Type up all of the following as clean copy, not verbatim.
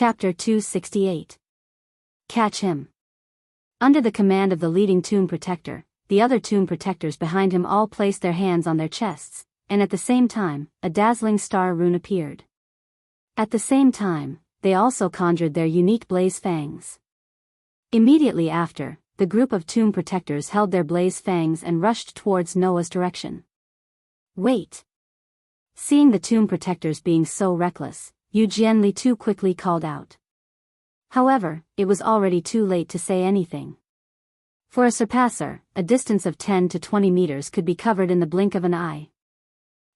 Chapter 268. Catch him. Under the command of the leading tomb protector, the other tomb protectors behind him all placed their hands on their chests, and at the same time, a dazzling star rune appeared. At the same time, they also conjured their unique blaze fangs. Immediately after, the group of tomb protectors held their blaze fangs and rushed towards Noah's direction. Wait! Seeing the tomb protectors being so reckless, Yu Jianli too quickly called out. However, it was already too late to say anything. For a surpasser, a distance of 10 to 20 meters could be covered in the blink of an eye.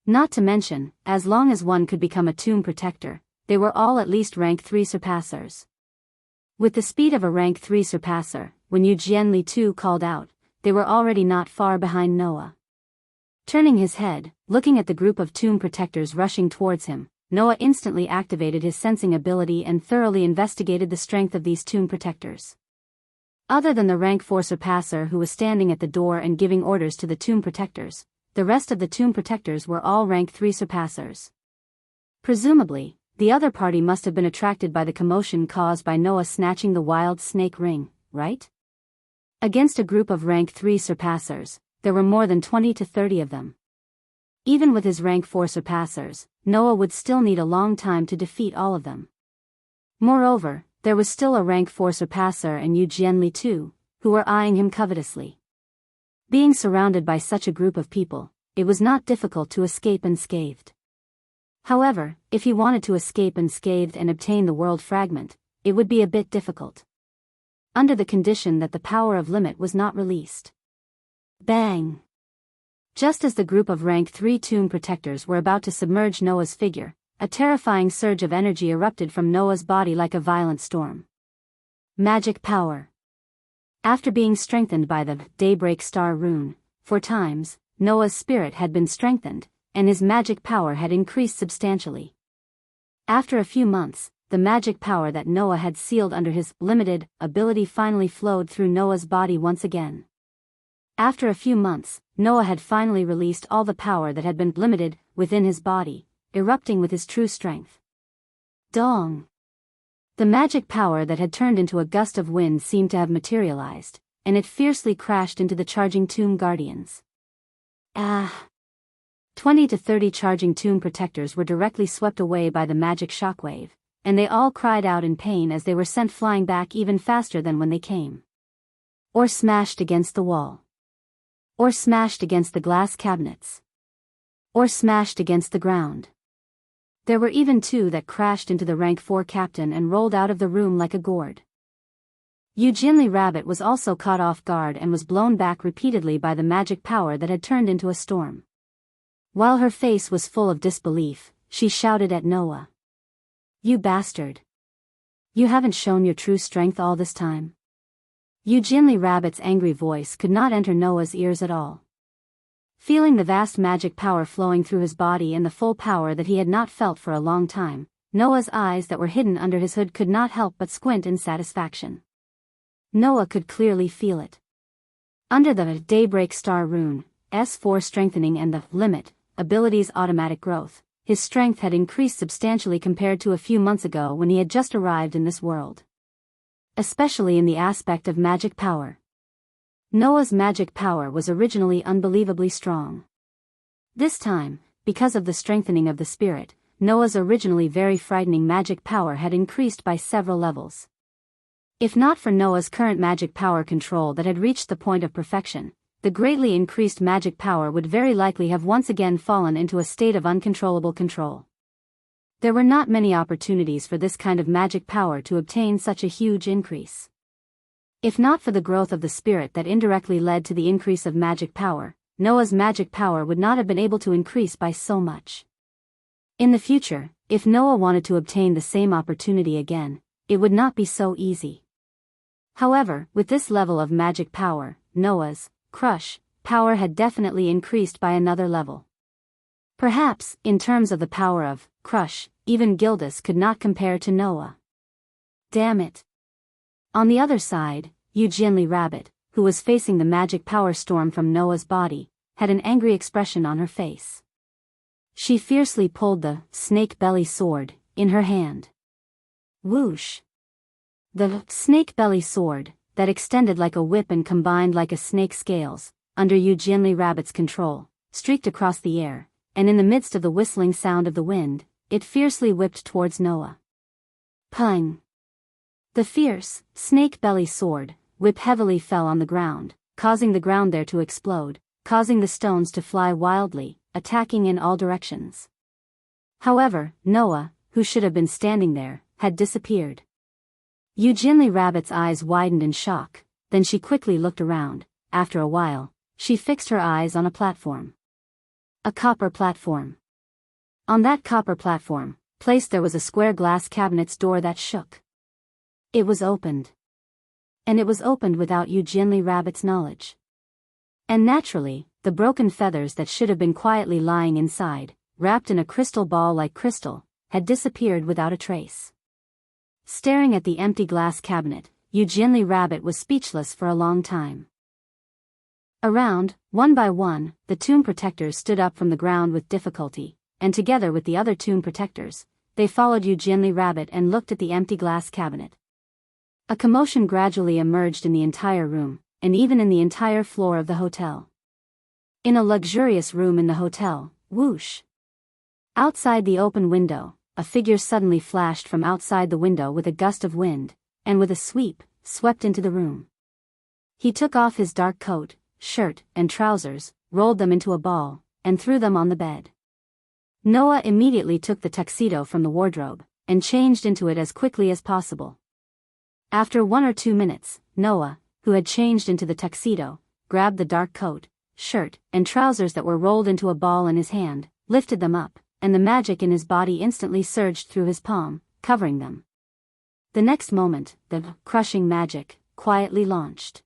Not to mention, as long as one could become a tomb protector, they were all at least rank 3 surpassers. With the speed of a rank 3 surpasser, when Yu Jianli too called out, they were already not far behind Noah. Turning his head, looking at the group of tomb protectors rushing towards him, Noah instantly activated his sensing ability and thoroughly investigated the strength of these tomb protectors. Other than the rank 4 surpasser who was standing at the door and giving orders to the tomb protectors, the rest of the tomb protectors were all rank 3 surpassers. Presumably, the other party must have been attracted by the commotion caused by Noah snatching the wild snake ring, right? Against a group of rank 3 surpassers, there were more than 20 to 30 of them. Even with his rank 4 surpassers, Noah would still need a long time to defeat all of them. Moreover, there was still a rank 4 surpasser and Yu Jianli too, who were eyeing him covetously. Being surrounded by such a group of people, it was not difficult to escape unscathed. However, if he wanted to escape unscathed and obtain the world fragment, it would be a bit difficult. Under the condition that the power of limit was not released. Bang! Just as the group of rank 3 tomb protectors were about to submerge Noah's figure, a terrifying surge of energy erupted from Noah's body like a violent storm. Magic power. After being strengthened by the Daybreak Star rune, 4 times, Noah's spirit had been strengthened, and his magic power had increased substantially. After a few months, the magic power that Noah had sealed under his limited ability finally flowed through Noah's body once again. After a few months, Noah had finally released all the power that had been limited within his body, erupting with his true strength. Dong! The magic power that had turned into a gust of wind seemed to have materialized, and it fiercely crashed into the charging tomb guardians. 20 to 30 charging tomb protectors were directly swept away by the magic shockwave, and they all cried out in pain as they were sent flying back even faster than when they came. Or smashed against the wall. Or smashed against the glass cabinets. Or smashed against the ground. There were even 2 that crashed into the rank 4 captain and rolled out of the room like a gourd. Yu Jianli Rabbit was also caught off guard and was blown back repeatedly by the magic power that had turned into a storm. While her face was full of disbelief, she shouted at Noah. "You bastard! You haven't shown your true strength all this time." Yu Jianli Rabbit's angry voice could not enter Noah's ears at all. Feeling the vast magic power flowing through his body and the full power that he had not felt for a long time, Noah's eyes that were hidden under his hood could not help but squint in satisfaction. Noah could clearly feel it. Under the Daybreak Star rune, S4 strengthening and the limit ability's automatic growth, his strength had increased substantially compared to a few months ago when he had just arrived in this world. Especially in the aspect of magic power. Noah's magic power was originally unbelievably strong. This time, because of the strengthening of the spirit, Noah's originally very frightening magic power had increased by several levels. If not for Noah's current magic power control that had reached the point of perfection, the greatly increased magic power would very likely have once again fallen into a state of uncontrollable control. There were not many opportunities for this kind of magic power to obtain such a huge increase. If not for the growth of the spirit that indirectly led to the increase of magic power, Noah's magic power would not have been able to increase by so much. In the future, if Noah wanted to obtain the same opportunity again, it would not be so easy. However, with this level of magic power, Noah's crush power had definitely increased by another level. Perhaps, in terms of the power of crush, even Gildas could not compare to Noah. Damn it. On the other side, Yu Jianli Rabbit, who was facing the magic power storm from Noah's body, had an angry expression on her face. She fiercely pulled the snake belly sword in her hand. Whoosh! The snake belly sword, that extended like a whip and combined like a snake's scales, under Eugenie Rabbit's control, streaked across the air, and in the midst of the whistling sound of the wind, it fiercely whipped towards Noah. Pung! The fierce, snake-belly sword, whip heavily fell on the ground, causing the ground there to explode, causing the stones to fly wildly, attacking in all directions. However, Noah, who should have been standing there, had disappeared. Eugenie Rabbit's eyes widened in shock, then she quickly looked around. After a while, she fixed her eyes on a platform. A copper platform. On that copper platform, placed there was a square glass cabinet's door that shook. It was opened. And it was opened without Eugenie Rabbit's knowledge. And naturally, the broken feathers that should have been quietly lying inside, wrapped in a crystal ball like crystal, had disappeared without a trace. Staring at the empty glass cabinet, Eugenie Rabbit was speechless for a long time. Around, one by one, the tomb protectors stood up from the ground with difficulty, and together with the other tomb protectors, they followed Eugenie Rabbit and looked at the empty glass cabinet. A commotion gradually emerged in the entire room, and even in the entire floor of the hotel. In a luxurious room in the hotel, whoosh! Outside the open window, a figure suddenly flashed from outside the window with a gust of wind, and with a sweep, swept into the room. He took off his dark coat, shirt, and trousers, rolled them into a ball, and threw them on the bed. Noah immediately took the tuxedo from the wardrobe, and changed into it as quickly as possible. After 1 or 2 minutes, Noah, who had changed into the tuxedo, grabbed the dark coat, shirt, and trousers that were rolled into a ball in his hand, lifted them up, and the magic in his body instantly surged through his palm, covering them. The next moment, the crushing magic quietly launched.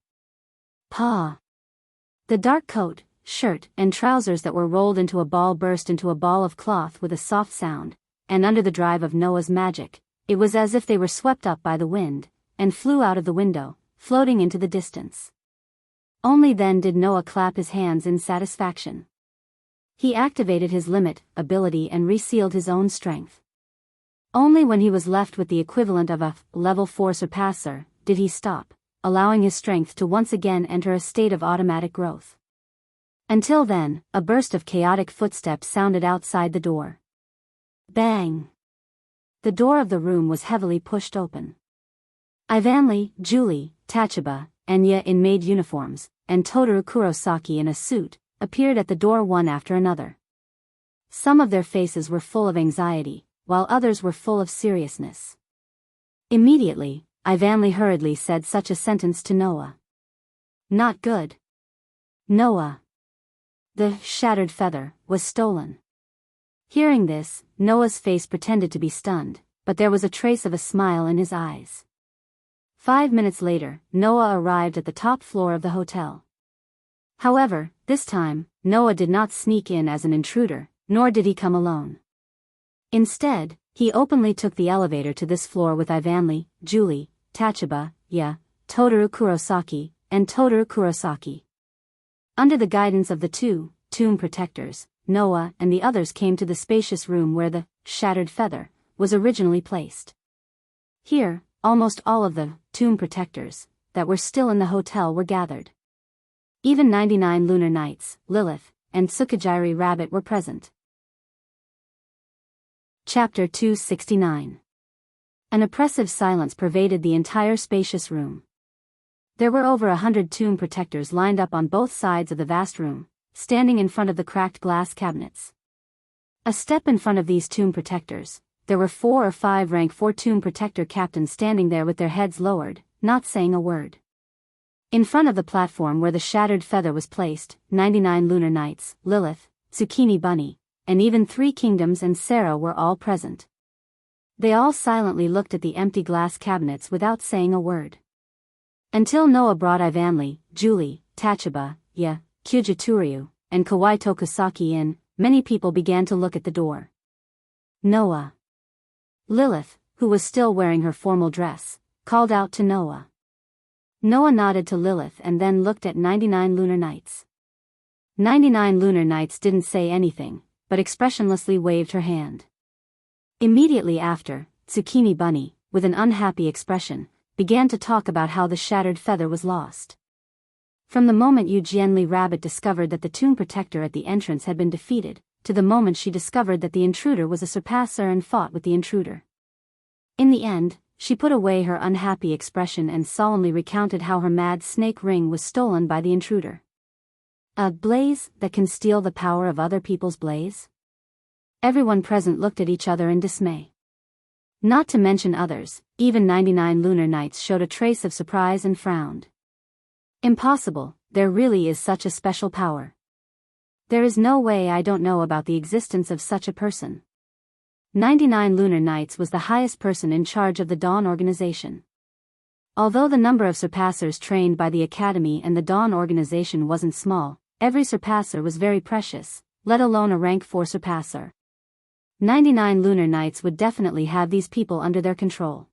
Pa! The dark coat, shirt, and trousers that were rolled into a ball burst into a ball of cloth with a soft sound, and under the drive of Noah's magic, it was as if they were swept up by the wind, and flew out of the window, floating into the distance. Only then did Noah clap his hands in satisfaction. He activated his limit ability and resealed his own strength. Only when he was left with the equivalent of a level 4 surpasser did he stop, allowing his strength to once again enter a state of automatic growth. Until then, a burst of chaotic footsteps sounded outside the door. Bang! The door of the room was heavily pushed open. Ivanli, Julie, Tachaba, Enya in maid uniforms, and Totaru Kurosaki in a suit, appeared at the door one after another. Some of their faces were full of anxiety, while others were full of seriousness. Immediately, Ivanli hurriedly said such a sentence to Noah. Not good. Noah. The shattered feather was stolen. Hearing this, Noah's face pretended to be stunned, but there was a trace of a smile in his eyes. 5 minutes later, Noah arrived at the top floor of the hotel. However, this time, Noah did not sneak in as an intruder, nor did he come alone. Instead, he openly took the elevator to this floor with Ivanli, Julie, Tachaba, Totaru Kurosaki, and Totaru Kurosaki. Under the guidance of the 2 tomb protectors, Noah and the others came to the spacious room where the shattered feather was originally placed. Here, almost all of the tomb protectors that were still in the hotel were gathered. Even 99 lunar knights, Lilith, and Tsukijiri Rabbit were present. Chapter 269. An oppressive silence pervaded the entire spacious room. There were over 100 tomb protectors lined up on both sides of the vast room, standing in front of the cracked glass cabinets. A step in front of these tomb protectors, there were 4 or 5 rank 4 tomb protector captains standing there with their heads lowered, not saying a word. In front of the platform where the shattered feather was placed, 99 lunar knights, Lilith, Zucchini Bunny, and even 3 kingdoms and Sarah were all present. They all silently looked at the empty glass cabinets without saying a word. Until Noah brought Ivanli, Julie, Tachaba, Kyujituryu, and Kawai Tokusaki in, many people began to look at the door. Noah. Lilith, who was still wearing her formal dress, called out to Noah. Noah nodded to Lilith and then looked at 99 lunar knights. 99 lunar knights didn't say anything, but expressionlessly waved her hand. Immediately after, Zucchini Bunny, with an unhappy expression, began to talk about how the shattered feather was lost. From the moment Eugenly Rabbit discovered that the Toon Protector at the entrance had been defeated, to the moment she discovered that the intruder was a surpasser and fought with the intruder. In the end, she put away her unhappy expression and solemnly recounted how her mad snake ring was stolen by the intruder. A blaze that can steal the power of other people's blaze? Everyone present looked at each other in dismay. Not to mention others, even 99 Lunar Knights showed a trace of surprise and frowned. Impossible, there really is such a special power. There is no way I don't know about the existence of such a person. 99 Lunar Knights was the highest person in charge of the Dawn organization. Although the number of surpassers trained by the Academy and the Dawn organization wasn't small, every surpasser was very precious, let alone a rank 4 surpasser. 99 Lunar Knights would definitely have these people under their control.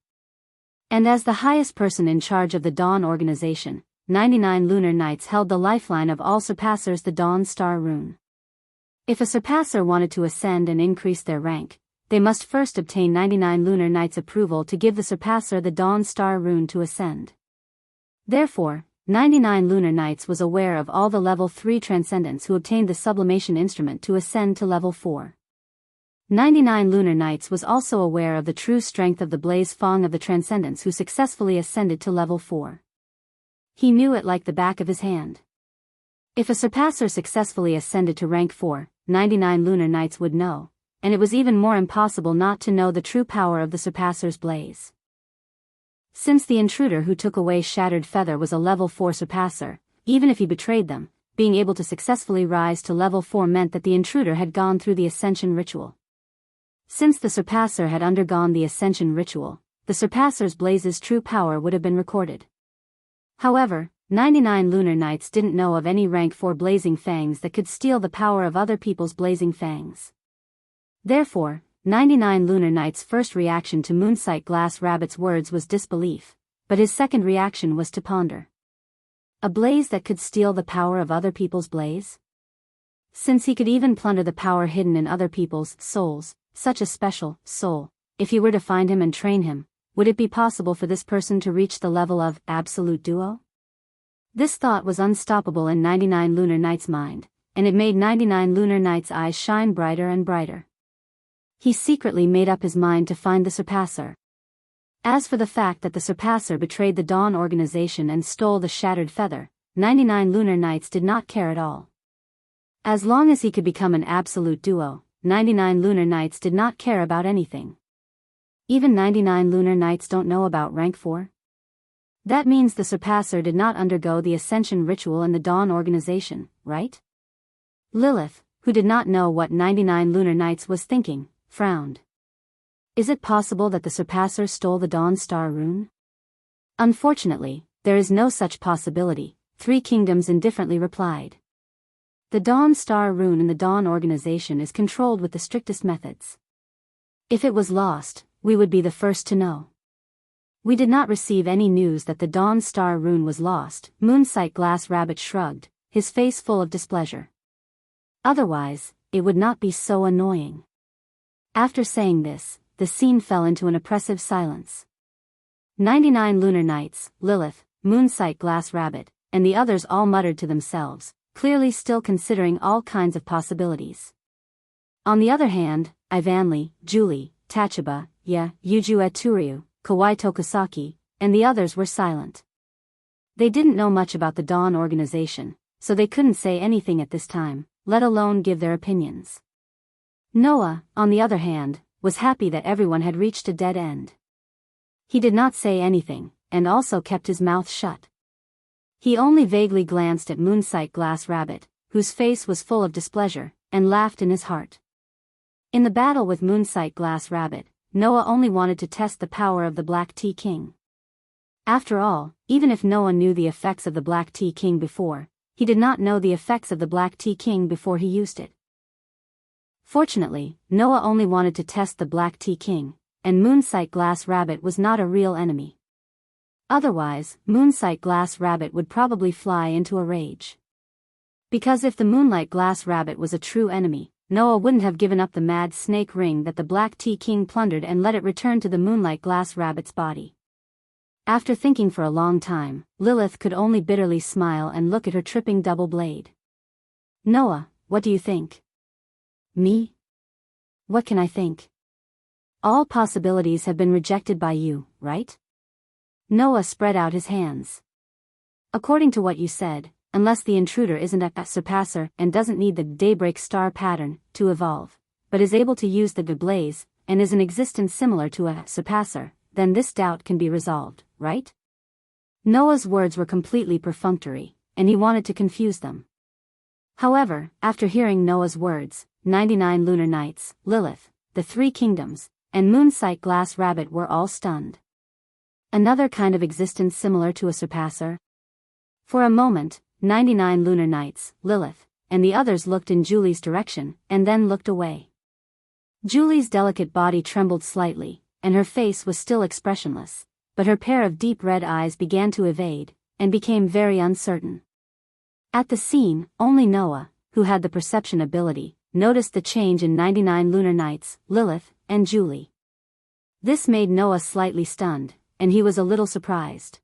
And as the highest person in charge of the Dawn organization, 99 Lunar Knights held the lifeline of all surpassers, the Dawn Star Rune. If a surpasser wanted to ascend and increase their rank, they must first obtain 99 Lunar Knights' approval to give the surpasser the Dawn Star Rune to ascend. Therefore, 99 Lunar Knights was aware of all the level 3 transcendents who obtained the sublimation instrument to ascend to level 4. 99 Lunar Knights was also aware of the true strength of the Blaze Fong of the transcendents who successfully ascended to level 4. He knew it like the back of his hand. If a surpasser successfully ascended to rank 4, 99 Lunar Knights would know, and it was even more impossible not to know the true power of the surpasser's blaze. Since the intruder who took away Shattered Feather was a level 4 surpasser, even if he betrayed them, being able to successfully rise to level 4 meant that the intruder had gone through the ascension ritual. Since the surpasser had undergone the ascension ritual, the surpasser's blaze's true power would have been recorded. However, 99 Lunar Knights didn't know of any rank 4 blazing fangs that could steal the power of other people's blazing fangs. Therefore, 99 Lunar Knights' first reaction to Moonsight Glass Rabbit's words was disbelief, but his second reaction was to ponder. A blaze that could steal the power of other people's blaze? Since he could even plunder the power hidden in other people's souls, such a special soul, if he were to find him and train him, would it be possible for this person to reach the level of absolute duo? This thought was unstoppable in 99 Lunar Knights' mind, and it made 99 Lunar Knights' eyes shine brighter and brighter. He secretly made up his mind to find the surpasser. As for the fact that the surpasser betrayed the Dawn organization and stole the Shattered Feather, 99 Lunar Knights did not care at all. As long as he could become an absolute duo, 99 Lunar Knights did not care about anything. Even 99 Lunar Knights don't know about rank 4? That means the surpasser did not undergo the ascension ritual in the Dawn organization, right? Lilith, who did not know what 99 Lunar Knights was thinking, frowned. Is it possible that the surpasser stole the Dawn Star Rune? Unfortunately, there is no such possibility, 3 kingdoms indifferently replied. The Dawn Star Rune in the Dawn organization is controlled with the strictest methods. If it was lost, we would be the first to know. We did not receive any news that the Dawn Star Rune was lost, Moonsight Glass Rabbit shrugged, his face full of displeasure. Otherwise, it would not be so annoying. After saying this, the scene fell into an oppressive silence. 99 Lunar Knights, Lilith, Moonsight Glass Rabbit, and the others all muttered to themselves, clearly still considering all kinds of possibilities. On the other hand, Ivanli, Julie, Tachaba, Yuju Eturyu, Kawai Tokusaki, and the others were silent. They didn't know much about the Dawn organization, so they couldn't say anything at this time, let alone give their opinions. Noah, on the other hand, was happy that everyone had reached a dead end. He did not say anything, and also kept his mouth shut. He only vaguely glanced at Moonsight Glass Rabbit, whose face was full of displeasure, and laughed in his heart. In the battle with Moonsight Glass Rabbit, Noah only wanted to test the power of the Black Tea King. After all, even if Noah knew the effects of the Black Tea King before, he did not know the effects of the Black Tea King before he used it. Fortunately, Noah only wanted to test the Black Tea King, and Moonsight Glass Rabbit was not a real enemy. Otherwise, Moonsight Glass Rabbit would probably fly into a rage. Because if the Moonlight Glass Rabbit was a true enemy, Noah wouldn't have given up the mad snake ring that the Black Tea King plundered and let it return to the Moonlight Glass Rabbit's body. After thinking for a long time, Lilith could only bitterly smile and look at her tripping double blade. Noah, what do you think? Me? What can I think? All possibilities have been rejected by you, right? Noah spread out his hands. According to what you said, unless the intruder isn't a surpasser and doesn't need the daybreak star pattern to evolve, but is able to use the blaze, and is an existence similar to a surpasser, then this doubt can be resolved, right? Noah's words were completely perfunctory, and he wanted to confuse them. However, after hearing Noah's words, 99 lunar nights, Lilith, the 3 kingdoms, and Moonsight Glass Rabbit were all stunned. Another kind of existence similar to a surpasser? For a moment, 99 lunar nights, Lilith, and the others looked in Julie's direction, and then looked away. Julie's delicate body trembled slightly, and her face was still expressionless, but her pair of deep red eyes began to evade, and became very uncertain. At the scene, only Noah, who had the perception ability, noticed the change in 99 lunar nights, Lilith, and Julie. This made Noah slightly stunned, and he was a little surprised.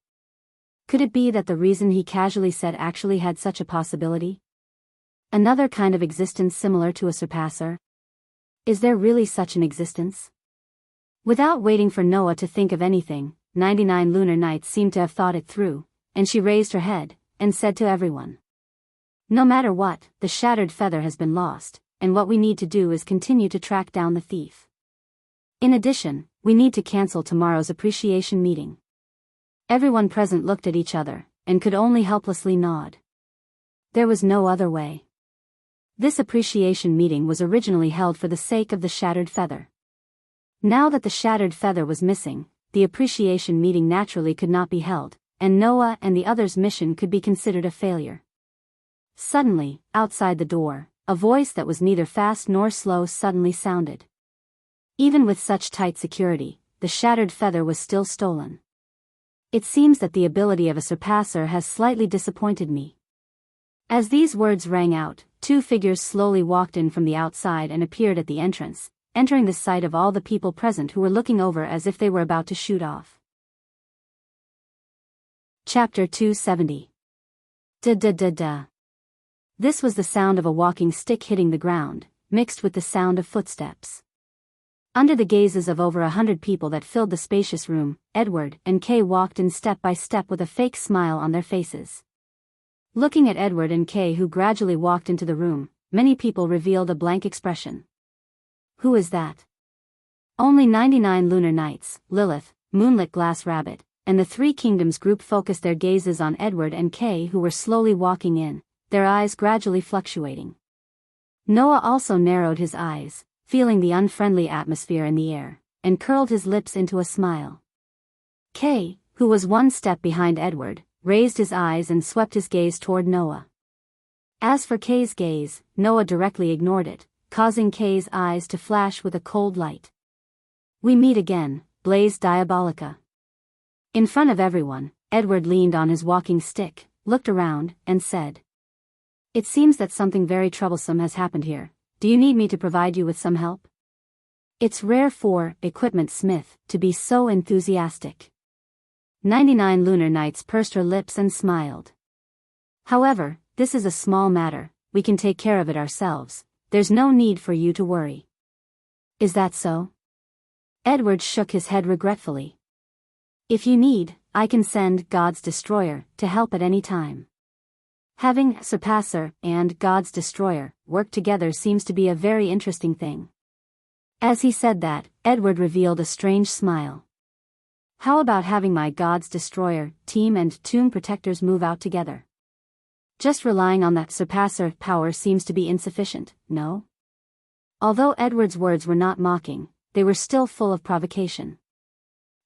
Could it be that the reason he casually said actually had such a possibility? Another kind of existence similar to a surpasser? Is there really such an existence? Without waiting for Noah to think of anything, 99 lunar nights seemed to have thought it through, and she raised her head, and said to everyone. No matter what, the shattered feather has been lost, and what we need to do is continue to track down the thief. In addition, we need to cancel tomorrow's appreciation meeting. Everyone present looked at each other, and could only helplessly nod. There was no other way. This appreciation meeting was originally held for the sake of the shattered feather. Now that the shattered feather was missing, the appreciation meeting naturally could not be held, and Noah and the others' mission could be considered a failure. Suddenly, outside the door, a voice that was neither fast nor slow suddenly sounded. Even with such tight security, the shattered feather was still stolen. It seems that the ability of a surpasser has slightly disappointed me. As these words rang out, 2 figures slowly walked in from the outside and appeared at the entrance, entering the sight of all the people present who were looking over as if they were about to shoot off. Chapter 270. Da-da-da-da. This was the sound of a walking stick hitting the ground, mixed with the sound of footsteps. Under the gazes of over 100 people that filled the spacious room, Edward and Kay walked in step by step with a fake smile on their faces. Looking at Edward and Kay, who gradually walked into the room, many people revealed a blank expression. Who is that? Only 99 lunar nights, Lilith, Moonlit Glass Rabbit, and the 3 kingdoms group focused their gazes on Edward and Kay, who were slowly walking in, their eyes gradually fluctuating. Noah also narrowed his eyes, feeling the unfriendly atmosphere in the air, and curled his lips into a smile. Kay, who was 1 step behind Edward, raised his eyes and swept his gaze toward Noah. As for Kay's gaze, Noah directly ignored it, causing Kay's eyes to flash with a cold light. We meet again, Blaze Diabolica. In front of everyone, Edward leaned on his walking stick, looked around, and said, It seems that something very troublesome has happened here. Do you need me to provide you with some help? It's rare for Equipment Smith to be so enthusiastic. 99 lunar nights pursed her lips and smiled. However, this is a small matter, we can take care of it ourselves, there's no need for you to worry. Is that so? Edward shook his head regretfully. If you need, I can send God's Destroyer to help at any time. Having Surpasser and God's Destroyer work together seems to be a very interesting thing. As he said that, Edward revealed a strange smile. How about having my God's Destroyer team and Tomb Protectors move out together? Just relying on that Surpasser power seems to be insufficient, no? Although Edward's words were not mocking, they were still full of provocation.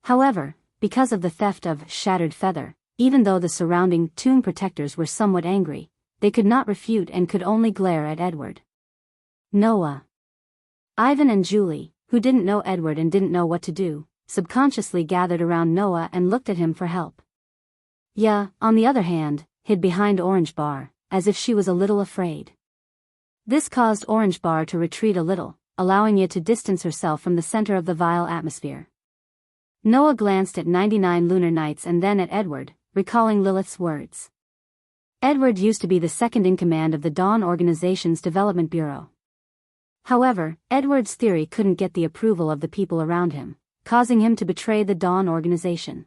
However, because of the theft of Shattered Feather, even though the surrounding Tomb Protectors were somewhat angry, they could not refute and could only glare at Edward. Noah. Ivan and Julie, who didn't know Edward and didn't know what to do, subconsciously gathered around Noah and looked at him for help. Ya, on the other hand, hid behind Orange Bar, as if she was a little afraid. This caused Orange Bar to retreat a little, allowing it to distance herself from the center of the vile atmosphere. Noah glanced at 99 lunar nights and then at Edward, recalling Lilith's words. Edward used to be the second in command of the Dawn Organization's Development Bureau. However, Edward's theory couldn't get the approval of the people around him, causing him to betray the Dawn Organization.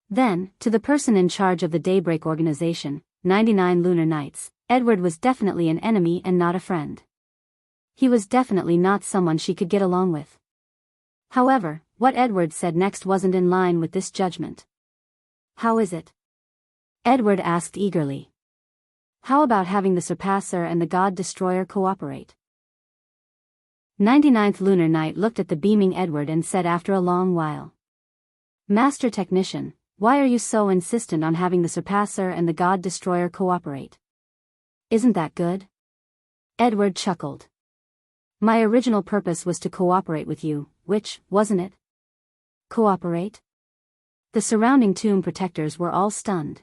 Then, to the person in charge of the Daybreak Organization, 99 lunar nights, Edward was definitely an enemy and not a friend. He was definitely not someone she could get along with. However, what Edward said next wasn't in line with this judgment. "How is it?" Edward asked eagerly. "How about having the Surpasser and the God Destroyer cooperate?" 99th lunar night looked at the beaming Edward and said after a long while. "Master Technician, why are you so insistent on having the Surpasser and the God Destroyer cooperate? Isn't that good?" Edward chuckled. "My original purpose was to cooperate with you, which, wasn't it?" "Cooperate?" The surrounding tomb protectors were all stunned.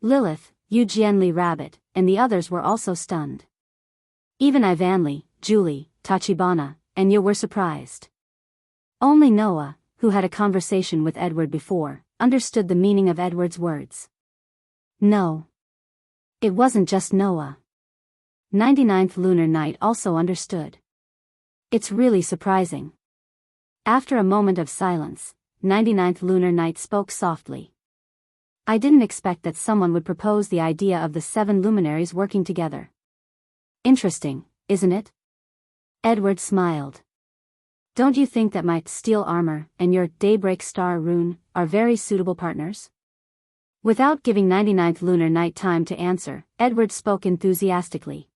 Lilith, Eugenli Rabbit, and the others were also stunned. Even Ivanli, Julie, Tachibana, and Yo were surprised. Only Noah, who had a conversation with Edward before, understood the meaning of Edward's words. No. It wasn't just Noah. 99th lunar night also understood. "It's really surprising." After a moment of silence, 99th lunar night spoke softly. "I didn't expect that someone would propose the idea of the 7 luminaries working together. Interesting, isn't it?" Edward smiled. "Don't you think that my steel armor and your Daybreak Star rune are very suitable partners?" Without giving 99th lunar night time to answer, Edward spoke enthusiastically.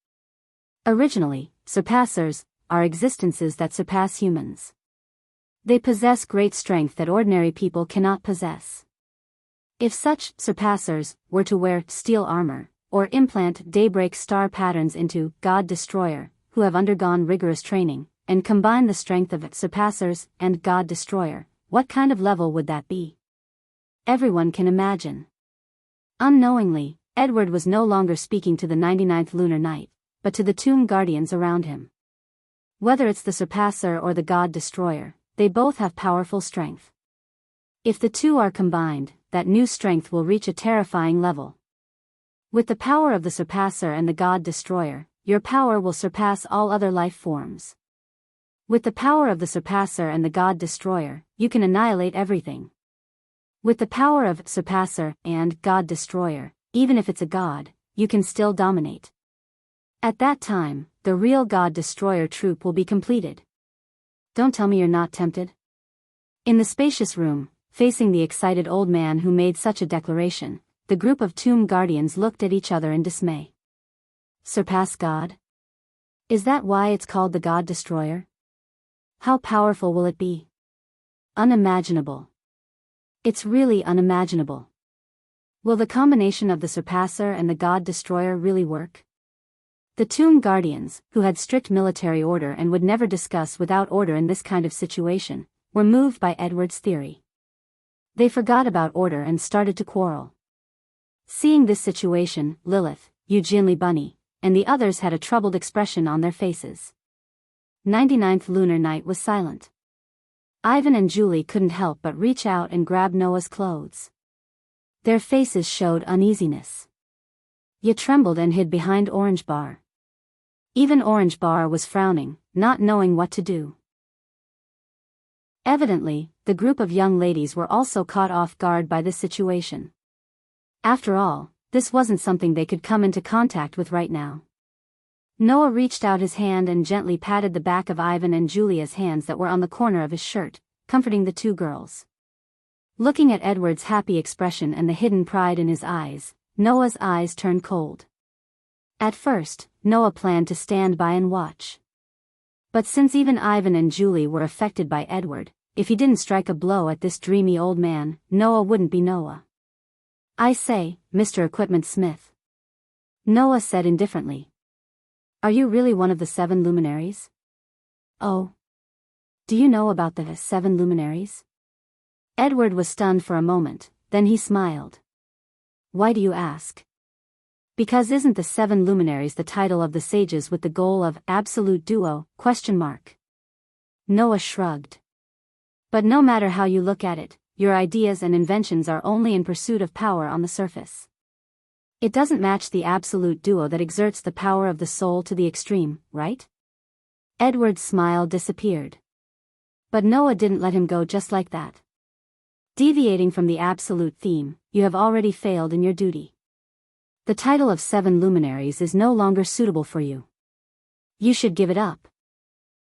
"Originally, Surpassers are existences that surpass humans. They possess great strength that ordinary people cannot possess. If such Surpassers were to wear steel armor, or implant Daybreak Star patterns into God Destroyer, who have undergone rigorous training, and combine the strength of Surpassers and God Destroyer, what kind of level would that be?" Everyone can imagine. Unknowingly, Edward was no longer speaking to the 99th lunar night, but to the tomb guardians around him. Whether it's the Surpasser or the God Destroyer, they both have powerful strength. If the two are combined, that new strength will reach a terrifying level. With the power of the Surpasser and the God Destroyer, your power will surpass all other life forms. With the power of the Surpasser and the God Destroyer, you can annihilate everything. With the power of Surpasser and God Destroyer, even if it's a god, you can still dominate. At that time, the real God Destroyer troop will be completed. Don't tell me you're not tempted. In the spacious room, facing the excited old man who made such a declaration, the group of tomb guardians looked at each other in dismay. Surpass God? Is that why it's called the God Destroyer? How powerful will it be? Unimaginable. It's really unimaginable. Will the combination of the Surpasser and the God Destroyer really work? The tomb guardians, who had strict military order and would never discuss without order in this kind of situation, were moved by Edward's theory. They forgot about order and started to quarrel. Seeing this situation, Lilith, Eugenli Bunny, and the others had a troubled expression on their faces. 99th lunar night was silent. Ivan and Julie couldn't help but reach out and grab Noah's clothes. Their faces showed uneasiness. Ye trembled and hid behind Orange Bar. Even Orange Bar was frowning, not knowing what to do. Evidently, the group of young ladies were also caught off guard by this situation. After all, this wasn't something they could come into contact with right now. Noah reached out his hand and gently patted the back of Ivan and Julia's hands that were on the corner of his shirt, comforting the two girls. Looking at Edward's happy expression and the hidden pride in his eyes, Noah's eyes turned cold. At first, Noah planned to stand by and watch. But since even Ivan and Julie were affected by Edward, if he didn't strike a blow at this dreamy old man, Noah wouldn't be Noah. "I say, Mr. Equipment Smith," Noah said indifferently. "Are you really one of the 7 luminaries?" "Oh. Do you know about the 7 luminaries?" Edward was stunned for a moment, then he smiled. "Why do you ask?" Because isn't the seven luminaries the title of the sages with the goal of absolute duo? Noah shrugged. But no matter how you look at it, your ideas and inventions are only in pursuit of power on the surface. It doesn't match the absolute duo that exerts the power of the soul to the extreme, right? Edward's smile disappeared. But Noah didn't let him go just like that. Deviating from the absolute theme, you have already failed in your duty. The title of seven luminaries is no longer suitable for you. You should give it up.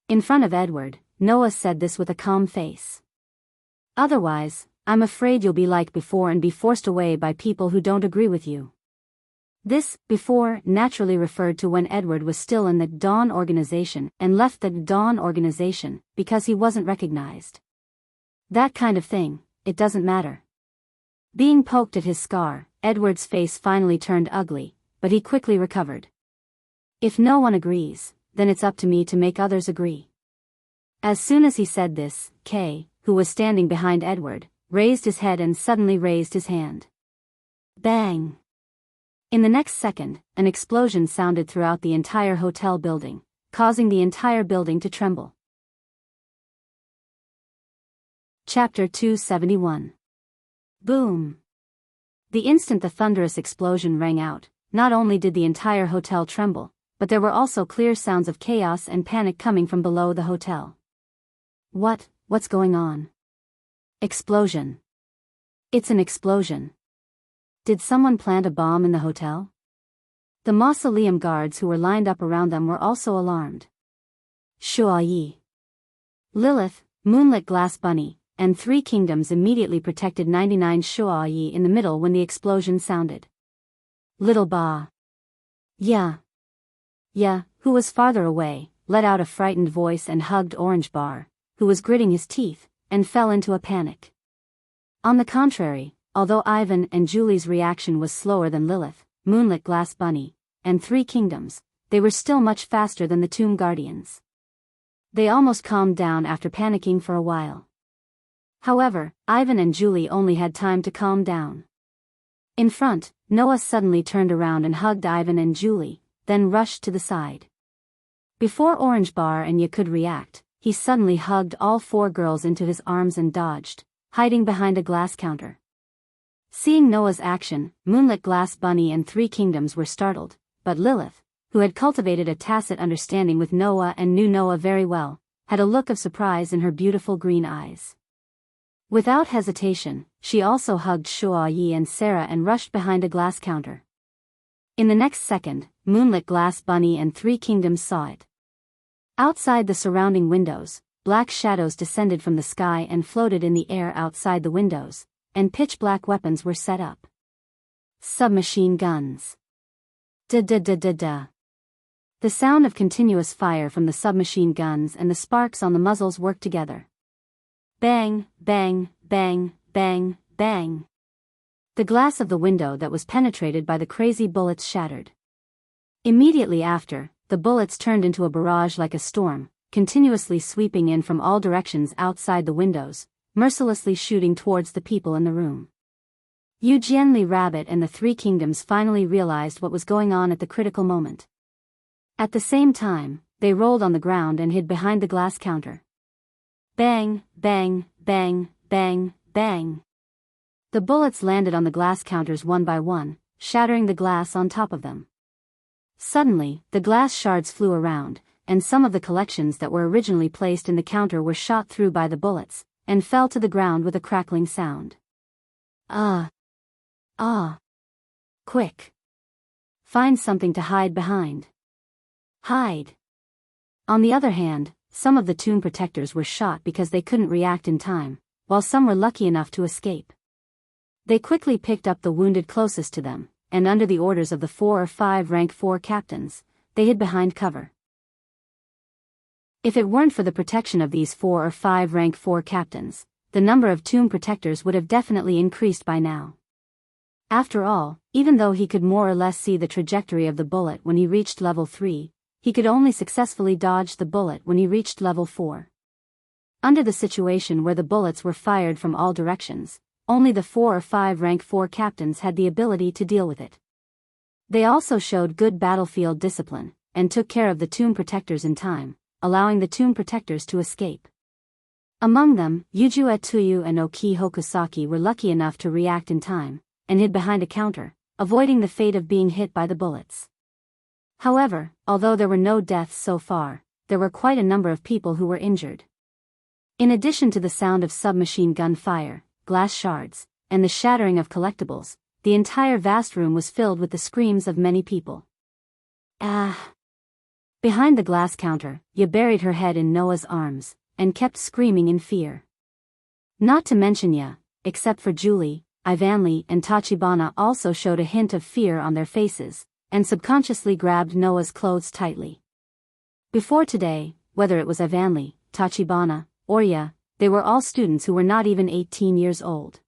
In front of Edward, Noah said this with a calm face. Otherwise, I'm afraid you'll be like before and be forced away by people who don't agree with you. This, before, naturally referred to when Edward was still in the Dawn organization and left the Dawn organization because he wasn't recognized. That kind of thing, it doesn't matter. Being poked at his scar, Edward's face finally turned ugly, but he quickly recovered. If no one agrees, then it's up to me to make others agree. As soon as he said this, Kay, who was standing behind Edward, raised his head and suddenly raised his hand. Bang! In the next second, an explosion sounded throughout the entire hotel building, causing the entire building to tremble. Chapter 271. Boom! The instant the thunderous explosion rang out, not only did the entire hotel tremble, but there were also clear sounds of chaos and panic coming from below the hotel. What's going on? Explosion. It's an explosion. Did someone plant a bomb in the hotel? The mausoleum guards who were lined up around them were also alarmed. Shuai, Lilith, Moonlit Glass Bunny, and Three Kingdoms immediately protected 99 Shuai in the middle when the explosion sounded. Little Ba. Yeah, who was farther away, let out a frightened voice and hugged Orange Bar, who was gritting his teeth, and fell into a panic. On the contrary, although Ivan and Julie's reaction was slower than Lilith, Moonlit Glass Bunny, and Three Kingdoms, they were still much faster than the Tomb Guardians. They almost calmed down after panicking for a while. However, Ivan and Julie only had time to calm down. In front, Noah suddenly turned around and hugged Ivan and Julie, then rushed to the side. Before Orange Bar and Ya could react, he suddenly hugged all four girls into his arms and dodged, hiding behind a glass counter. Seeing Noah's action, Moonlit Glass Bunny and Three Kingdoms were startled, but Lilith, who had cultivated a tacit understanding with Noah and knew Noah very well, had a look of surprise in her beautiful green eyes. Without hesitation, she also hugged Shuai and Sarah and rushed behind a glass counter. In the next second, Moonlit Glass Bunny and Three Kingdoms saw it. Outside the surrounding windows, black shadows descended from the sky and floated in the air outside the windows, and pitch-black weapons were set up. Submachine guns. Da-da-da-da-da. The sound of continuous fire from the submachine guns and the sparks on the muzzles worked together. Bang, bang, bang, bang, bang. The glass of the window that was penetrated by the crazy bullets shattered. Immediately after, the bullets turned into a barrage like a storm, continuously sweeping in from all directions outside the windows, mercilessly shooting towards the people in the room. Eugenli Rabbit and the Three Kingdoms finally realized what was going on at the critical moment. At the same time, they rolled on the ground and hid behind the glass counter. Bang, bang, bang, bang, bang. The bullets landed on the glass counters one by one, shattering the glass on top of them. Suddenly, the glass shards flew around, and some of the collections that were originally placed in the counter were shot through by the bullets, and fell to the ground with a crackling sound. Quick! Find something to hide behind. Hide! On the other hand, some of the tomb protectors were shot because they couldn't react in time, while some were lucky enough to escape. They quickly picked up the wounded closest to them, and under the orders of the 4 or 5 rank 4 captains, they hid behind cover. If it weren't for the protection of these 4 or 5 rank 4 captains, the number of tomb protectors would have definitely increased by now. After all, even though he could more or less see the trajectory of the bullet when he reached level 3, he could only successfully dodge the bullet when he reached level 4. Under the situation where the bullets were fired from all directions, only the 4 or 5 rank 4 captains had the ability to deal with it. They also showed good battlefield discipline, and took care of the tomb protectors in time, allowing the tomb protectors to escape. Among them, Yuju Etuyu and Oki Hokusaki were lucky enough to react in time, and hid behind a counter, avoiding the fate of being hit by the bullets. However, although there were no deaths so far, there were quite a number of people who were injured. In addition to the sound of submachine gun fire, glass shards, and the shattering of collectibles, the entire vast room was filled with the screams of many people. Ah! Behind the glass counter, Ya buried her head in Noah's arms, and kept screaming in fear. Not to mention Ya, except for Julie, Ivanli and Tachibana also showed a hint of fear on their faces, and subconsciously grabbed Noah's clothes tightly. Before today, whether it was Ivanli, Tachibana, or Ya, they were all students who were not even 18 years old.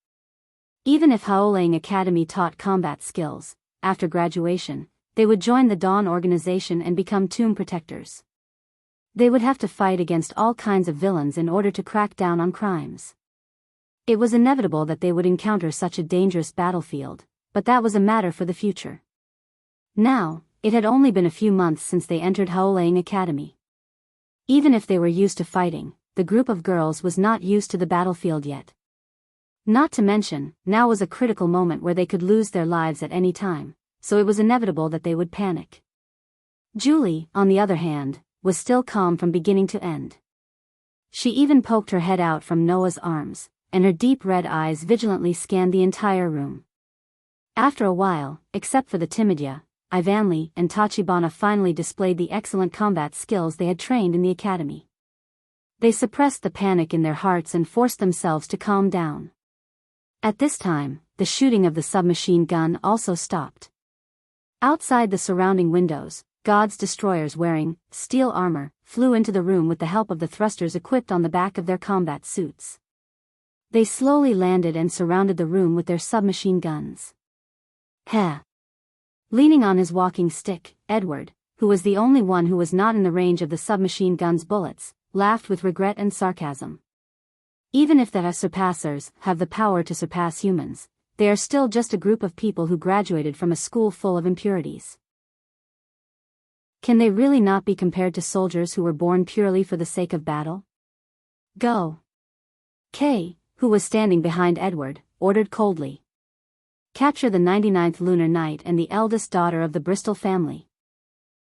Even if Haolang Academy taught combat skills, after graduation, they would join the Dawn organization and become tomb protectors. They would have to fight against all kinds of villains in order to crack down on crimes. It was inevitable that they would encounter such a dangerous battlefield, but that was a matter for the future. Now, it had only been a few months since they entered Haolang Academy. Even if they were used to fighting, the group of girls was not used to the battlefield yet. Not to mention, now was a critical moment where they could lose their lives at any time, so it was inevitable that they would panic. Julie, on the other hand, was still calm from beginning to end. She even poked her head out from Noah's arms, and her deep red eyes vigilantly scanned the entire room. After a while, except for the timid Ya, Ivanli and Tachibana finally displayed the excellent combat skills they had trained in the academy. They suppressed the panic in their hearts and forced themselves to calm down. At this time, the shooting of the submachine gun also stopped. Outside the surrounding windows, God's destroyers wearing steel armor flew into the room with the help of the thrusters equipped on the back of their combat suits. They slowly landed and surrounded the room with their submachine guns. Heh! Leaning on his walking stick, Edward, who was the only one who was not in the range of the submachine gun's bullets, laughed with regret and sarcasm. Even if the surpassers have the power to surpass humans, they are still just a group of people who graduated from a school full of impurities. Can they really not be compared to soldiers who were born purely for the sake of battle? Go! Kay, who was standing behind Edward, ordered coldly. Capture the 99th lunar night and the eldest daughter of the Bristol family.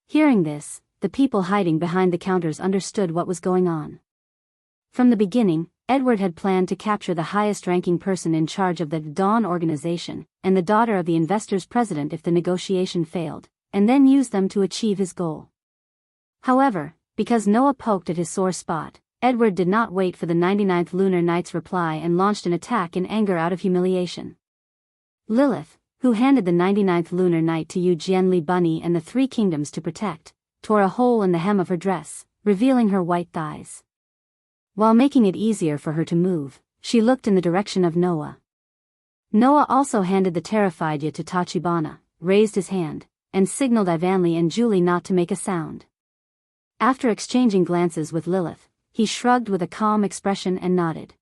Hearing this, the people hiding behind the counters understood what was going on. From the beginning, Edward had planned to capture the highest-ranking person in charge of the Dawn organization, and the daughter of the investor's president if the negotiation failed, and then use them to achieve his goal. However, because Noah poked at his sore spot, Edward did not wait for the 99th lunar night's reply and launched an attack in anger out of humiliation. Lilith, who handed the 99th lunar night to Yu Jianli Bunny and the Three Kingdoms to protect, tore a hole in the hem of her dress, revealing her white thighs. While making it easier for her to move, she looked in the direction of Noah. Noah also handed the terrified Ya to Tachibana, raised his hand, and signaled Ivanli and Julie not to make a sound. After exchanging glances with Lilith, he shrugged with a calm expression and nodded.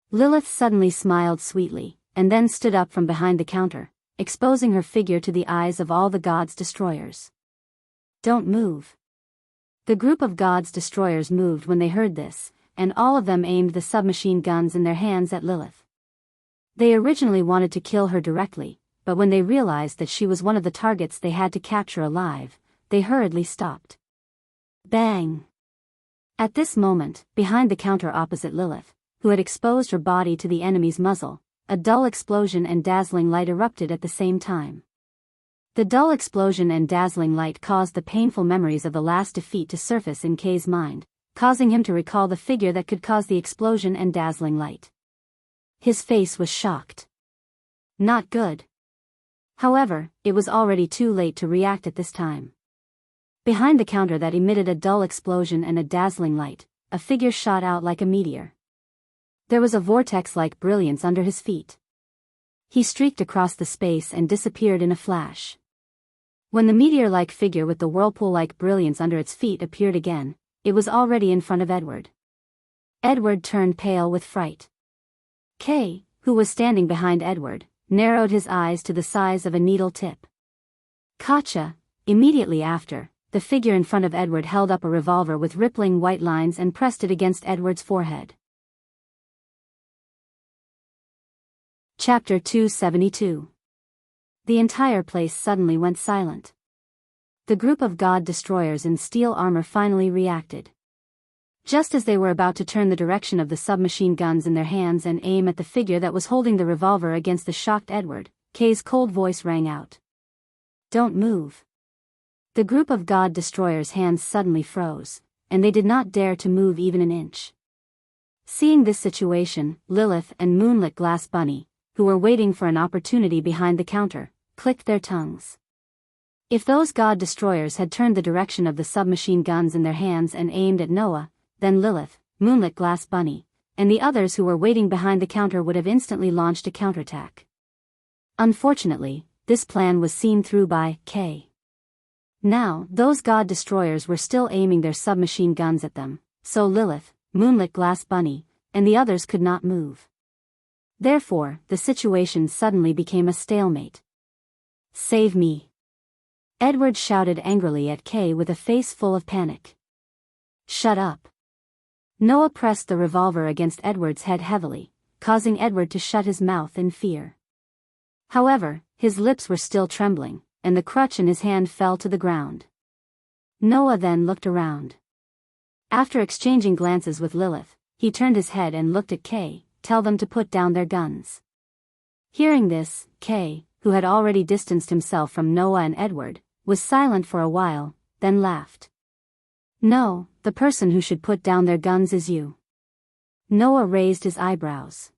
Lilith suddenly smiled sweetly, and then stood up from behind the counter, exposing her figure to the eyes of all the God's destroyers. Don't move. The group of God's destroyers moved when they heard this, and all of them aimed the submachine guns in their hands at Lilith. They originally wanted to kill her directly, but when they realized that she was one of the targets they had to capture alive, they hurriedly stopped. Bang! At this moment, behind the counter opposite Lilith, who had exposed her body to the enemy's muzzle, a dull explosion and dazzling light erupted at the same time. The dull explosion and dazzling light caused the painful memories of the last defeat to surface in Kay's mind, causing him to recall the figure that could cause the explosion and dazzling light. His face was shocked. Not good. However, it was already too late to react at this time. Behind the counter that emitted a dull explosion and a dazzling light, a figure shot out like a meteor. There was a vortex-like brilliance under his feet. He streaked across the space and disappeared in a flash. When the meteor-like figure with the whirlpool-like brilliance under its feet appeared again, it was already in front of Edward. Edward turned pale with fright. Kay, who was standing behind Edward, narrowed his eyes to the size of a needle tip. Gotcha. Immediately after, the figure in front of Edward held up a revolver with rippling white lines and pressed it against Edward's forehead. Chapter 272. The entire place suddenly went silent. The group of God destroyers in steel armor finally reacted. Just as they were about to turn the direction of the submachine guns in their hands and aim at the figure that was holding the revolver against the shocked Edward, Kay's cold voice rang out. "Don't move." The group of God destroyers' hands suddenly froze, and they did not dare to move even an inch. Seeing this situation, Lilith and Moonlit Glass Bunny, who were waiting for an opportunity behind the counter, clicked their tongues. If those God destroyers had turned the direction of the submachine guns in their hands and aimed at Noah, then Lilith, Moonlit Glass Bunny, and the others who were waiting behind the counter would have instantly launched a counterattack. Unfortunately, this plan was seen through by Kay. Now, those God destroyers were still aiming their submachine guns at them, so Lilith, Moonlit Glass Bunny, and the others could not move. Therefore, the situation suddenly became a stalemate. "Save me!" Edward shouted angrily at Kay with a face full of panic. "Shut up!" Noah pressed the revolver against Edward's head heavily, causing Edward to shut his mouth in fear. However, his lips were still trembling, and the crutch in his hand fell to the ground. Noah then looked around. After exchanging glances with Lilith, he turned his head and looked at Kay. "Tell them to put down their guns." Hearing this, Kay, who had already distanced himself from Noah and Edward, was silent for a while, then laughed. "No, the person who should put down their guns is you." Noah raised his eyebrows.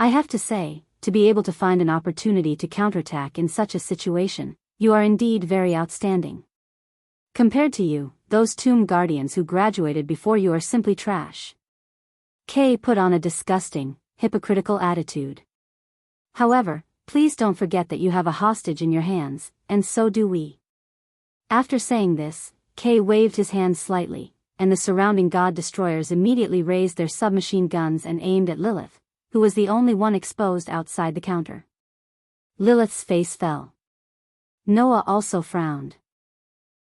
"I have to say, to be able to find an opportunity to counterattack in such a situation, you are indeed very outstanding. Compared to you, those tomb guardians who graduated before you are simply trash." Kay put on a disgusting, hypocritical attitude. "However, please don't forget that you have a hostage in your hands, and so do we." After saying this, Kay waved his hand slightly, and the surrounding God destroyers immediately raised their submachine guns and aimed at Lilith, who was the only one exposed outside the counter. Lilith's face fell. Noah also frowned.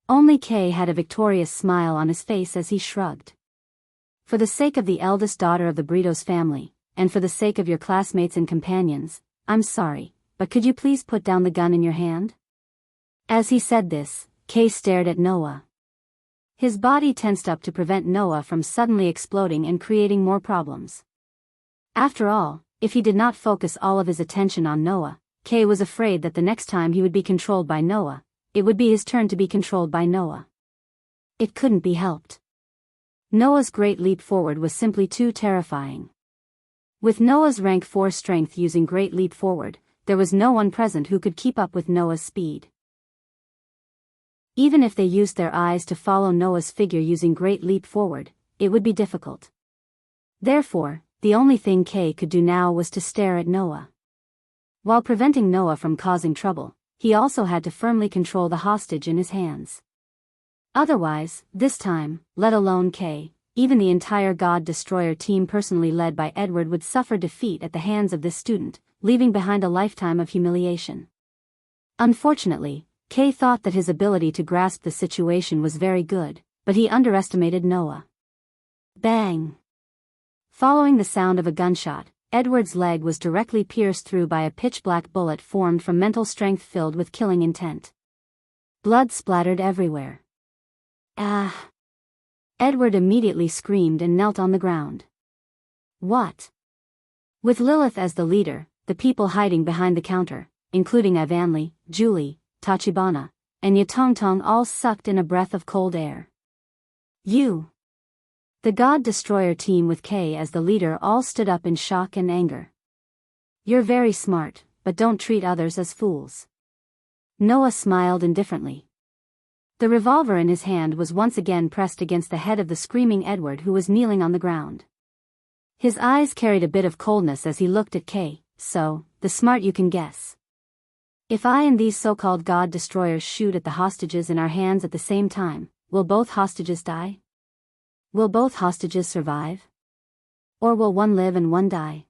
Only Kay had a victorious smile on his face as he shrugged. "For the sake of the eldest daughter of the Britos family, and for the sake of your classmates and companions, I'm sorry, but could you please put down the gun in your hand?" As he said this, Kay stared at Noah. His body tensed up to prevent Noah from suddenly exploding and creating more problems. After all, if he did not focus all of his attention on Noah, Kay was afraid that the next time he would be controlled by Noah, it would be his turn to be controlled by Noah. It couldn't be helped. Noah's great leap forward was simply too terrifying. With Noah's rank 4 strength using great leap forward, there was no one present who could keep up with Noah's speed. Even if they used their eyes to follow Noah's figure using great leap forward, it would be difficult. Therefore, the only thing Kay could do now was to stare at Noah. While preventing Noah from causing trouble, he also had to firmly control the hostage in his hands. Otherwise, this time, let alone Kay, even the entire God Destroyer team personally led by Edward would suffer defeat at the hands of this student, leaving behind a lifetime of humiliation. Unfortunately, Kay thought that his ability to grasp the situation was very good, but he underestimated Noah. Bang! Following the sound of a gunshot, Edward's leg was directly pierced through by a pitch-black bullet formed from mental strength filled with killing intent. Blood splattered everywhere. "Ah!" Edward immediately screamed and knelt on the ground. "What?" With Lilith as the leader, the people hiding behind the counter, including Avanli, Julie, Tachibana, and Yatongtong all sucked in a breath of cold air. "You!" The God Destroyer team with Kay as the leader all stood up in shock and anger. "You're very smart, but don't treat others as fools." Noah smiled indifferently. The revolver in his hand was once again pressed against the head of the screaming Edward who was kneeling on the ground. His eyes carried a bit of coldness as he looked at Kay. "So, the smart you can guess. If I and these so-called God Destroyers shoot at the hostages in our hands at the same time, will both hostages die? Will both hostages survive? Or will one live and one die?"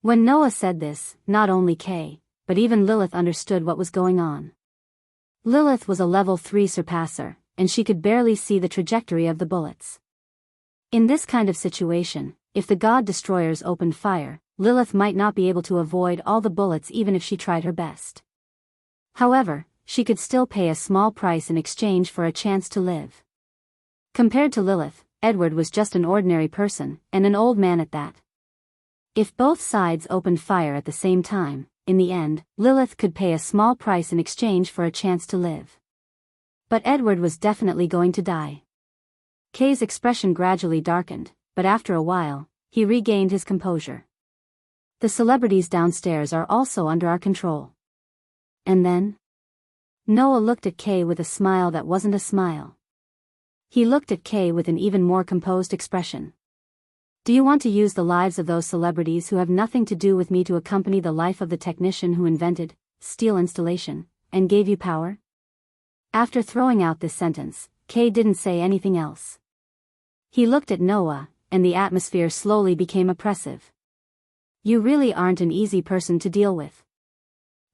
When Noah said this, not only Kay, but even Lilith understood what was going on. Lilith was a level 3 surpasser, and she could barely see the trajectory of the bullets. In this kind of situation, if the god destroyers opened fire, Lilith might not be able to avoid all the bullets even if she tried her best. However, she could still pay a small price in exchange for a chance to live. Compared to Lilith, Edward was just an ordinary person, and an old man at that. If both sides opened fire at the same time, in the end, Lilith could pay a small price in exchange for a chance to live. But Edward was definitely going to die. Kay's expression gradually darkened, but after a while, he regained his composure. The celebrities downstairs are also under our control. And then? Noah looked at Kay with a smile that wasn't a smile. He looked at Kay with an even more composed expression. Do you want to use the lives of those celebrities who have nothing to do with me to accompany the life of the technician who invented steel installation and gave you power? After throwing out this sentence, Kay didn't say anything else. He looked at Noah, and the atmosphere slowly became oppressive. You really aren't an easy person to deal with.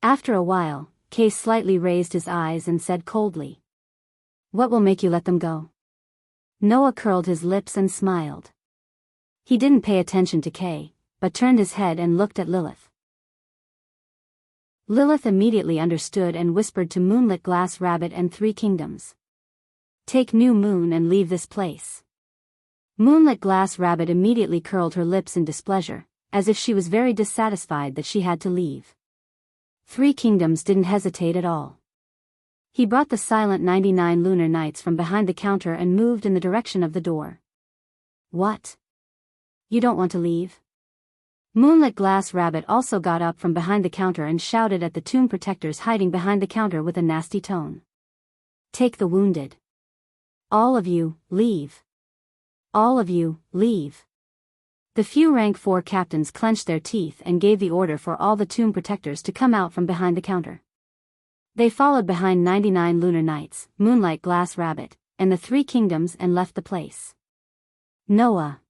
After a while, Kay slightly raised his eyes and said coldly, "What will make you let them go?" Noah curled his lips and smiled. He didn't pay attention to Kay, but turned his head and looked at Lilith. Lilith immediately understood and whispered to Moonlit Glass Rabbit and Three Kingdoms. "Take New Moon and leave this place." Moonlit Glass Rabbit immediately curled her lips in displeasure, as if she was very dissatisfied that she had to leave. Three Kingdoms didn't hesitate at all. He brought the silent 99 lunar nights from behind the counter and moved in the direction of the door. "What? You don't want to leave?" Moonlit Glass Rabbit also got up from behind the counter and shouted at the tomb protectors hiding behind the counter with a nasty tone. "Take the wounded. All of you, leave. All of you, leave." The few rank 4 captains clenched their teeth and gave the order for all the tomb protectors to come out from behind the counter. They followed behind 99 lunar nights, Moonlight Glass Rabbit, and the Three Kingdoms and left the place. Noah,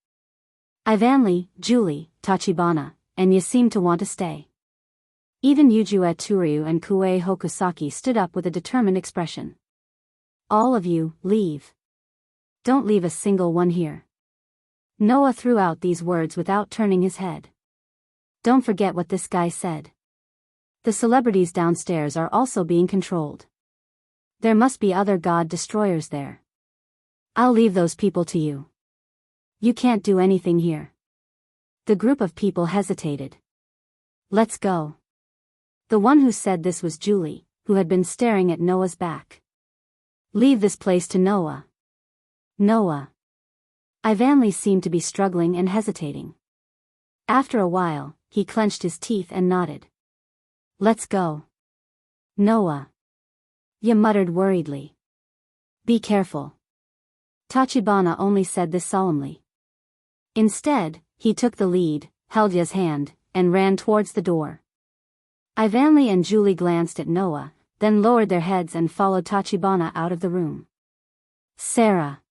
Ivanli, Julie, Tachibana, and you seem to want to stay. Even Yujue Turyu and Kue Hokusaki stood up with a determined expression. "All of you, leave. Don't leave a single one here." Noah threw out these words without turning his head. "Don't forget what this guy said. The celebrities downstairs are also being controlled. There must be other god destroyers there. I'll leave those people to you. You can't do anything here." The group of people hesitated. "Let's go." The one who said this was Julie, who had been staring at Noah's back. "Leave this place to Noah." "Noah." Ivanli seemed to be struggling and hesitating. After a while, he clenched his teeth and nodded. "Let's go." "Noah." He muttered worriedly. "Be careful." Tachibana only said this solemnly. Instead, he took the lead, held Ya's hand, and ran towards the door. Ivanli and Julie glanced at Noah, then lowered their heads and followed Tachibana out of the room. "Sarah."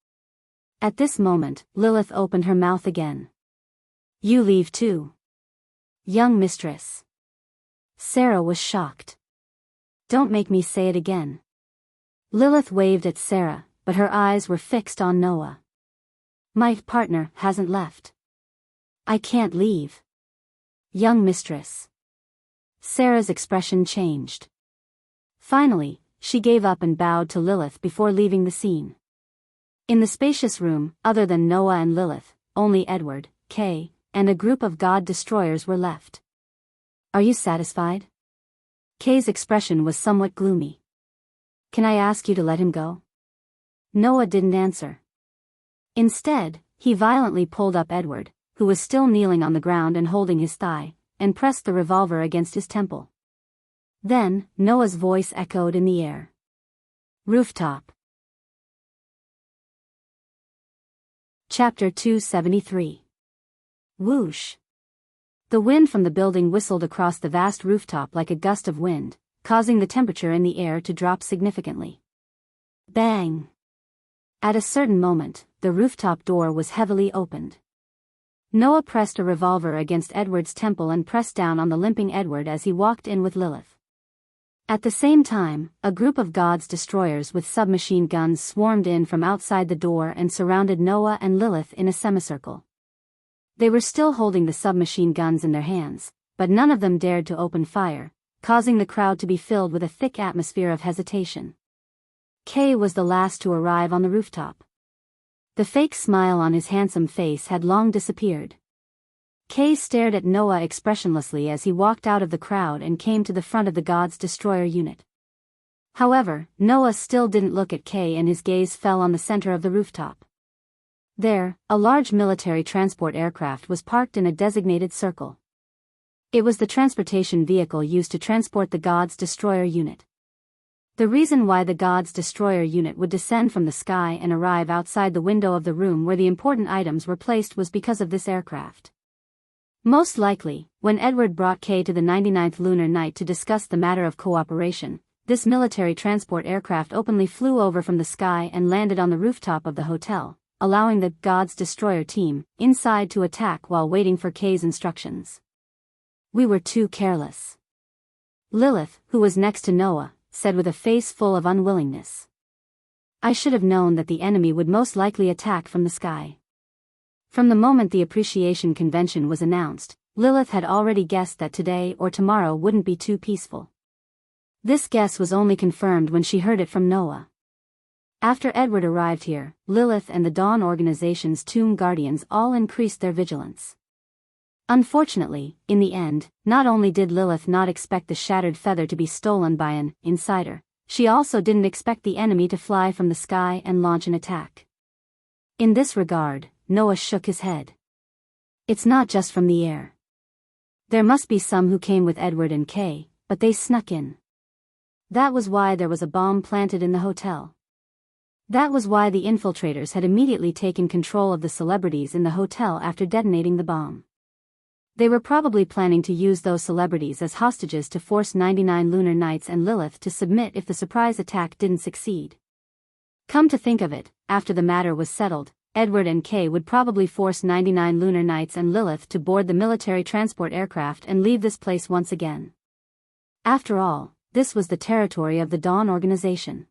At this moment, Lilith opened her mouth again. "You leave too." "Young mistress." Sarah was shocked. "Don't make me say it again." Lilith waved at Sarah, but her eyes were fixed on Noah. "My partner hasn't left. I can't leave." "Young mistress." Sarah's expression changed. Finally, she gave up and bowed to Lilith before leaving the scene. In the spacious room, other than Noah and Lilith, only Edward, Kay, and a group of god destroyers were left. "Are you satisfied?" Kay's expression was somewhat gloomy. "Can I ask you to let him go?" Noah didn't answer. Instead, he violently pulled up Edward, who was still kneeling on the ground and holding his thigh, and pressed the revolver against his temple. Then, Noah's voice echoed in the air. "Rooftop." Chapter 273. Whoosh. The wind from the building whistled across the vast rooftop like a gust of wind, causing the temperature in the air to drop significantly. Bang! At a certain moment, the rooftop door was heavily opened. Noah pressed a revolver against Edward's temple and pressed down on the limping Edward as he walked in with Lilith. At the same time, a group of God's destroyers with submachine guns swarmed in from outside the door and surrounded Noah and Lilith in a semicircle. They were still holding the submachine guns in their hands, but none of them dared to open fire, causing the crowd to be filled with a thick atmosphere of hesitation. Kay was the last to arrive on the rooftop. The fake smile on his handsome face had long disappeared. Kay stared at Noah expressionlessly as he walked out of the crowd and came to the front of the God's Destroyer unit. However, Noah still didn't look at Kay and his gaze fell on the center of the rooftop. There, a large military transport aircraft was parked in a designated circle. It was the transportation vehicle used to transport the God's Destroyer unit. The reason why the God's Destroyer unit would descend from the sky and arrive outside the window of the room where the important items were placed was because of this aircraft. Most likely, when Edward brought Kay to the 99th lunar night to discuss the matter of cooperation, this military transport aircraft openly flew over from the sky and landed on the rooftop of the hotel, allowing the God's Destroyer team inside to attack while waiting for Kay's instructions. We were too careless. Lilith, who was next to Noah, said with a face full of unwillingness. I should have known that the enemy would most likely attack from the sky. From the moment the appreciation convention was announced, Lilith had already guessed that today or tomorrow wouldn't be too peaceful. This guess was only confirmed when she heard it from Noah. After Edward arrived here, Lilith and the Dawn Organization's tomb guardians all increased their vigilance. Unfortunately, in the end, not only did Lilith not expect the shattered feather to be stolen by an insider, she also didn't expect the enemy to fly from the sky and launch an attack. In this regard, Noah shook his head. It's not just from the air. There must be some who came with Edward and Kay, but they snuck in. That was why there was a bomb planted in the hotel. That was why the infiltrators had immediately taken control of the celebrities in the hotel after detonating the bomb. They were probably planning to use those celebrities as hostages to force 99 lunar nights and Lilith to submit if the surprise attack didn't succeed. Come to think of it, after the matter was settled, Edward and Kay would probably force 99 lunar nights and Lilith to board the military transport aircraft and leave this place once again. After all, this was the territory of the Dawn Organization.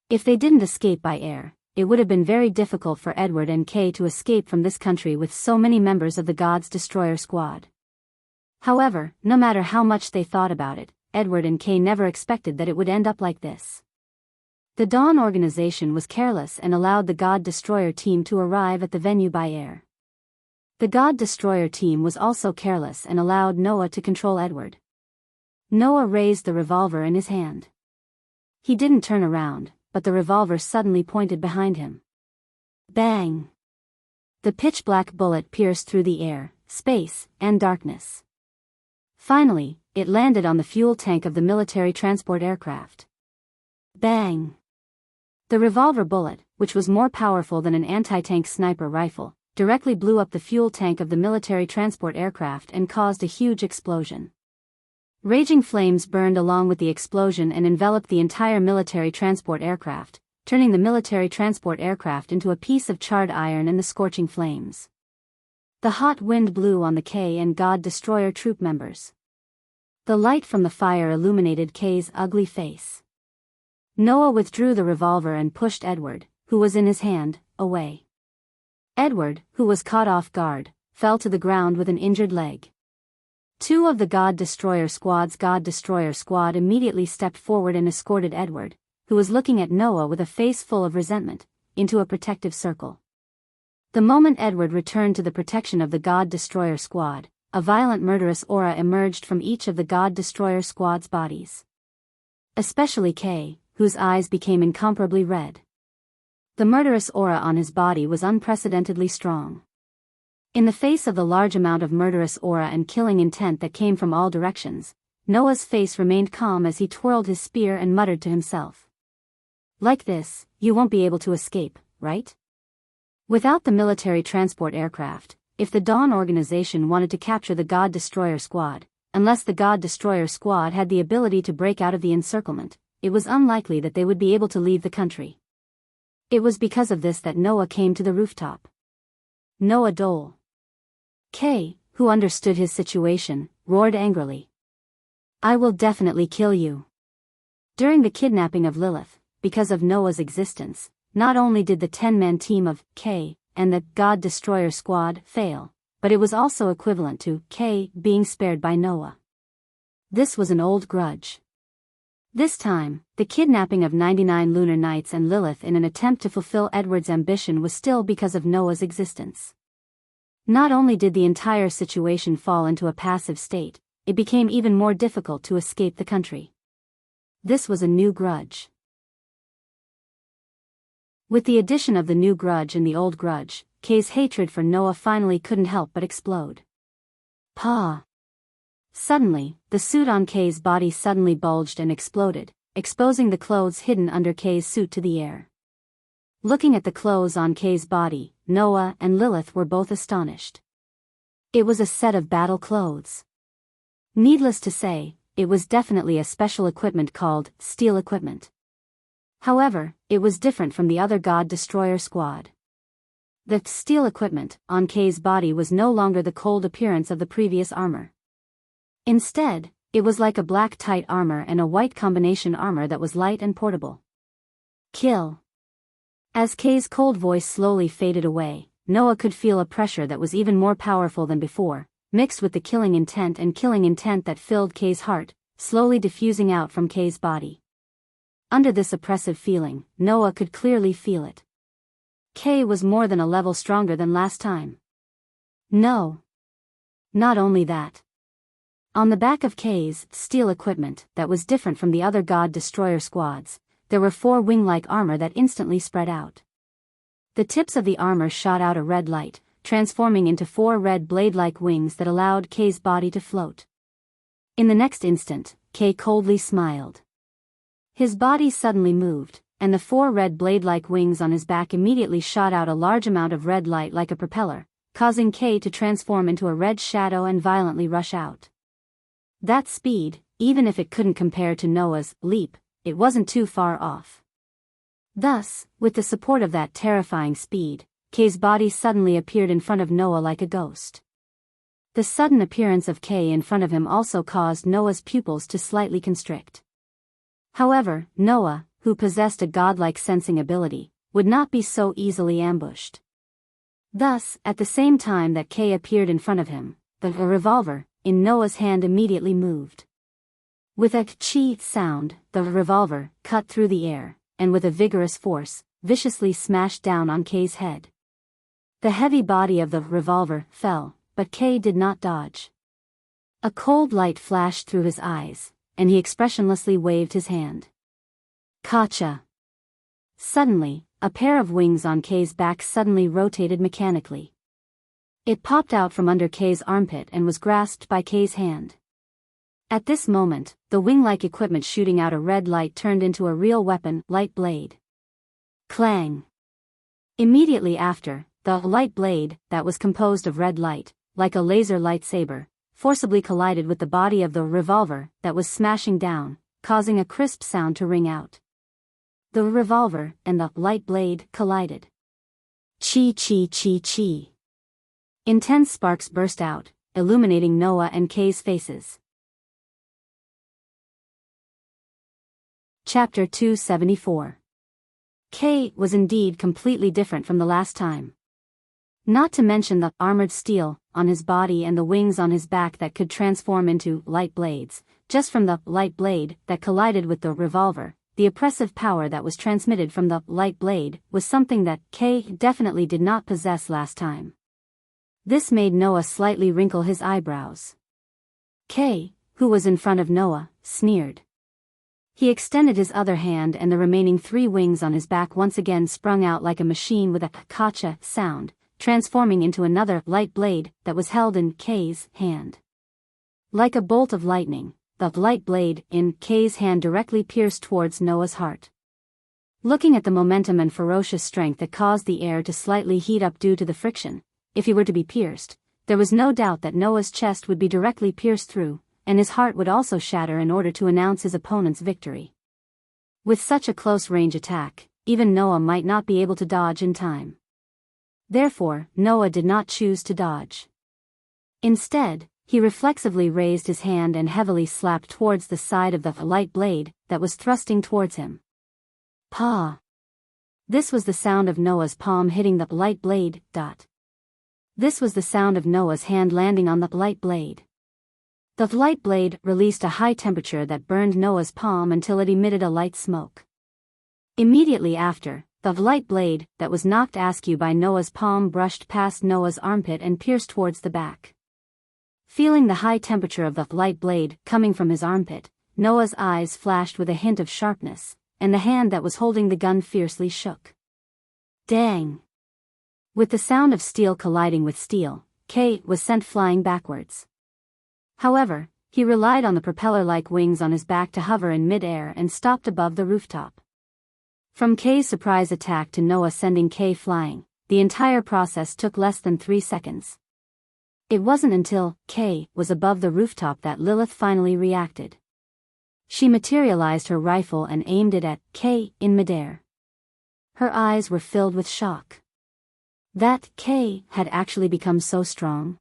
If they didn't escape by air, it would have been very difficult for Edward and Kay to escape from this country with so many members of the God's Destroyer squad. However, no matter how much they thought about it, Edward and Kay never expected that it would end up like this. The Dawn Organization was careless and allowed the God Destroyer team to arrive at the venue by air. The God Destroyer team was also careless and allowed Noah to control Edward. Noah raised the revolver in his hand. He didn't turn around, but the revolver suddenly pointed behind him. Bang! The pitch-black bullet pierced through the air, space, and darkness. Finally, it landed on the fuel tank of the military transport aircraft. Bang! The revolver bullet, which was more powerful than an anti-tank sniper rifle, directly blew up the fuel tank of the military transport aircraft and caused a huge explosion. Raging flames burned along with the explosion and enveloped the entire military transport aircraft, turning the military transport aircraft into a piece of charred iron in the scorching flames. The hot wind blew on the Kay and God Destroyer troop members. The light from the fire illuminated Kay's ugly face. Noah withdrew the revolver and pushed Edward, who was in his hand, away. Edward, who was caught off guard, fell to the ground with an injured leg. Two of the God Destroyer squad's God Destroyer squad immediately stepped forward and escorted Edward, who was looking at Noah with a face full of resentment, into a protective circle. The moment Edward returned to the protection of the God Destroyer squad, a violent murderous aura emerged from each of the God Destroyer squad's bodies. Especially Kay, whose eyes became incomparably red. The murderous aura on his body was unprecedentedly strong. In the face of the large amount of murderous aura and killing intent that came from all directions, Noah's face remained calm as he twirled his spear and muttered to himself. Like this, you won't be able to escape, right? Without the military transport aircraft, if the Dawn Organization wanted to capture the God Destroyer squad, unless the God Destroyer squad had the ability to break out of the encirclement, it was unlikely that they would be able to leave the country. It was because of this that Noah came to the rooftop. Noah Dole. Kay, who understood his situation, roared angrily. I will definitely kill you. During the kidnapping of Lilith, because of Noah's existence, not only did the 10-man team of K and the God Destroyer squad fail, but it was also equivalent to K being spared by Noah. This was an old grudge. This time, the kidnapping of 99 lunar knights and Lilith in an attempt to fulfill Edward's ambition was still because of Noah's existence. Not only did the entire situation fall into a passive state, it became even more difficult to escape the country. This was a new grudge. With the addition of the new grudge and the old grudge, Kay's hatred for Noah finally couldn't help but explode. Pa! Suddenly, the suit on Kay's body suddenly bulged and exploded, exposing the clothes hidden under Kay's suit to the air. Looking at the clothes on Kay's body, Noah and Lilith were both astonished. It was a set of battle clothes. Needless to say, it was definitely a special equipment called steel equipment. However, it was different from the other God Destroyer squad. The steel equipment on Kay's body was no longer the cold appearance of the previous armor. Instead, it was like a black tight armor and a white combination armor that was light and portable. Kill. As Kay's cold voice slowly faded away, Noah could feel a pressure that was even more powerful than before, mixed with the killing intent that filled Kay's heart, slowly diffusing out from Kay's body. Under this oppressive feeling, Noah could clearly feel it. Kay was more than a level stronger than last time. No. Not only that. On the back of Kay's steel equipment that was different from the other God Destroyer squads, there were 4 wing-like armor that instantly spread out. The tips of the armor shot out a red light, transforming into 4 red blade-like wings that allowed Kay's body to float. In the next instant, Kay coldly smiled. His body suddenly moved, and the 4 red blade-like wings on his back immediately shot out a large amount of red light like a propeller, causing Kay to transform into a red shadow and violently rush out. That speed, even if it couldn't compare to Noah's leap, it wasn't too far off. Thus, with the support of that terrifying speed, Kay's body suddenly appeared in front of Noah like a ghost. The sudden appearance of Kay in front of him also caused Noah's pupils to slightly constrict. However, Noah, who possessed a godlike sensing ability, would not be so easily ambushed. Thus, at the same time that Kay appeared in front of him, the revolver in Noah's hand immediately moved. With a "chi" sound, the revolver cut through the air, and with a vigorous force, viciously smashed down on Kay's head. The heavy body of the revolver fell, but Kay did not dodge. A cold light flashed through his eyes, and he expressionlessly waved his hand. Gotcha! Suddenly, a pair of wings on Kay's back suddenly rotated mechanically. It popped out from under Kay's armpit and was grasped by Kay's hand. At this moment, the wing-like equipment shooting out a red light turned into a real weapon, light blade. Clang! Immediately after, the light blade, that was composed of red light, like a laser lightsaber, forcibly collided with the body of the revolver that was smashing down, causing a crisp sound to ring out. The revolver and the light blade collided. Chi chi chi chi. Intense sparks burst out, illuminating Noah and Kay's faces. Chapter 274. Kay was indeed completely different from the last time. Not to mention the armored steel on his body and the wings on his back that could transform into light blades, just from the light blade that collided with the revolver. The oppressive power that was transmitted from the light blade was something that Kay definitely did not possess last time. This made Noah slightly wrinkle his eyebrows. Kay, who was in front of Noah, sneered. He extended his other hand and the remaining 3 wings on his back once again sprung out like a machine with a "kacha" sound, transforming into another light blade that was held in Kay's hand. Like a bolt of lightning, the light blade in Kay's hand directly pierced towards Noah's heart. Looking at the momentum and ferocious strength that caused the air to slightly heat up due to the friction, if he were to be pierced, there was no doubt that Noah's chest would be directly pierced through, and his heart would also shatter in order to announce his opponent's victory. With such a close-range attack, even Noah might not be able to dodge in time. Therefore, Noah did not choose to dodge. Instead, He reflexively raised his hand and heavily slapped towards the side of the light blade that was thrusting towards him. Paw! This was the sound of Noah's palm hitting the light blade. This was the sound of Noah's hand landing on the light blade. The light blade released a high temperature that burned Noah's palm until it emitted a light smoke. Immediately after, the light blade that was knocked askew by Noah's palm brushed past Noah's armpit and pierced towards the back. Feeling the high temperature of the light blade coming from his armpit, Noah's eyes flashed with a hint of sharpness, and the hand that was holding the gun fiercely shook. Dang! With the sound of steel colliding with steel, Kay was sent flying backwards. However, he relied on the propeller-like wings on his back to hover in mid-air and stopped above the rooftop. From Kay's surprise attack to Noah sending Kay flying, the entire process took less than 3 seconds. It wasn't until Kay was above the rooftop that Lilith finally reacted. She materialized her rifle and aimed it at Kay in midair. Her eyes were filled with shock. That Kay had actually become so strong.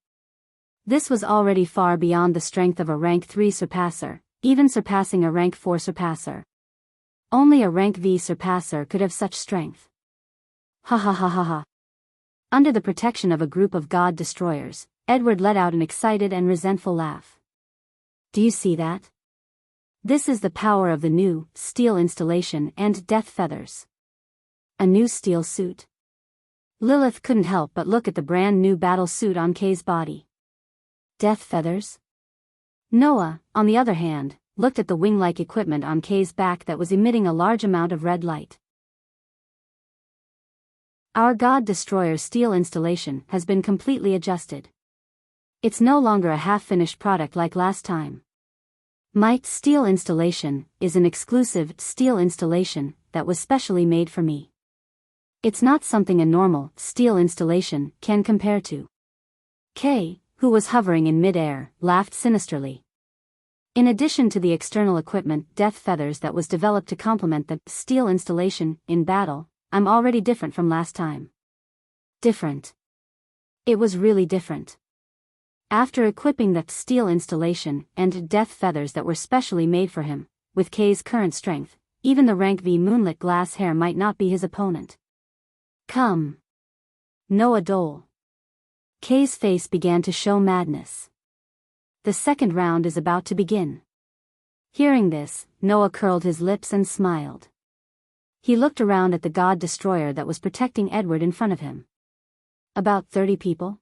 This was already far beyond the strength of a rank 3 surpasser, even surpassing a rank 4 surpasser. Only a rank V surpasser could have such strength. Ha ha ha ha ha. Under the protection of a group of god destroyers, Edward let out an excited and resentful laugh. Do you see that? This is the power of the new steel installation and death feathers. A new steel suit. Lilith couldn't help but look at the brand new battle suit on Kay's body. Death feathers? Noah, on the other hand, looked at the wing-like equipment on Kay's back that was emitting a large amount of red light. Our God Destroyer steel installation has been completely adjusted. It's no longer a half-finished product like last time. My steel installation is an exclusive steel installation that was specially made for me. It's not something a normal steel installation can compare to. Kay, who was hovering in mid-air, laughed sinisterly. In addition to the external equipment death feathers that was developed to complement the steel installation in battle, I'm already different from last time. Different. It was really different. After equipping the steel installation and death feathers that were specially made for him, with Kay's current strength, even the rank V moonlit glass hair might not be his opponent. Come. Noah Dole. Kay's face began to show madness. The second round is about to begin. Hearing this, Noah curled his lips and smiled. He looked around at the God Destroyer that was protecting Edward in front of him. About 30 people?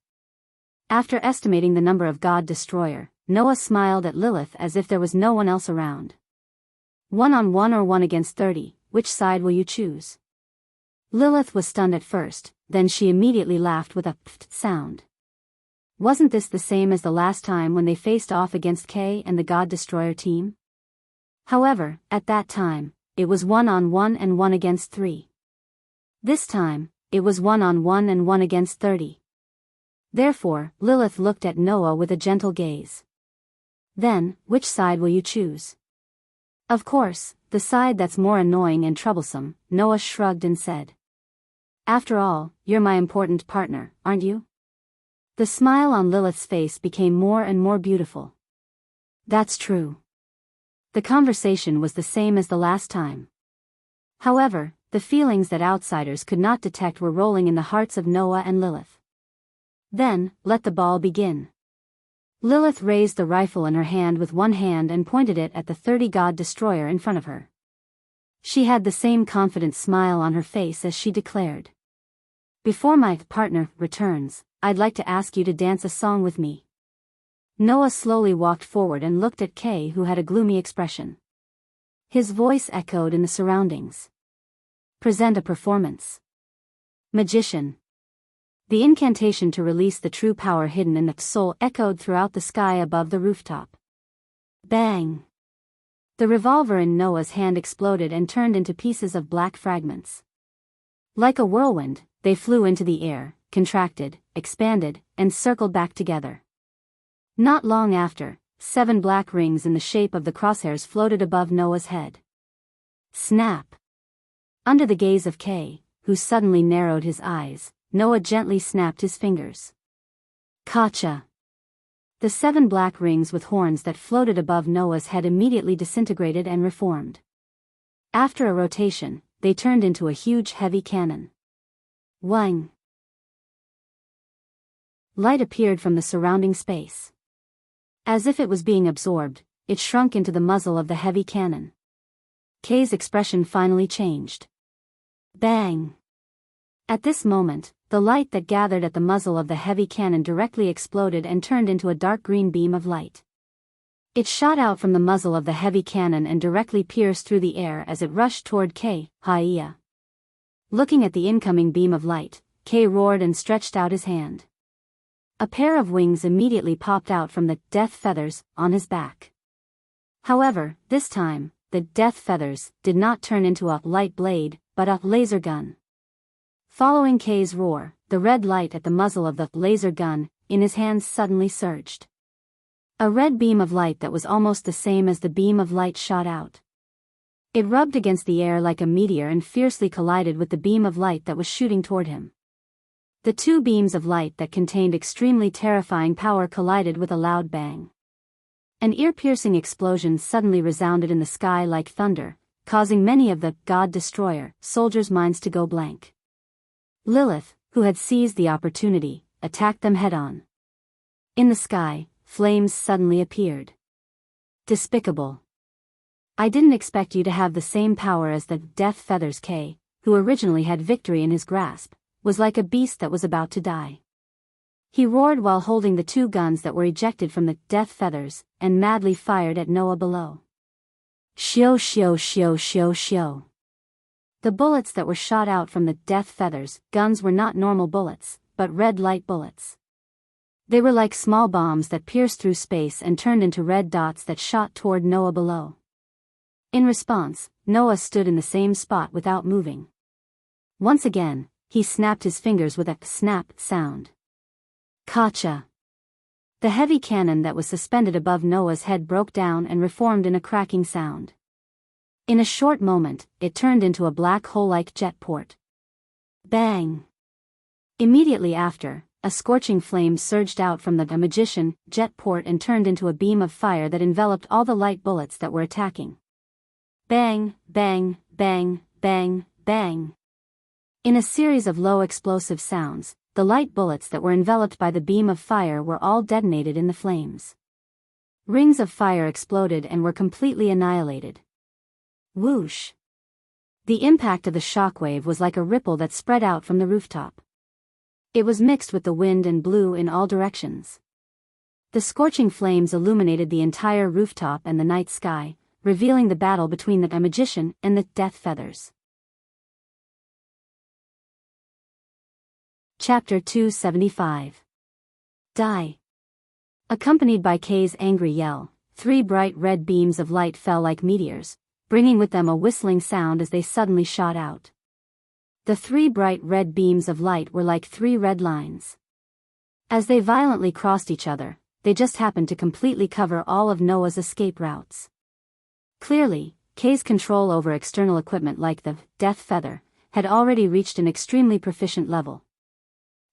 After estimating the number of God Destroyer, Noah smiled at Lilith as if there was no one else around. 1-on-1 or 1 against 30, which side will you choose? Lilith was stunned at first, then she immediately laughed with a pft sound. Wasn't this the same as the last time when they faced off against Kay and the God Destroyer team? However, at that time, it was 1-on-1 and 1 against 3. This time, it was 1-on-1 and 1 against 30. Therefore, Lilith looked at Noah with a gentle gaze. Then, which side will you choose? Of course, the side that's more annoying and troublesome, Noah shrugged and said. After all, you're my important partner, aren't you? The smile on Lilith's face became more and more beautiful. That's true. The conversation was the same as the last time. However, the feelings that outsiders could not detect were rolling in the hearts of Noah and Lilith. Then, let the ball begin. Lilith raised the rifle in her hand with one hand and pointed it at the 30 God Destroyer in front of her. She had the same confident smile on her face as she declared. Before my partner returns, I'd like to ask you to dance a song with me. Noah slowly walked forward and looked at Kay, who had a gloomy expression. His voice echoed in the surroundings. Present a performance. Magician. The incantation to release the true power hidden in the soul echoed throughout the sky above the rooftop. Bang! The revolver in Noah's hand exploded and turned into pieces of black fragments. Like a whirlwind, they flew into the air, contracted, expanded, and circled back together. Not long after, 7 black rings in the shape of the crosshairs floated above Noah's head. Snap! Under the gaze of Kay, who suddenly narrowed his eyes, Noah gently snapped his fingers. Gotcha! The 7 black rings with horns that floated above Noah's head immediately disintegrated and reformed. After a rotation, they turned into a huge heavy cannon. Whang! Light appeared from the surrounding space. As if it was being absorbed, it shrunk into the muzzle of the heavy cannon. Kay's expression finally changed. Bang! At this moment, the light that gathered at the muzzle of the heavy cannon directly exploded and turned into a dark green beam of light. It shot out from the muzzle of the heavy cannon and directly pierced through the air as it rushed toward Kay. Hiya! Looking at the incoming beam of light, Kay roared and stretched out his hand. A pair of wings immediately popped out from the death feathers on his back. However, this time, the death feathers did not turn into a light blade, but a laser gun. Following Kay's roar, the red light at the muzzle of the laser gun in his hands suddenly surged. A red beam of light that was almost the same as the beam of light shot out. It rubbed against the air like a meteor and fiercely collided with the beam of light that was shooting toward him. The 2 beams of light that contained extremely terrifying power collided with a loud bang. An ear-piercing explosion suddenly resounded in the sky like thunder, causing many of the God Destroyer soldiers' minds to go blank. Lilith, who had seized the opportunity, attacked them head-on. In the sky, flames suddenly appeared. Despicable. I didn't expect you to have the same power as the Death Feathers. Kay, who originally had victory in his grasp, was like a beast that was about to die. He roared while holding the 2 guns that were ejected from the Death Feathers, and madly fired at Noah below. Shio shio shio shio shio. The bullets that were shot out from the Death Feathers guns were not normal bullets, but red light bullets. They were like small bombs that pierced through space and turned into red dots that shot toward Noah below. In response, Noah stood in the same spot without moving. Once again, he snapped his fingers with a snap sound. Kacha! The heavy cannon that was suspended above Noah's head broke down and reformed in a cracking sound. In a short moment, it turned into a black hole-like jet port. Bang! Immediately after, a scorching flame surged out from the magician jet port and turned into a beam of fire that enveloped all the light bullets that were attacking. Bang, bang, bang, bang, bang. In a series of low explosive sounds, the light bullets that were enveloped by the beam of fire were all detonated in the flames. Rings of fire exploded and were completely annihilated. Whoosh! The impact of the shockwave was like a ripple that spread out from the rooftop. It was mixed with the wind and blew in all directions. The scorching flames illuminated the entire rooftop and the night sky, revealing the battle between the magician and the Death Feathers. Chapter 275. Die. Accompanied by Kay's angry yell, 3 bright red beams of light fell like meteors, bringing with them a whistling sound as they suddenly shot out. The 3 bright red beams of light were like 3 red lines. As they violently crossed each other, they just happened to completely cover all of Noah's escape routes. Clearly, Kay's control over external equipment like the Death Feather had already reached an extremely proficient level.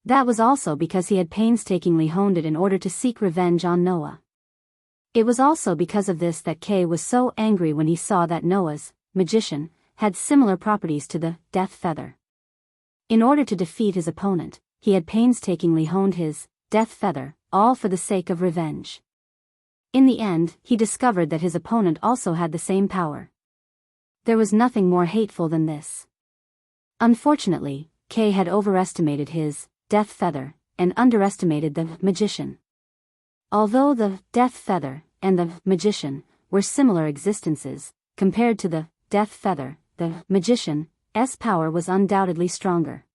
That was also because he had painstakingly honed it in order to seek revenge on Noah. It was also because of this that Kay was so angry when he saw that Noah's magician had similar properties to the Death Feather. In order to defeat his opponent, he had painstakingly honed his Death Feather, all for the sake of revenge. In the end, he discovered that his opponent also had the same power. There was nothing more hateful than this. Unfortunately, Kay had overestimated his Death Feather and underestimated the magician. Although the Death Feather and the magician were similar existences, compared to the Death Feather, the magician's power was undoubtedly stronger.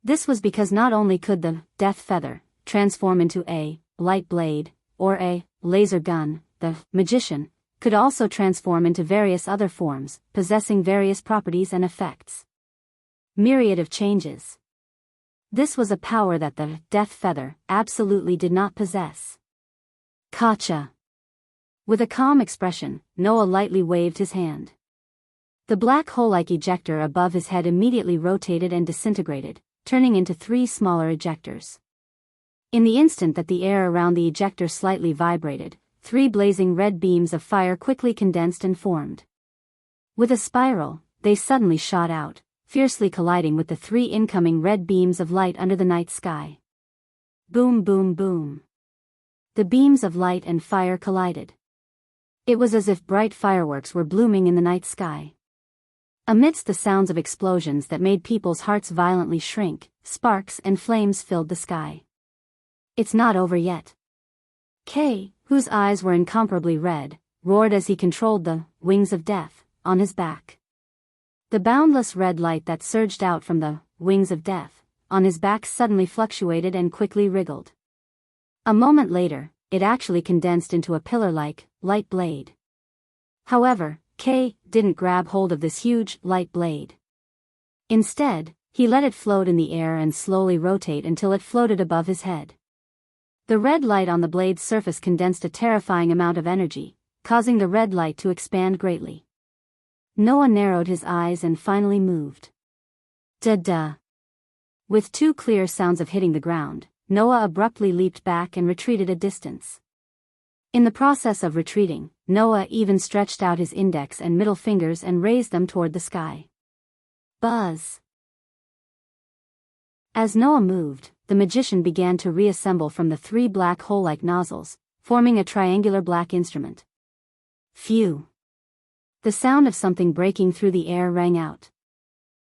This was because not only could the Death Feather transform into a light blade or a laser gun, the magician could also transform into various other forms, possessing various properties and effects. Myriad of changes. This was a power that the Death Feather absolutely did not possess. Kacha! With a calm expression, Noah lightly waved his hand. The black hole-like ejector above his head immediately rotated and disintegrated, turning into 3 smaller ejectors. In the instant that the air around the ejector slightly vibrated, 3 blazing red beams of fire quickly condensed and formed. With a spiral, they suddenly shot out, fiercely colliding with the 3 incoming red beams of light under the night sky. Boom, boom, boom. The beams of light and fire collided. It was as if bright fireworks were blooming in the night sky. Amidst the sounds of explosions that made people's hearts violently shrink, sparks and flames filled the sky. It's not over yet. Kay, whose eyes were incomparably red, roared as he controlled the wings of death on his back. The boundless red light that surged out from the wings of death on his back suddenly fluctuated and quickly wriggled. A moment later, it actually condensed into a pillar-like light blade. However, Kay didn't grab hold of this huge light blade. Instead, he let it float in the air and slowly rotate until it floated above his head. The red light on the blade's surface condensed a terrifying amount of energy, causing the red light to expand greatly. Noah narrowed his eyes and finally moved. Da-da. With 2 clear sounds of hitting the ground, Noah abruptly leaped back and retreated a distance. In the process of retreating, Noah even stretched out his index and middle fingers and raised them toward the sky. Buzz. As Noah moved, the magician began to reassemble from the 3 black hole-like nozzles, forming a triangular black instrument. Phew. The sound of something breaking through the air rang out.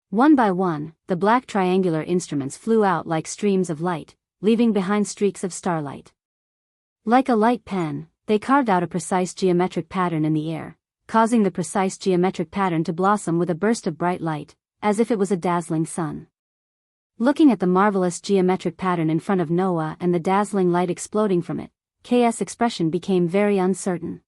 One by one, the black triangular instruments flew out like streams of light, leaving behind streaks of starlight. Like a light pen, they carved out a precise geometric pattern in the air, causing the precise geometric pattern to blossom with a burst of bright light, as if it was a dazzling sun. Looking at the marvelous geometric pattern in front of Noah and the dazzling light exploding from it, K's expression became very uncertain.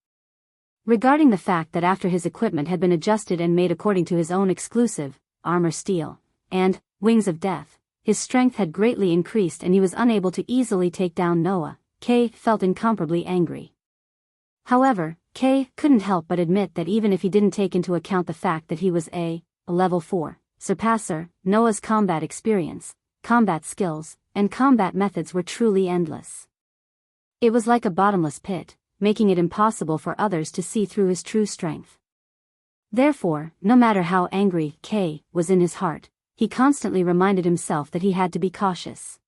Regarding the fact that after his equipment had been adjusted and made according to his own exclusive armor steel and wings of death, his strength had greatly increased and he was unable to easily take down Noah, K felt incomparably angry. However, K couldn't help but admit that even if he didn't take into account the fact that he was a level 4 surpasser, Noah's combat experience, combat skills, and combat methods were truly endless. It was like a bottomless pit, making it impossible for others to see through his true strength. Therefore, no matter how angry K was in his heart, he constantly reminded himself that he had to be cautious.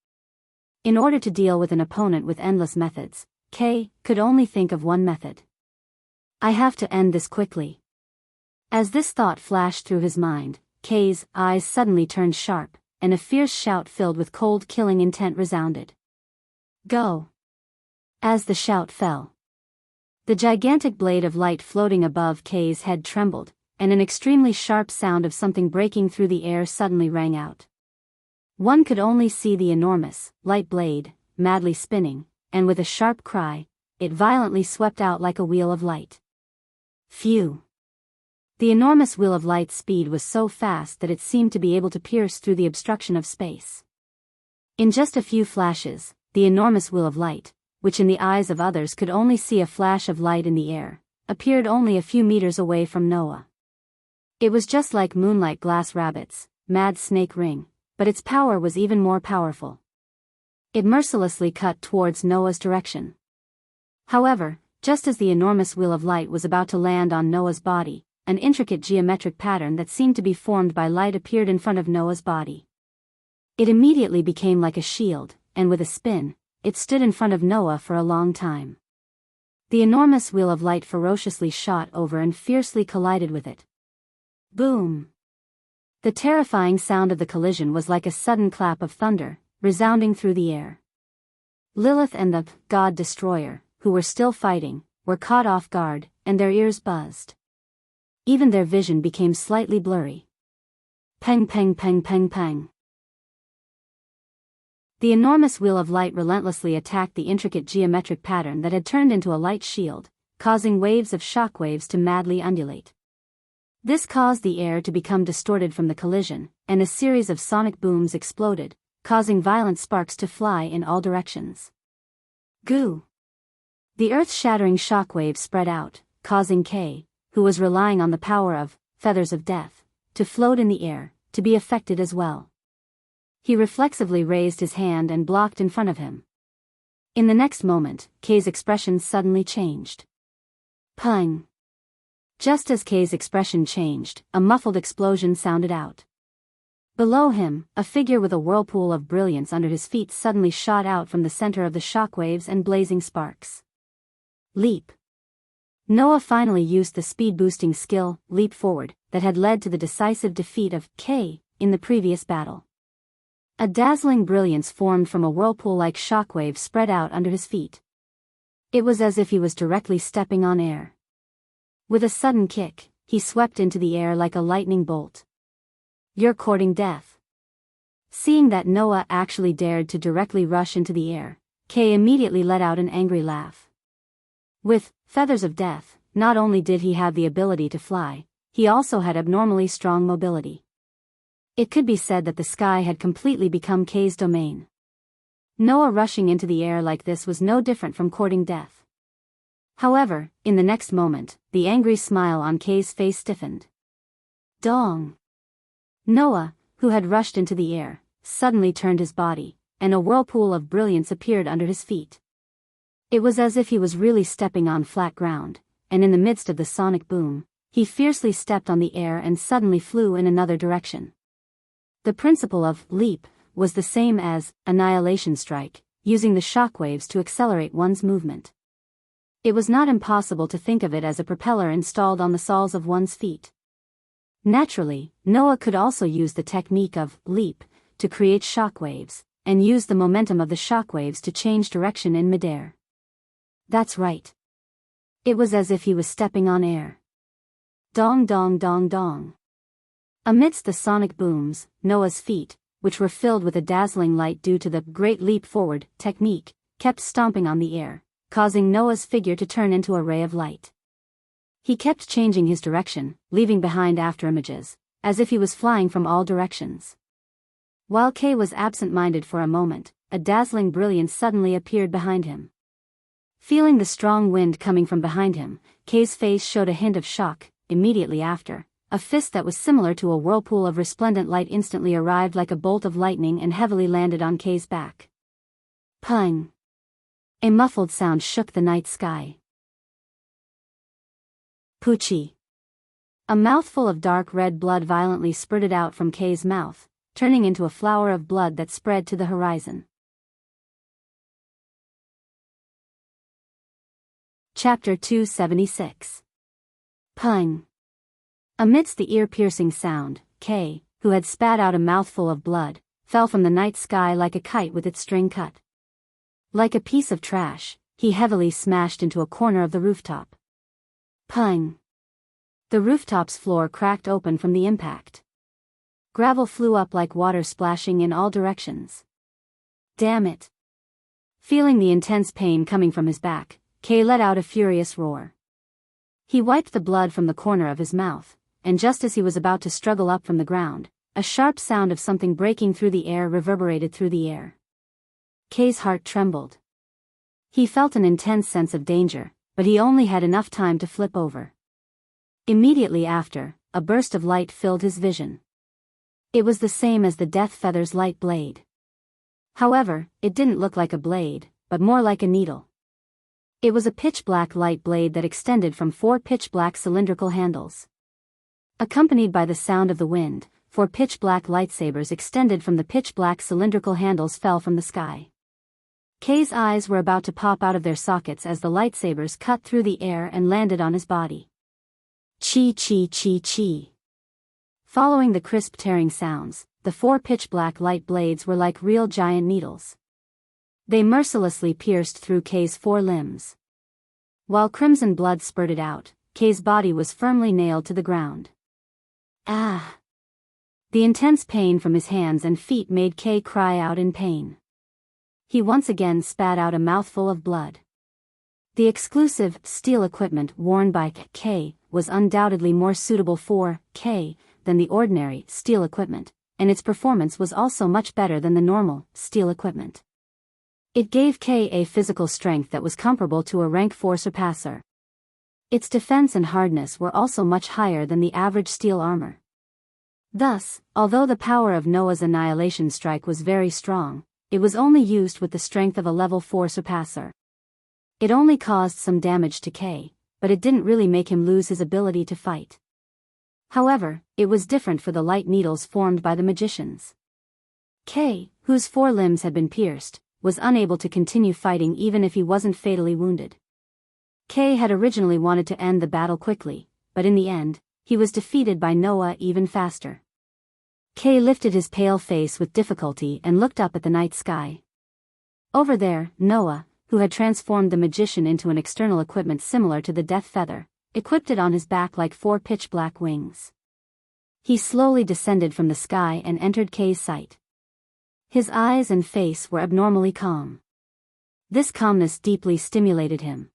In order to deal with an opponent with endless methods, K could only think of one method. I have to end this quickly. As this thought flashed through his mind, K's eyes suddenly turned sharp, and a fierce shout filled with cold killing intent resounded. Go! As the shout fell, the gigantic blade of light floating above K's head trembled, and an extremely sharp sound of something breaking through the air suddenly rang out. One could only see the enormous, light blade, madly spinning, and with a sharp cry, it violently swept out like a wheel of light. Phew! The enormous wheel of light's speed was so fast that it seemed to be able to pierce through the obstruction of space. In just a few flashes, the enormous wheel of light, which in the eyes of others could only see a flash of light in the air, appeared only a few meters away from Noah. It was just like Moonlight Glass Rabbit's Mad Snake Ring, but its power was even more powerful. It mercilessly cut towards Noah's direction. However, just as the enormous wheel of light was about to land on Noah's body, an intricate geometric pattern that seemed to be formed by light appeared in front of Noah's body. It immediately became like a shield, and with a spin, it stood in front of Noah for a long time. The enormous wheel of light ferociously shot over and fiercely collided with it. Boom! The terrifying sound of the collision was like a sudden clap of thunder, resounding through the air. Lilith and the God Destroyer, who were still fighting, were caught off guard, and their ears buzzed. Even their vision became slightly blurry. Peng peng peng peng peng. The enormous wheel of light relentlessly attacked the intricate geometric pattern that had turned into a light shield, causing waves of shockwaves to madly undulate. This caused the air to become distorted from the collision, and a series of sonic booms exploded, causing violent sparks to fly in all directions. Goo! The earth-shattering shockwaves spread out, causing K, who was relying on the power of feathers of death, to float in the air, to be affected as well. He reflexively raised his hand and blocked in front of him. In the next moment, Kay's expression suddenly changed. Pung! Just as Kay's expression changed, a muffled explosion sounded out. Below him, a figure with a whirlpool of brilliance under his feet suddenly shot out from the center of the shockwaves and blazing sparks. Leap! Noah finally used the speed-boosting skill, Leap Forward, that had led to the decisive defeat of Kay in the previous battle. A dazzling brilliance formed from a whirlpool-like shockwave spread out under his feet. It was as if he was directly stepping on air. With a sudden kick, he swept into the air like a lightning bolt. "You're courting death." Seeing that Noah actually dared to directly rush into the air, Kay immediately let out an angry laugh. With feathers of death, not only did he have the ability to fly, he also had abnormally strong mobility. It could be said that the sky had completely become Kay's domain. Noah rushing into the air like this was no different from courting death. However, in the next moment, the angry smile on Kay's face stiffened. Dong! Noah, who had rushed into the air, suddenly turned his body, and a whirlpool of brilliance appeared under his feet. It was as if he was really stepping on flat ground, and in the midst of the sonic boom, he fiercely stepped on the air and suddenly flew in another direction. The principle of leap was the same as annihilation strike, using the shockwaves to accelerate one's movement. It was not impossible to think of it as a propeller installed on the soles of one's feet. Naturally, Noah could also use the technique of leap to create shockwaves, and use the momentum of the shockwaves to change direction in midair. That's right. It was as if he was stepping on air. Dong dong dong dong. Amidst the sonic booms, Noah's feet, which were filled with a dazzling light due to the Great Leap Forward technique, kept stomping on the air, causing Noah's figure to turn into a ray of light. He kept changing his direction, leaving behind afterimages, as if he was flying from all directions. While Kay was absent-minded for a moment, a dazzling brilliance suddenly appeared behind him. Feeling the strong wind coming from behind him, Kay's face showed a hint of shock. Immediately after, a fist that was similar to a whirlpool of resplendent light instantly arrived like a bolt of lightning and heavily landed on Kay's back. Pung! A muffled sound shook the night sky. Poochie! A mouthful of dark red blood violently spurted out from Kay's mouth, turning into a flower of blood that spread to the horizon. Chapter 276. Pung! Amidst the ear-piercing sound, Kay, who had spat out a mouthful of blood, fell from the night sky like a kite with its string cut. Like a piece of trash, he heavily smashed into a corner of the rooftop. Pung! The rooftop's floor cracked open from the impact. Gravel flew up like water splashing in all directions. Damn it! Feeling the intense pain coming from his back, Kay let out a furious roar. He wiped the blood from the corner of his mouth, and just as he was about to struggle up from the ground, a sharp sound of something breaking through the air reverberated through the air. Kay's heart trembled. He felt an intense sense of danger, but he only had enough time to flip over. Immediately after, a burst of light filled his vision. It was the same as the Death Feather's light blade. However, it didn't look like a blade, but more like a needle. It was a pitch-black light blade that extended from 4 pitch-black cylindrical handles. Accompanied by the sound of the wind, 4 pitch-black lightsabers extended from the pitch-black cylindrical handles fell from the sky. Kay's eyes were about to pop out of their sockets as the lightsabers cut through the air and landed on his body. Chi chi chi chi. Following the crisp tearing sounds, the 4 pitch-black light blades were like real giant needles. They mercilessly pierced through Kay's 4 limbs. While crimson blood spurted out, Kay's body was firmly nailed to the ground. Ah! The intense pain from his hands and feet made Kay cry out in pain. He once again spat out a mouthful of blood. The exclusive steel equipment worn by Kay was undoubtedly more suitable for Kay than the ordinary steel equipment, and its performance was also much better than the normal steel equipment. It gave Kay a physical strength that was comparable to a rank 4 surpasser. Its defense and hardness were also much higher than the average steel armor. Thus, although the power of Noah's annihilation strike was very strong, it was only used with the strength of a level 4 surpasser. It only caused some damage to K, but it didn't really make him lose his ability to fight. However, it was different for the light needles formed by the magicians. K, whose 4 limbs had been pierced, was unable to continue fighting even if he wasn't fatally wounded. K had originally wanted to end the battle quickly, but in the end, he was defeated by Noah even faster. K lifted his pale face with difficulty and looked up at the night sky. Over there, Noah, who had transformed the magician into an external equipment similar to the death feather, equipped it on his back like 4 pitch-black wings. He slowly descended from the sky and entered K's sight. His eyes and face were abnormally calm. This calmness deeply stimulated him.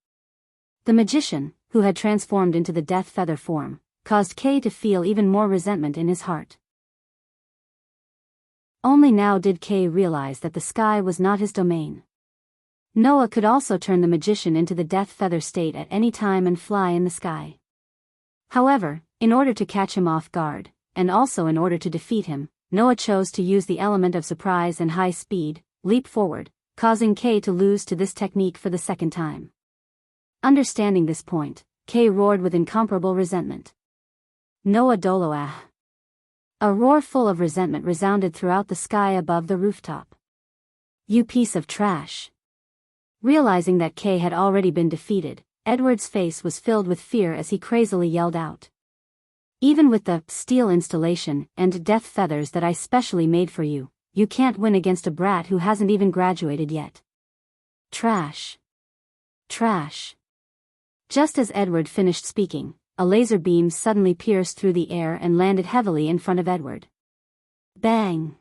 The magician, who had transformed into the death feather form, caused K to feel even more resentment in his heart. Only now did K realize that the sky was not his domain. Noah could also turn the magician into the death feather state at any time and fly in the sky. However, in order to catch him off guard, and also in order to defeat him, Noah chose to use the element of surprise and high speed, leap forward, causing K to lose to this technique for the second time. Understanding this point, K roared with incomparable resentment. Noah Dolo ah! A roar full of resentment resounded throughout the sky above the rooftop. You piece of trash! Realizing that K had already been defeated, Edward's face was filled with fear as he crazily yelled out. Even with the steel installation and death feathers that I specially made for you, you can't win against a brat who hasn't even graduated yet. Trash! Trash! Just as Edward finished speaking, a laser beam suddenly pierced through the air and landed heavily in front of Edward. Bang!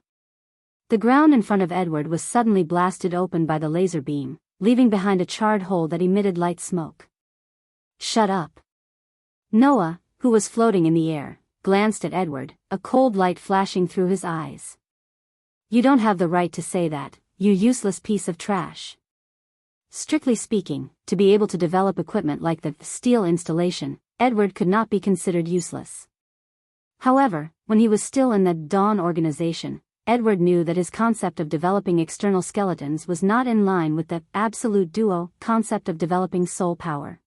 The ground in front of Edward was suddenly blasted open by the laser beam, leaving behind a charred hole that emitted light smoke. Shut up! Noah, who was floating in the air, glanced at Edward, a cold light flashing through his eyes. You don't have the right to say that, you useless piece of trash. Strictly speaking, to be able to develop equipment like the steel installation, Edward could not be considered useless. However, when he was still in the Dawn organization, Edward knew that his concept of developing external skeletons was not in line with the absolute duo concept of developing soul power.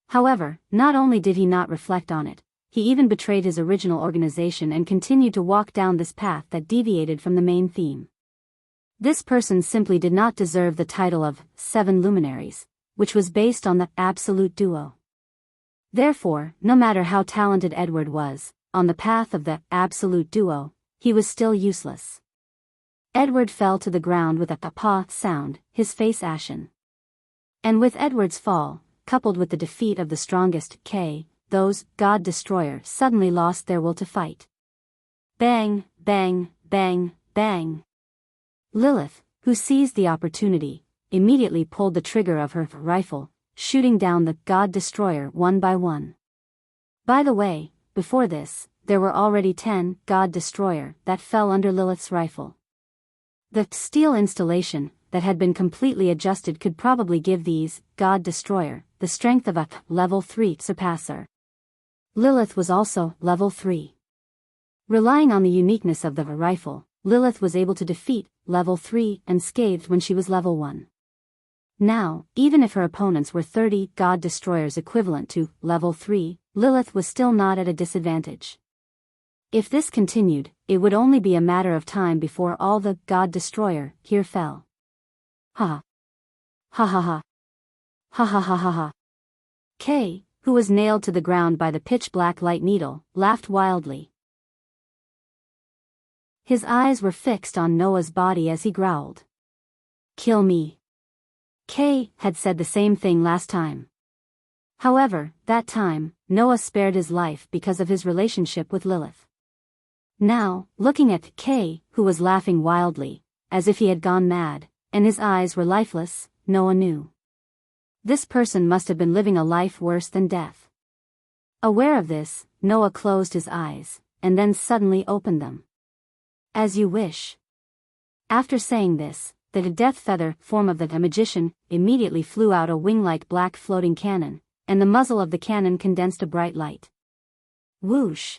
However, not only did he not reflect on it, he even betrayed his original organization and continued to walk down this path that deviated from the main theme. This person simply did not deserve the title of 7 Luminaries, which was based on the absolute duo. Therefore, no matter how talented Edward was, on the path of the absolute duo, he was still useless. Edward fell to the ground with a paw sound, his face ashen. And with Edward's fall, coupled with the defeat of the strongest K, those God Destroyer suddenly lost their will to fight. Bang, bang, bang, bang. Lilith, who seized the opportunity, immediately pulled the trigger of her rifle, shooting down the God Destroyer one by one. By the way, before this, there were already 10 God Destroyer that fell under Lilith's rifle. The steel installation that had been completely adjusted could probably give these God Destroyer the strength of a level 3 surpasser. Lilith was also level 3. Relying on the uniqueness of the rifle, Lilith was able to defeat level 3 unscathed when she was level 1. Now, even if her opponents were 30 God Destroyers equivalent to level 3, Lilith was still not at a disadvantage. If this continued, it would only be a matter of time before all the God Destroyer here fell. Ha! Ha ha ha! Ha ha ha ha ha! K, who was nailed to the ground by the pitch-black light needle, laughed wildly. His eyes were fixed on Noah's body as he growled. Kill me. K had said the same thing last time. However, that time, Noah spared his life because of his relationship with Lilith. Now, looking at K, who was laughing wildly, as if he had gone mad, and his eyes were lifeless, Noah knew. This person must have been living a life worse than death. Aware of this, Noah closed his eyes, and then suddenly opened them. As you wish. After saying this, the death feather form of the magician immediately flew out a wing-like black floating cannon, and the muzzle of the cannon condensed a bright light. Whoosh!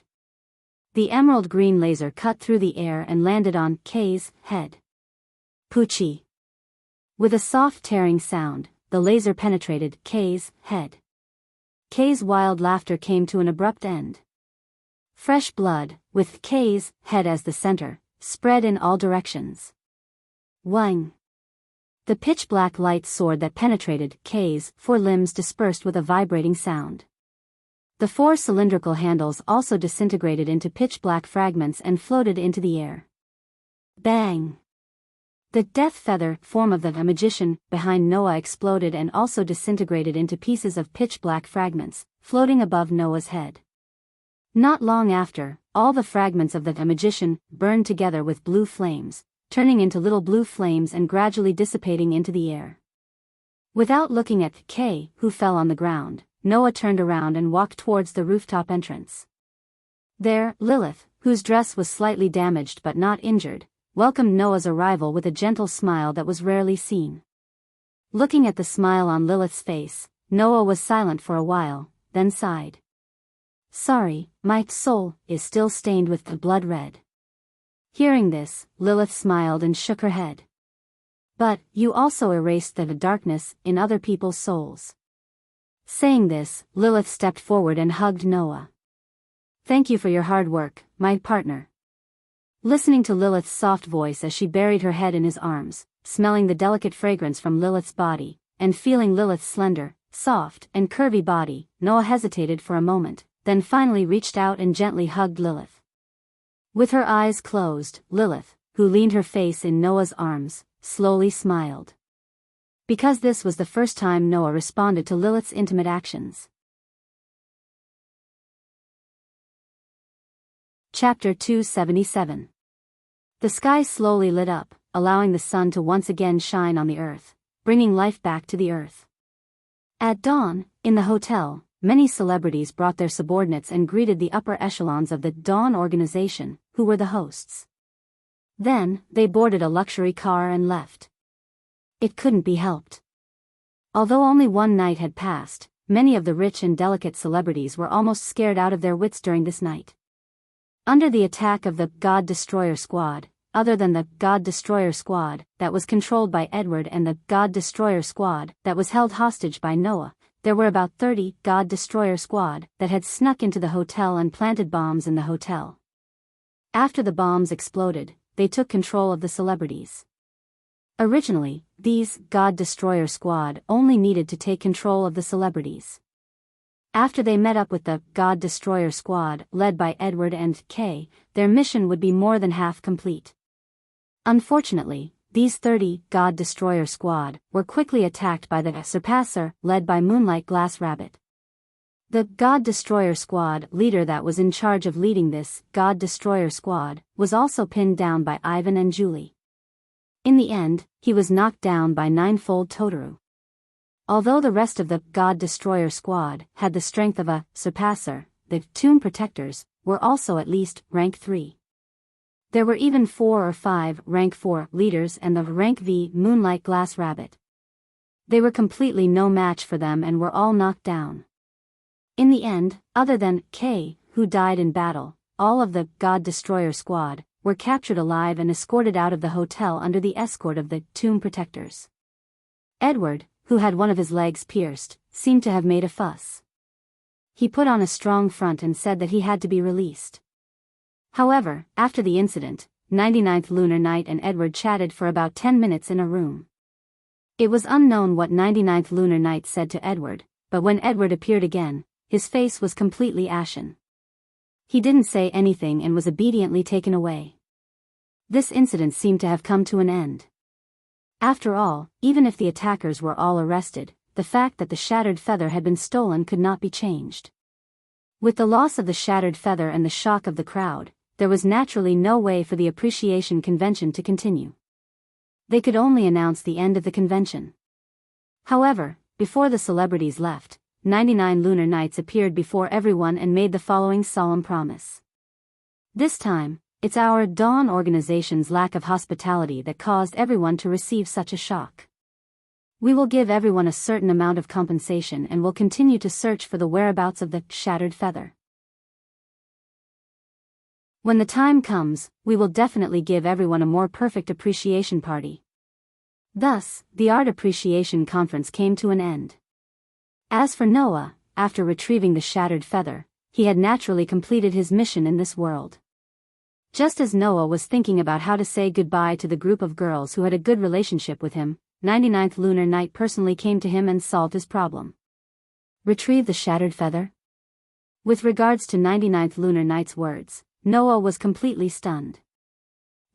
The emerald green laser cut through the air and landed on K's head. Poochie. With a soft tearing sound, the laser penetrated Kay's head. Kay's wild laughter came to an abrupt end. Fresh blood, with Kay's head as the center, spread in all directions. Wang. The pitch-black light sword that penetrated Kay's 4 limbs dispersed with a vibrating sound. The 4 cylindrical handles also disintegrated into pitch-black fragments and floated into the air. Bang! The death feather form of the magician behind Noah exploded and also disintegrated into pieces of pitch-black fragments, floating above Noah's head. Not long after, all the fragments of the magician burned together with blue flames, turning into little blue flames and gradually dissipating into the air. Without looking at Kay, who fell on the ground, Noah turned around and walked towards the rooftop entrance. There, Lilith, whose dress was slightly damaged but not injured, welcomed Noah's arrival with a gentle smile that was rarely seen. Looking at the smile on Lilith's face, Noah was silent for a while, then sighed. "Sorry, my soul is still stained with the blood red." Hearing this, Lilith smiled and shook her head. "But you also erased the darkness in other people's souls." Saying this, Lilith stepped forward and hugged Noah. "Thank you for your hard work, my partner." Listening to Lilith's soft voice as she buried her head in his arms, smelling the delicate fragrance from Lilith's body, and feeling Lilith's slender, soft, and curvy body, Noah hesitated for a moment, then finally reached out and gently hugged Lilith. With her eyes closed, Lilith, who leaned her face in Noah's arms, slowly smiled. Because this was the first time Noah responded to Lilith's intimate actions. Chapter 277. The sky slowly lit up, allowing the sun to once again shine on the earth, bringing life back to the earth. At dawn, in the hotel, many celebrities brought their subordinates and greeted the upper echelons of the Dawn organization, who were the hosts. Then, they boarded a luxury car and left. It couldn't be helped. Although only one night had passed, many of the rich and delicate celebrities were almost scared out of their wits during this night. Under the attack of the God Destroyer Squad, other than the God Destroyer Squad that was controlled by Edward and the God Destroyer Squad that was held hostage by Noah, there were about 30 God Destroyer Squad that had snuck into the hotel and planted bombs in the hotel. After the bombs exploded, they took control of the celebrities. Originally, these God Destroyer Squad only needed to take control of the celebrities. After they met up with the God Destroyer Squad led by Edward and Kay, their mission would be more than half complete. Unfortunately, these 30 God Destroyer Squad were quickly attacked by the Surpasser led by Moonlight Glass Rabbit. The God Destroyer Squad leader that was in charge of leading this God Destroyer Squad was also pinned down by Ivan and Julie. In the end, he was knocked down by Ninefold Totoro. Although the rest of the God Destroyer Squad had the strength of a Surpasser, the Tomb Protectors were also at least rank 3. There were even 4 or 5 rank 4 leaders and the rank V Moonlight Glass Rabbit. They were completely no match for them and were all knocked down. In the end, other than Kay, who died in battle, all of the God Destroyer Squad were captured alive and escorted out of the hotel under the escort of the Tomb Protectors. Edward, who had one of his legs pierced, seemed to have made a fuss. He put on a strong front and said that he had to be released. However, after the incident, 99th Lunar Night and Edward chatted for about 10 minutes in a room. It was unknown what 99th Lunar Night said to Edward, but when Edward appeared again, his face was completely ashen. He didn't say anything and was obediently taken away. This incident seemed to have come to an end. After all, even if the attackers were all arrested, the fact that the shattered feather had been stolen could not be changed. With the loss of the shattered feather and the shock of the crowd, there was naturally no way for the appreciation convention to continue. They could only announce the end of the convention. However, before the celebrities left, 99 Lunar Nights appeared before everyone and made the following solemn promise. This time, it's our Dawn organization's lack of hospitality that caused everyone to receive such a shock. We will give everyone a certain amount of compensation and will continue to search for the whereabouts of the shattered feather. When the time comes, we will definitely give everyone a more perfect appreciation party. Thus, the art appreciation conference came to an end. As for Noah, after retrieving the shattered feather, he had naturally completed his mission in this world. Just as Noah was thinking about how to say goodbye to the group of girls who had a good relationship with him, 99th Lunar Night personally came to him and solved his problem. Retrieve the shattered feather? With regards to 99th Lunar Night's words, Noah was completely stunned.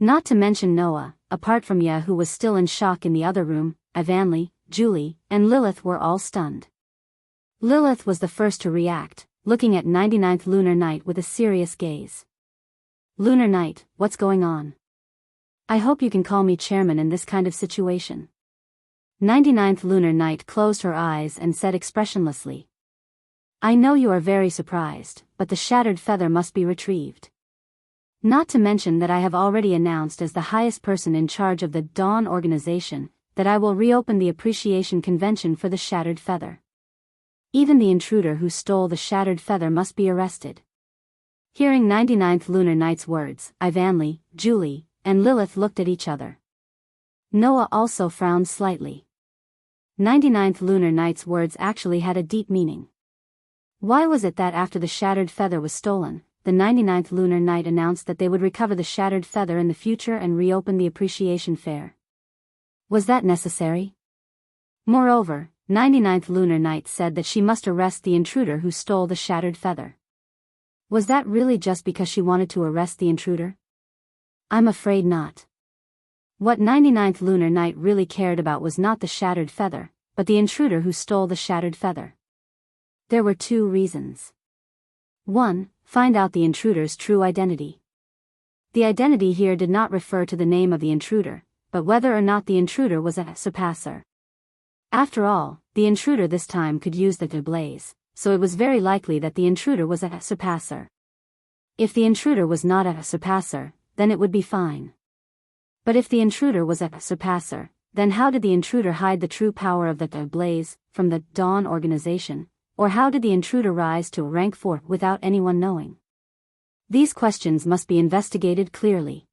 Not to mention Noah, apart from Yah, who was still in shock in the other room, Evanli, Julie, and Lilith were all stunned. Lilith was the first to react, looking at 99th Lunar Night with a serious gaze. Lunar Night, what's going on? I hope you can call me chairman in this kind of situation. 99th Lunar Night closed her eyes and said expressionlessly. I know you are very surprised, but the shattered feather must be retrieved. Not to mention that I have already announced as the highest person in charge of the Dawn organization, that I will reopen the appreciation convention for the shattered feather. Even the intruder who stole the shattered feather must be arrested. Hearing 99th Lunar Night's words, Evanli, Julie, and Lilith looked at each other. Noah also frowned slightly. 99th Lunar Night's words actually had a deep meaning. Why was it that after the shattered feather was stolen, the 99th Lunar Night announced that they would recover the shattered feather in the future and reopen the appreciation fair? Was that necessary? Moreover, 99th Lunar Night said that she must arrest the intruder who stole the shattered feather. Was that really just because she wanted to arrest the intruder? I'm afraid not. What 99th Lunar Night really cared about was not the shattered feather, but the intruder who stole the shattered feather. There were two reasons. 1. Find out the intruder's true identity. The identity here did not refer to the name of the intruder, but whether or not the intruder was a surpasser. After all, the intruder this time could use the blaze, so it was very likely that the intruder was a surpasser. If the intruder was not a surpasser, then it would be fine. But if the intruder was a surpasser, then how did the intruder hide the true power of the blaze from the Dawn organization? Or how did the intruder rise to rank 4 without anyone knowing? These questions must be investigated clearly.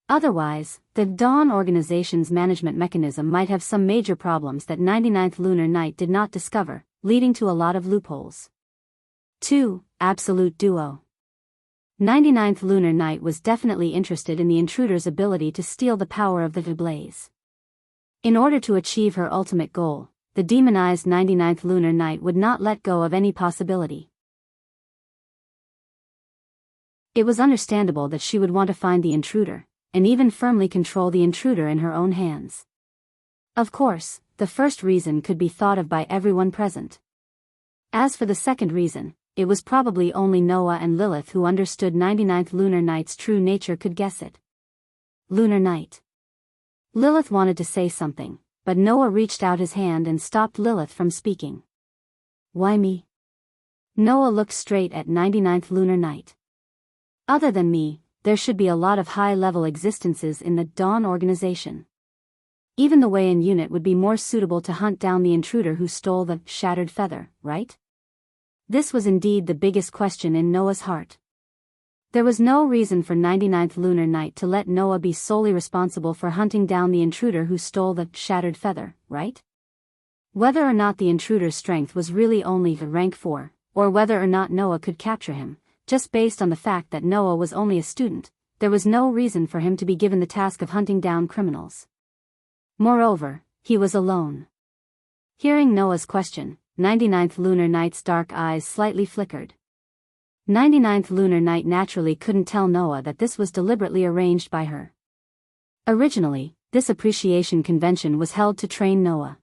Otherwise, the Dawn organization's management mechanism might have some major problems that 99th Lunar Night did not discover, leading to a lot of loopholes. 2. Absolute duo. 99th Lunar Night was definitely interested in the intruder's ability to steal the power of the blaze. In order to achieve her ultimate goal, the demonized 99th Lunar Night would not let go of any possibility. It was understandable that she would want to find the intruder, and even firmly control the intruder in her own hands. Of course, the first reason could be thought of by everyone present. As for the second reason, it was probably only Noah and Lilith who understood 99th Lunar Night's true nature could guess it. Lunar Night. Lilith wanted to say something, but Noah reached out his hand and stopped Lilith from speaking. Why me? Noah looked straight at 99th Lunar Night. Other than me, there should be a lot of high-level existences in the Dawn organization. Even the Wayan unit would be more suitable to hunt down the intruder who stole the shattered feather, right? This was indeed the biggest question in Noah's heart. There was no reason for 99th Lunar Night to let Noah be solely responsible for hunting down the intruder who stole the shattered feather, right? Whether or not the intruder's strength was really only the rank 4, or whether or not Noah could capture him, just based on the fact that Noah was only a student, there was no reason for him to be given the task of hunting down criminals. Moreover, he was alone. Hearing Noah's question, 99th Lunar Night's dark eyes slightly flickered. 99th Lunar Night naturally couldn't tell Noah that this was deliberately arranged by her. Originally, this appreciation convention was held to train Noah.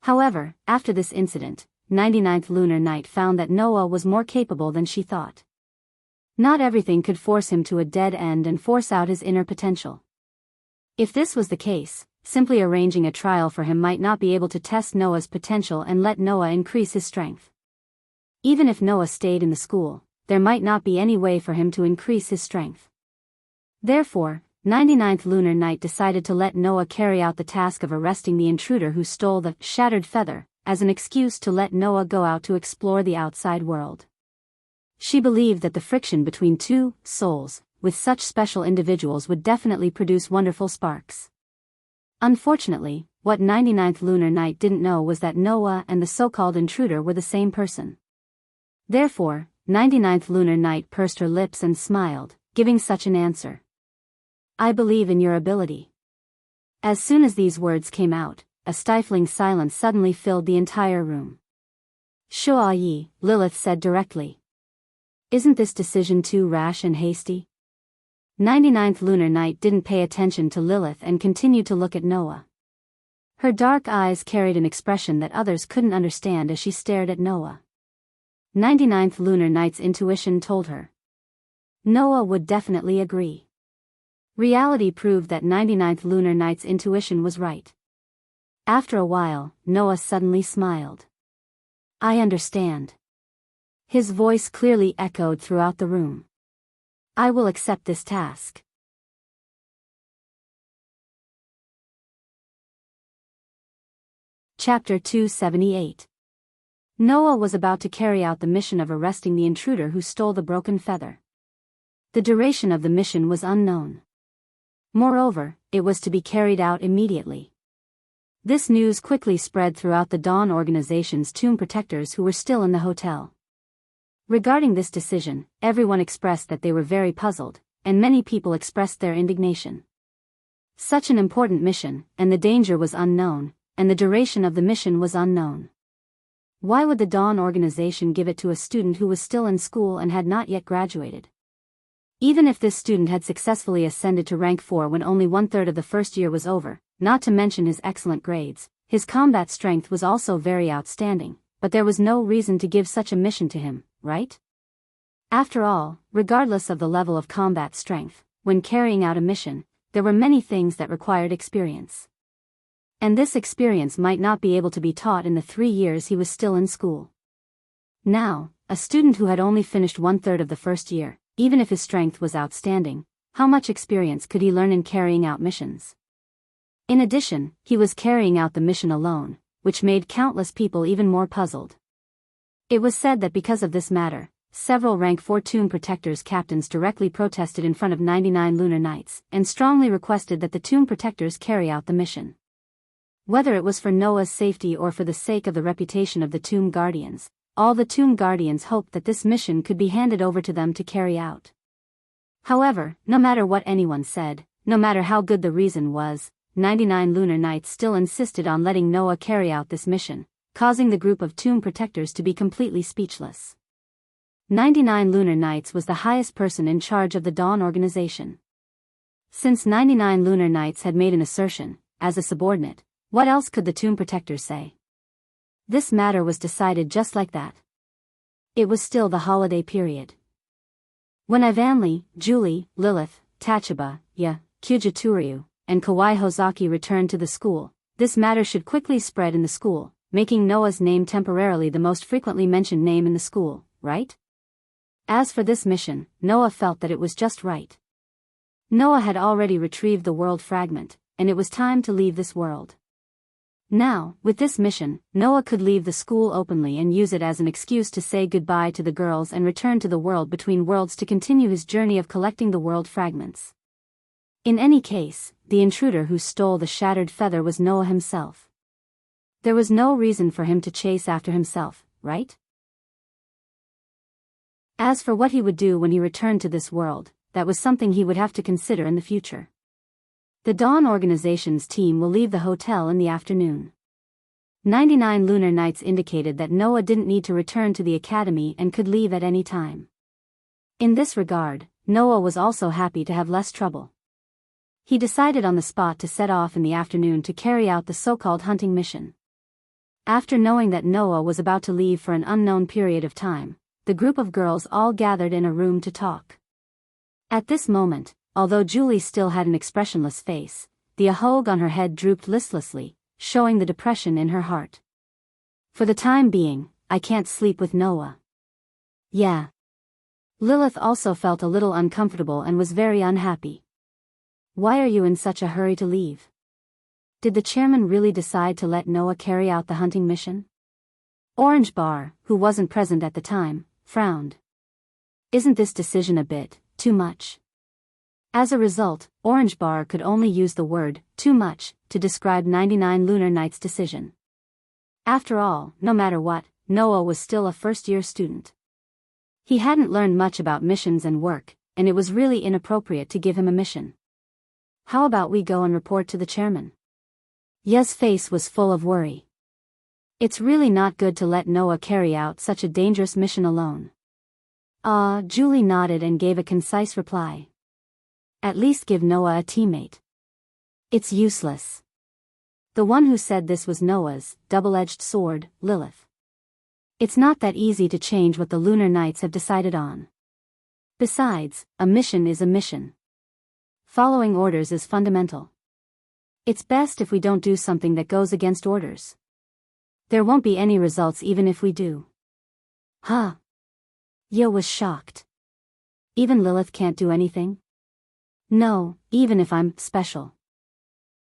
However, after this incident, 99th Lunar Night found that Noah was more capable than she thought. Not everything could force him to a dead end and force out his inner potential. If this was the case, simply arranging a trial for him might not be able to test Noah's potential and let Noah increase his strength. Even if Noah stayed in the school, there might not be any way for him to increase his strength. Therefore, 99th Lunar Night decided to let Noah carry out the task of arresting the intruder who stole the shattered feather, as an excuse to let Noah go out to explore the outside world. She believed that the friction between two souls, with such special individuals, would definitely produce wonderful sparks. Unfortunately, what 99th lunar night didn't know was that Noah and the so-called intruder were the same person. Therefore, 99th lunar night pursed her lips and smiled, giving such an answer. I believe in your ability. As soon as these words came out, a stifling silence suddenly filled the entire room. Shuai, Lilith said directly. Isn't this decision too rash and hasty? 99th lunar night didn't pay attention to Lilith and continued to look at Noah. Her dark eyes carried an expression that others couldn't understand as she stared at Noah. 99th lunar night's intuition told her. Noah would definitely agree. Reality proved that 99th lunar night's intuition was right. After a while, Noah suddenly smiled. I understand. His voice clearly echoed throughout the room. I will accept this task. Chapter 278. Noah was about to carry out the mission of arresting the intruder who stole the broken feather. The duration of the mission was unknown. Moreover, it was to be carried out immediately. This news quickly spread throughout the Dawn organization's tomb protectors who were still in the hotel. Regarding this decision, everyone expressed that they were very puzzled, and many people expressed their indignation. Such an important mission, and the danger was unknown, and the duration of the mission was unknown. Why would the Dawn organization give it to a student who was still in school and had not yet graduated? Even if this student had successfully ascended to rank 4 when only 1/3 of the first year was over, not to mention his excellent grades, his combat strength was also very outstanding, but there was no reason to give such a mission to him, right? After all, regardless of the level of combat strength, when carrying out a mission, there were many things that required experience. And this experience might not be able to be taught in the 3 years he was still in school. Now, a student who had only finished 1/3 of the first year, even if his strength was outstanding, how much experience could he learn in carrying out missions? In addition, he was carrying out the mission alone, which made countless people even more puzzled. It was said that because of this matter, several rank 4 tomb protectors captains directly protested in front of 99 lunar nights, and strongly requested that the tomb protectors carry out the mission. Whether it was for Noah's safety or for the sake of the reputation of the tomb guardians, all the tomb guardians hoped that this mission could be handed over to them to carry out. However, no matter what anyone said, no matter how good the reason was, 99 lunar nights still insisted on letting Noah carry out this mission, causing the group of tomb protectors to be completely speechless. 99 lunar nights was the highest person in charge of the Dawn organization. Since 99 lunar nights had made an assertion, as a subordinate, what else could the tomb protectors say? This matter was decided just like that. It was still the holiday period. When Ivanli, Julie, Lilith, Tachaba, Kujaturyu, and Kawai Hozaki returned to the school, this matter should quickly spread in the school, making Noah's name temporarily the most frequently mentioned name in the school, right? As for this mission, Noah felt that it was just right. Noah had already retrieved the world fragment, and it was time to leave this world. Now, with this mission, Noah could leave the school openly and use it as an excuse to say goodbye to the girls and return to the world between worlds to continue his journey of collecting the world fragments. In any case, the intruder who stole the shattered feather was Noah himself. There was no reason for him to chase after himself, right? As for what he would do when he returned to this world, that was something he would have to consider in the future. The Dawn organization's team will leave the hotel in the afternoon. 99 lunar nights indicated that Noah didn't need to return to the academy and could leave at any time. In this regard, Noah was also happy to have less trouble. He decided on the spot to set off in the afternoon to carry out the so-called hunting mission. After knowing that Noah was about to leave for an unknown period of time, the group of girls all gathered in a room to talk. At this moment, although Julie still had an expressionless face, the ahog on her head drooped listlessly, showing the depression in her heart. For the time being, I can't sleep with Noah. Yeah. Lilith also felt a little uncomfortable and was very unhappy. Why are you in such a hurry to leave? Did the chairman really decide to let Noah carry out the hunting mission? Orange Bar, who wasn't present at the time, frowned. Isn't this decision a bit too much? As a result, Orange Bar could only use the word too much to describe 99 lunar nights' decision. After all, no matter what, Noah was still a first-year student. He hadn't learned much about missions and work, and it was really inappropriate to give him a mission. How about we go and report to the chairman? Ye's face was full of worry. It's really not good to let Noah carry out such a dangerous mission alone. Julie nodded and gave a concise reply. At least give Noah a teammate. It's useless. The one who said this was Noah's double-edged sword, Lilith. It's not that easy to change what the lunar nights have decided on. Besides, a mission is a mission. Following orders is fundamental. It's best if we don't do something that goes against orders. There won't be any results even if we do. Huh? Ye was shocked. Even Lilith can't do anything? No, even if I'm special.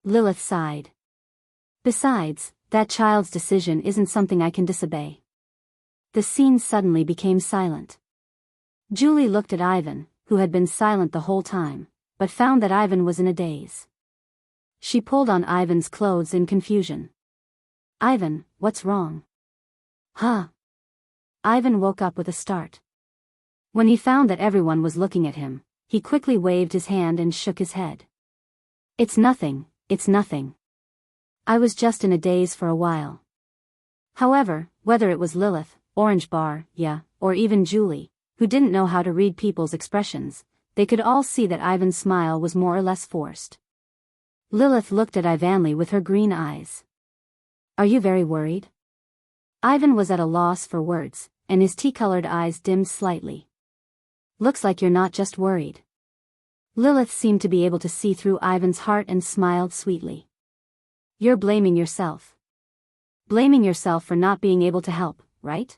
Lilith sighed. Besides, that child's decision isn't something I can disobey. The scene suddenly became silent. Julie looked at Ivan, who had been silent the whole time, but found that Ivan was in a daze. She pulled on Ivan's clothes in confusion. Ivan, what's wrong? Huh? Ivan woke up with a start. When he found that everyone was looking at him, he quickly waved his hand and shook his head. It's nothing, it's nothing. I was just in a daze for a while. However, whether it was Lilith, Orange Bar, or even Julie, who didn't know how to read people's expressions, they could all see that Ivan's smile was more or less forced. Lilith looked at Ivanly with her green eyes. Are you very worried? Ivan was at a loss for words, and his tea-colored eyes dimmed slightly. Looks like you're not just worried. Lilith seemed to be able to see through Ivan's heart and smiled sweetly. You're blaming yourself. Blaming yourself for not being able to help, right?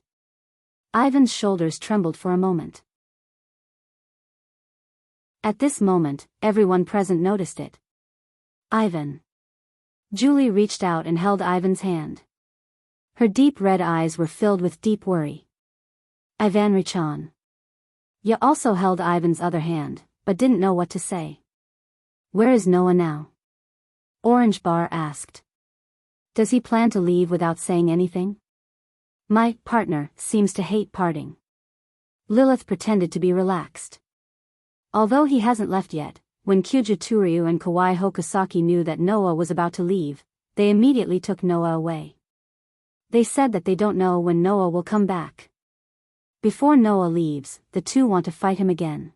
Ivan's shoulders trembled for a moment. At this moment, everyone present noticed it. Ivan. Julie reached out and held Ivan's hand. Her deep red eyes were filled with deep worry. Enrich. Ya also held Ivan's other hand, but didn't know what to say. Where is Noah now? Orange Bar asked. Does he plan to leave without saying anything? My partner seems to hate parting. Lilith pretended to be relaxed. Although he hasn't left yet, when Kyuja Turyu and Kawai Hokusaki knew that Noah was about to leave, they immediately took Noah away. They said that they don't know when Noah will come back. Before Noah leaves, the two want to fight him again.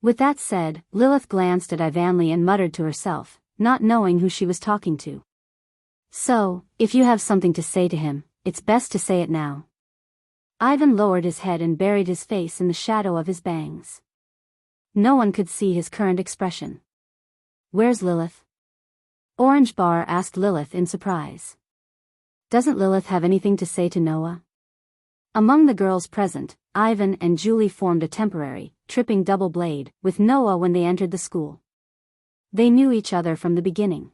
With that said, Lilith glanced at Ivanly and muttered to herself, not knowing who she was talking to. So, if you have something to say to him, it's best to say it now. Ivan lowered his head and buried his face in the shadow of his bangs. No one could see his current expression. Where's Lilith? Orange Bar asked Lilith in surprise. Doesn't Lilith have anything to say to Noah? Among the girls present, Ivan and Julie formed a temporary, tripping double blade with Noah when they entered the school. They knew each other from the beginning.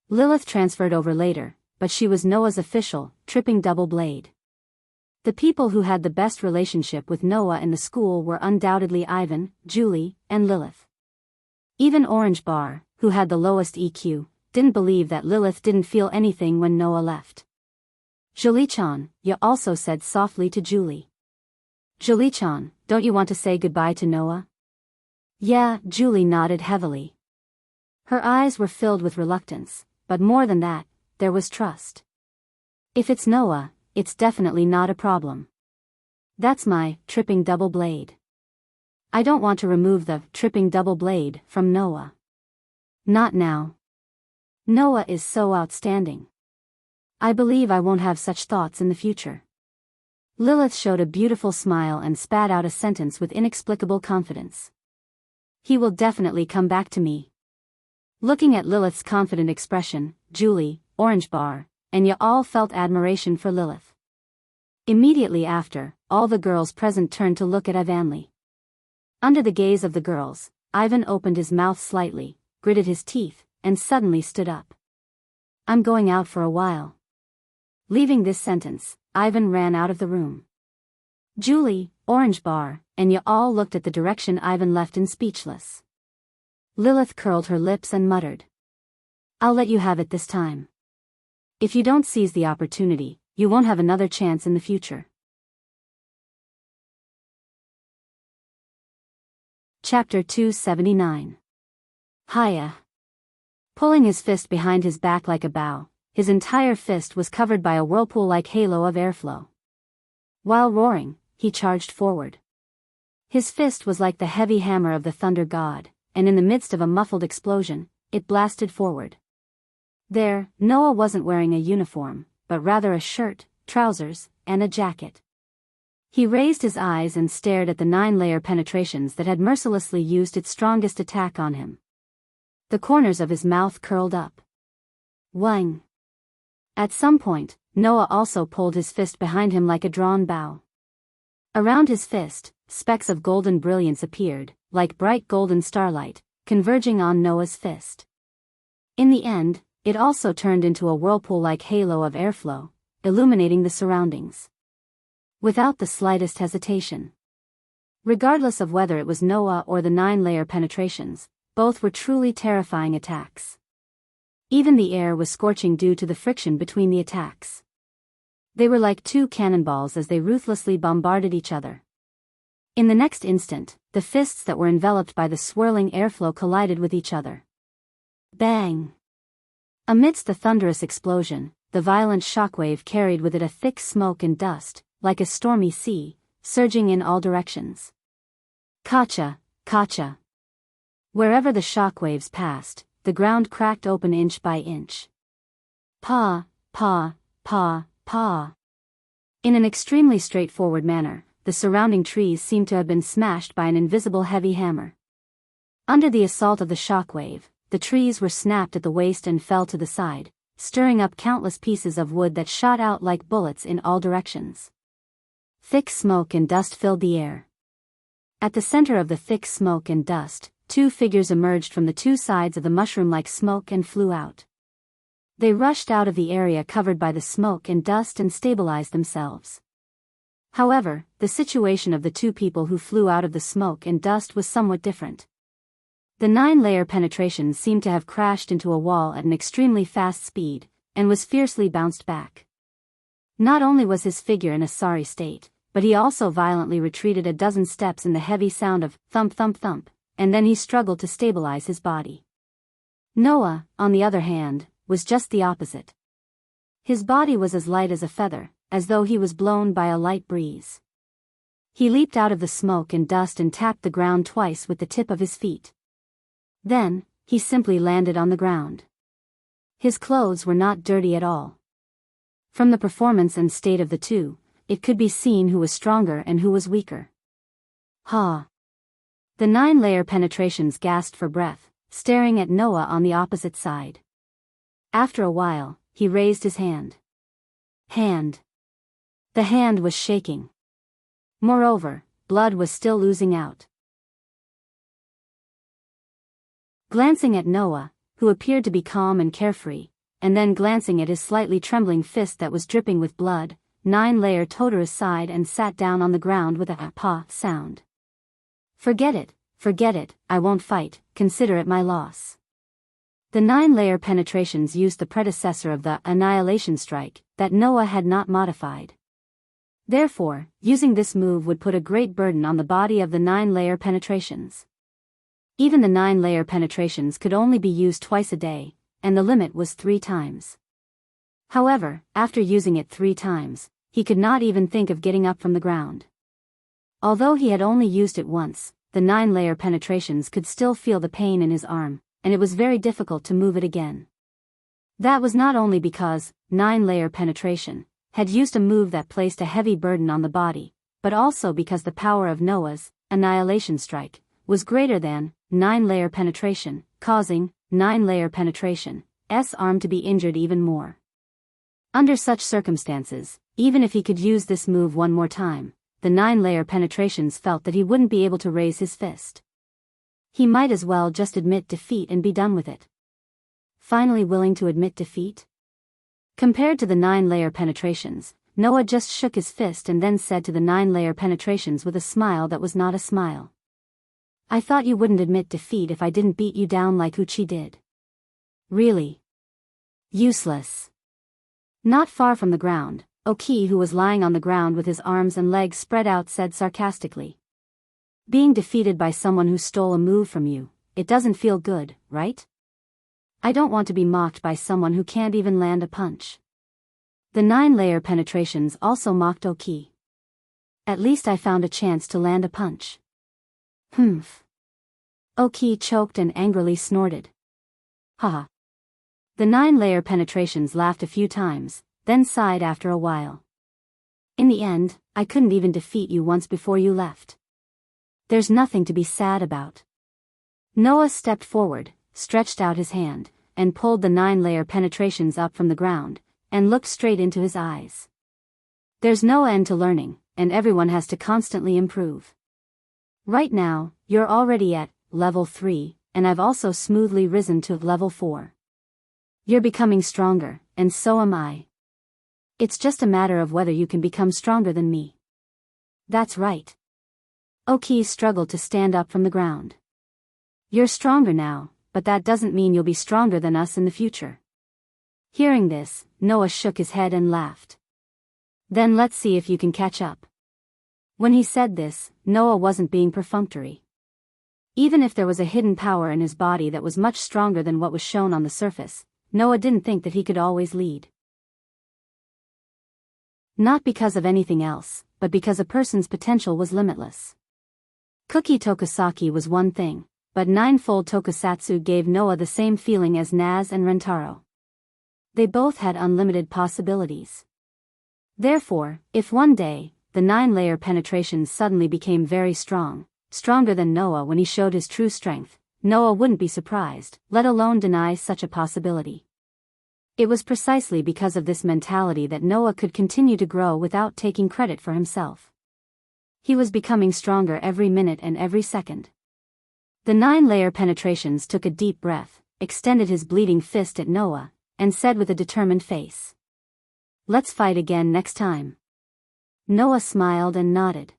Lilith transferred over later, but she was Noah's official, tripping double blade. The people who had the best relationship with Noah in the school were undoubtedly Ivan, Julie, and Lilith. Even Orange Bar, who had the lowest EQ, didn't believe that Lilith didn't feel anything when Noah left. Julie-chan, Ya also said softly to Julie. Julie-chan, don't you want to say goodbye to Noah? Yeah, Julie nodded heavily. Her eyes were filled with reluctance, but more than that, there was trust. If it's Noah, it's definitely not a problem. That's my tripping double blade. I don't want to remove the tripping double blade from Noah. Not now. Noah is so outstanding. I believe I won't have such thoughts in the future. Lilith showed a beautiful smile and spat out a sentence with inexplicable confidence. He will definitely come back to me. Looking at Lilith's confident expression, Julie, Orange Bar, and Ya all felt admiration for Lilith. Immediately after, all the girls present turned to look at Ivanly. Under the gaze of the girls, Ivan opened his mouth slightly, gritted his teeth, and suddenly stood up. I'm going out for a while. Leaving this sentence, Ivan ran out of the room. Julie, Orange Bar, and Ya all looked at the direction Ivan left in speechless. Lilith curled her lips and muttered. I'll let you have it this time. If you don't seize the opportunity, you won't have another chance in the future. Chapter 279. Hiya. Pulling his fist behind his back like a bow, his entire fist was covered by a whirlpool-like halo of airflow. While roaring, he charged forward. His fist was like the heavy hammer of the thunder god, and in the midst of a muffled explosion, it blasted forward. There, Noah wasn't wearing a uniform, but rather a shirt, trousers, and a jacket. He raised his eyes and stared at the 9-layer penetrations that had mercilessly used its strongest attack on him. The corners of his mouth curled up. Whang! At some point, Noah also pulled his fist behind him like a drawn bow. Around his fist, specks of golden brilliance appeared, like bright golden starlight, converging on Noah's fist. In the end, it also turned into a whirlpool-like halo of airflow, illuminating the surroundings. Without the slightest hesitation. Regardless of whether it was Noah or the 9-layer penetrations, both were truly terrifying attacks. Even the air was scorching due to the friction between the attacks. They were like two cannonballs as they ruthlessly bombarded each other. In the next instant, the fists that were enveloped by the swirling airflow collided with each other. Bang! Amidst the thunderous explosion, the violent shockwave carried with it a thick smoke and dust, like a stormy sea, surging in all directions. Kacha, kacha. Wherever the shockwaves passed, the ground cracked open inch by inch. Pa, pa, pa, pa. In an extremely straightforward manner, the surrounding trees seemed to have been smashed by an invisible heavy hammer. Under the assault of the shockwave, the trees were snapped at the waist and fell to the side, stirring up countless pieces of wood that shot out like bullets in all directions. Thick smoke and dust filled the air. At the center of the thick smoke and dust, two figures emerged from the two sides of the mushroom-like smoke and flew out. They rushed out of the area covered by the smoke and dust and stabilized themselves. However, the situation of the two people who flew out of the smoke and dust was somewhat different. The 9-layer penetration seemed to have crashed into a wall at an extremely fast speed, and was fiercely bounced back. Not only was his figure in a sorry state, but he also violently retreated a dozen steps in the heavy sound of thump thump thump, and then he struggled to stabilize his body. Noah, on the other hand, was just the opposite. His body was as light as a feather, as though he was blown by a light breeze. He leaped out of the smoke and dust and tapped the ground twice with the tip of his feet. Then, he simply landed on the ground. His clothes were not dirty at all. From the performance and state of the two, it could be seen who was stronger and who was weaker. Ha! The 9-layer penetrations gasped for breath, staring at Noah on the opposite side. After a while, he raised his hand. The hand was shaking. Moreover, blood was still oozing out. Glancing at Noah, who appeared to be calm and carefree, and then glancing at his slightly trembling fist that was dripping with blood, 9-layer Totoro sighed and sat down on the ground with a "pa" sound. Forget it, I won't fight, consider it my loss. The 9-layer penetrations used the predecessor of the annihilation strike that Noah had not modified. Therefore, using this move would put a great burden on the body of the 9-layer penetrations. Even the 9-layer penetrations could only be used twice a day, and the limit was 3 times. However, after using it 3 times, he could not even think of getting up from the ground. Although he had only used it once, the 9-layer penetrations could still feel the pain in his arm, and it was very difficult to move it again. That was not only because 9-layer penetration had used a move that placed a heavy burden on the body, but also because the power of Noah's annihilation strike was greater than 9-layer penetration, causing 9-layer penetration's arm to be injured even more. Under such circumstances, even if he could use this move one more time, the 9-layer penetrations felt that he wouldn't be able to raise his fist. He might as well just admit defeat and be done with it. Finally willing to admit defeat? Compared to the 9-layer penetrations, Noah just shook his fist and then said to the 9-layer penetrations with a smile that was not a smile. I thought you wouldn't admit defeat if I didn't beat you down like Uchi did. Really? Useless. Not far from the ground, Oki, who was lying on the ground with his arms and legs spread out, said sarcastically. Being defeated by someone who stole a move from you, it doesn't feel good, right? I don't want to be mocked by someone who can't even land a punch. The 9-layer penetrations also mocked Oki. At least I found a chance to land a punch. Humph. Oki choked and angrily snorted. Haha. The 9-layer penetrations laughed a few times, then sighed after a while. In the end, I couldn't even defeat you once before you left. There's nothing to be sad about. Noah stepped forward, stretched out his hand, and pulled the 9-layer penetrations up from the ground, and looked straight into his eyes. There's no end to learning, and everyone has to constantly improve. Right now, you're already at level 3, and I've also smoothly risen to level 4. You're becoming stronger, and so am I. It's just a matter of whether you can become stronger than me. That's right. Oki struggled to stand up from the ground. You're stronger now, but that doesn't mean you'll be stronger than us in the future. Hearing this, Noah shook his head and laughed. Then let's see if you can catch up. When he said this, Noah wasn't being perfunctory. Even if there was a hidden power in his body that was much stronger than what was shown on the surface, Noah didn't think that he could always lead. Not because of anything else, but because a person's potential was limitless. Cookie Tokusaki was one thing, but ninefold Tokusatsu gave Noah the same feeling as Naz and Rentaro. They both had unlimited possibilities. Therefore, if one day, the 9-layer penetrations suddenly became very strong, stronger than Noah when he showed his true strength, Noah wouldn't be surprised, let alone deny such a possibility. It was precisely because of this mentality that Noah could continue to grow without taking credit for himself. He was becoming stronger every minute and every second. The 9-layer penetrations took a deep breath, extended his bleeding fist at Noah, and said with a determined face. Let's fight again next time. Noah smiled and nodded.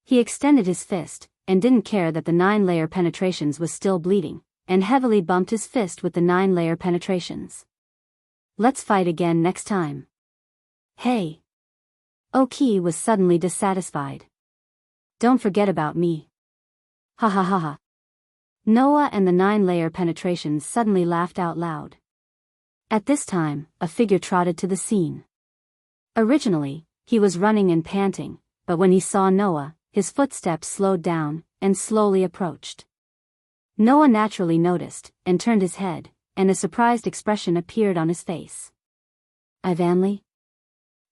He extended his fist, and didn't care that the 9-layer penetrations was still bleeding, and heavily bumped his fist with the 9-layer penetrations. Let's fight again next time. Hey. Oki was suddenly dissatisfied. Don't forget about me. Ha ha ha ha. Noah and the 9-layer penetrations suddenly laughed out loud. At this time, a figure trotted to the scene. Originally, he was running and panting, but when he saw Noah, his footsteps slowed down, and slowly approached. Noah naturally noticed, and turned his head, and a surprised expression appeared on his face. Ivanli?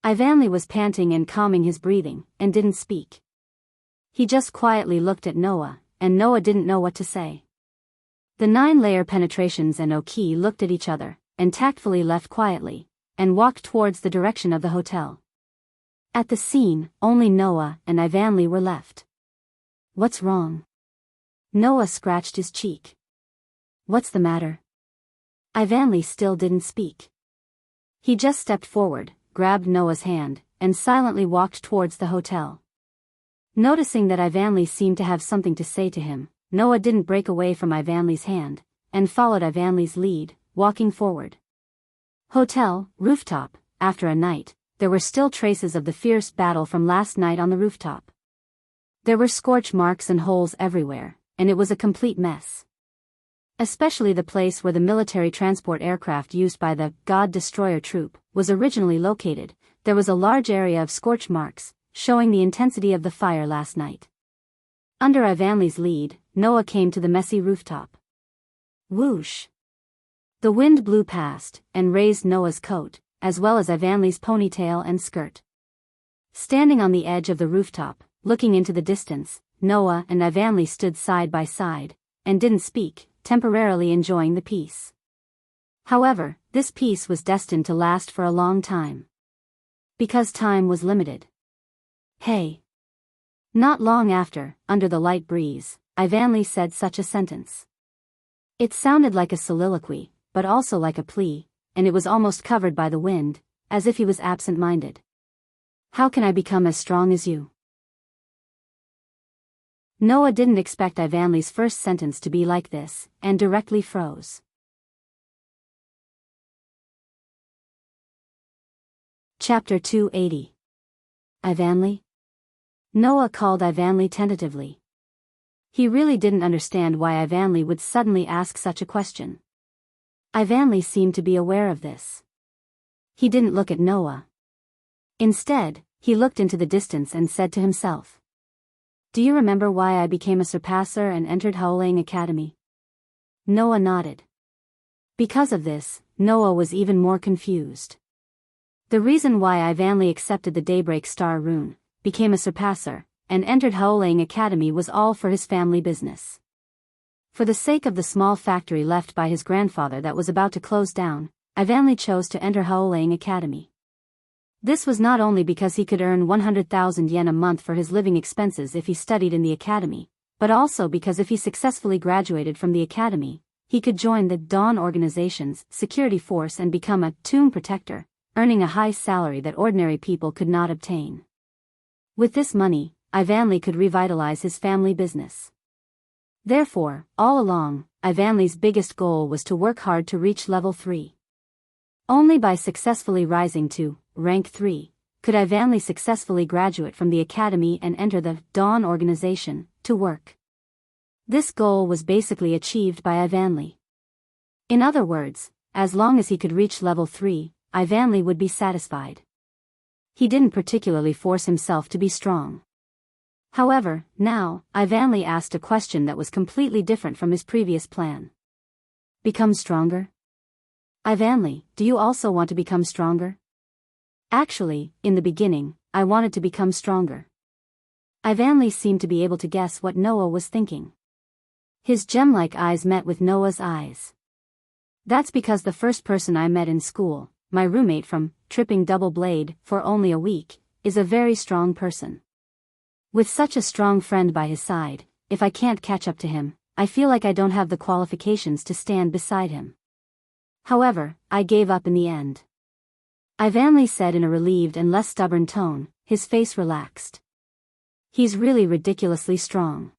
Ivanli was panting and calming his breathing, and didn't speak. He just quietly looked at Noah, and Noah didn't know what to say. The 9-layer penetrations and Oki looked at each other, and tactfully left quietly, and walked towards the direction of the hotel. At the scene, only Noah and Ivanli were left. What's wrong? Noah scratched his cheek. What's the matter? Ivanli still didn't speak. He just stepped forward, grabbed Noah's hand, and silently walked towards the hotel. Noticing that Ivanli seemed to have something to say to him, Noah didn't break away from Ivanli's hand, and followed Ivanli's lead, walking forward. Hotel, rooftop. After a night, there were still traces of the fierce battle from last night on the rooftop. There were scorch marks and holes everywhere, and it was a complete mess. Especially the place where the military transport aircraft used by the God Destroyer troop was originally located. There was a large area of scorch marks, showing the intensity of the fire last night. Under Ivanli's lead, Noah came to the messy rooftop. Whoosh! The wind blew past, and raised Noah's coat, as well as Ivanli's ponytail and skirt. Standing on the edge of the rooftop, looking into the distance, Noah and Ivanli stood side by side, and didn't speak, temporarily enjoying the peace. However, this peace was destined to last for a long time. Because time was limited. Hey! Not long after, under the light breeze, Ivanli said such a sentence. It sounded like a soliloquy, but also like a plea, and it was almost covered by the wind, as if he was absent-minded. How can I become as strong as you? Noah didn't expect Ivanli's first sentence to be like this, and directly froze. Chapter 280. Ivanli? Noah called Ivanli tentatively. He really didn't understand why Ivanli would suddenly ask such a question. Ivanli seemed to be aware of this. He didn't look at Noah. Instead, he looked into the distance and said to himself, "Do you remember why I became a surpasser and entered Howling Academy?" Noah nodded. Because of this, Noah was even more confused. The reason why Ivanli accepted the Daybreak Star rune, became a surpasser, and entered Howling Academy was all for his family business. For the sake of the small factory left by his grandfather that was about to close down, Ivanli chose to enter Howling Academy. This was not only because he could earn 100,000 yen a month for his living expenses if he studied in the academy, but also because if he successfully graduated from the academy, he could join the Dawn organization's security force and become a tomb protector, earning a high salary that ordinary people could not obtain. With this money, Ivanli could revitalize his family business. Therefore, all along, Ivanli's biggest goal was to work hard to reach level 3. Only by successfully rising to rank 3, could Ivanli successfully graduate from the academy and enter the Dawn organization to work. This goal was basically achieved by Ivanli. In other words, as long as he could reach level 3, Ivanli would be satisfied. He didn't particularly force himself to be strong. However, now, Ivanli asked a question that was completely different from his previous plan. Become stronger? Ivanli, do you also want to become stronger? Actually, in the beginning, I wanted to become stronger. Ivanli seemed to be able to guess what Noah was thinking. His gem-like eyes met with Noah's eyes. That's because the first person I met in school, my roommate from Tripping Double Blade for only a week, is a very strong person. With such a strong friend by his side, if I can't catch up to him, I feel like I don't have the qualifications to stand beside him. However, I gave up in the end. Ivanli said in a relieved and less stubborn tone, his face relaxed. He's really ridiculously strong.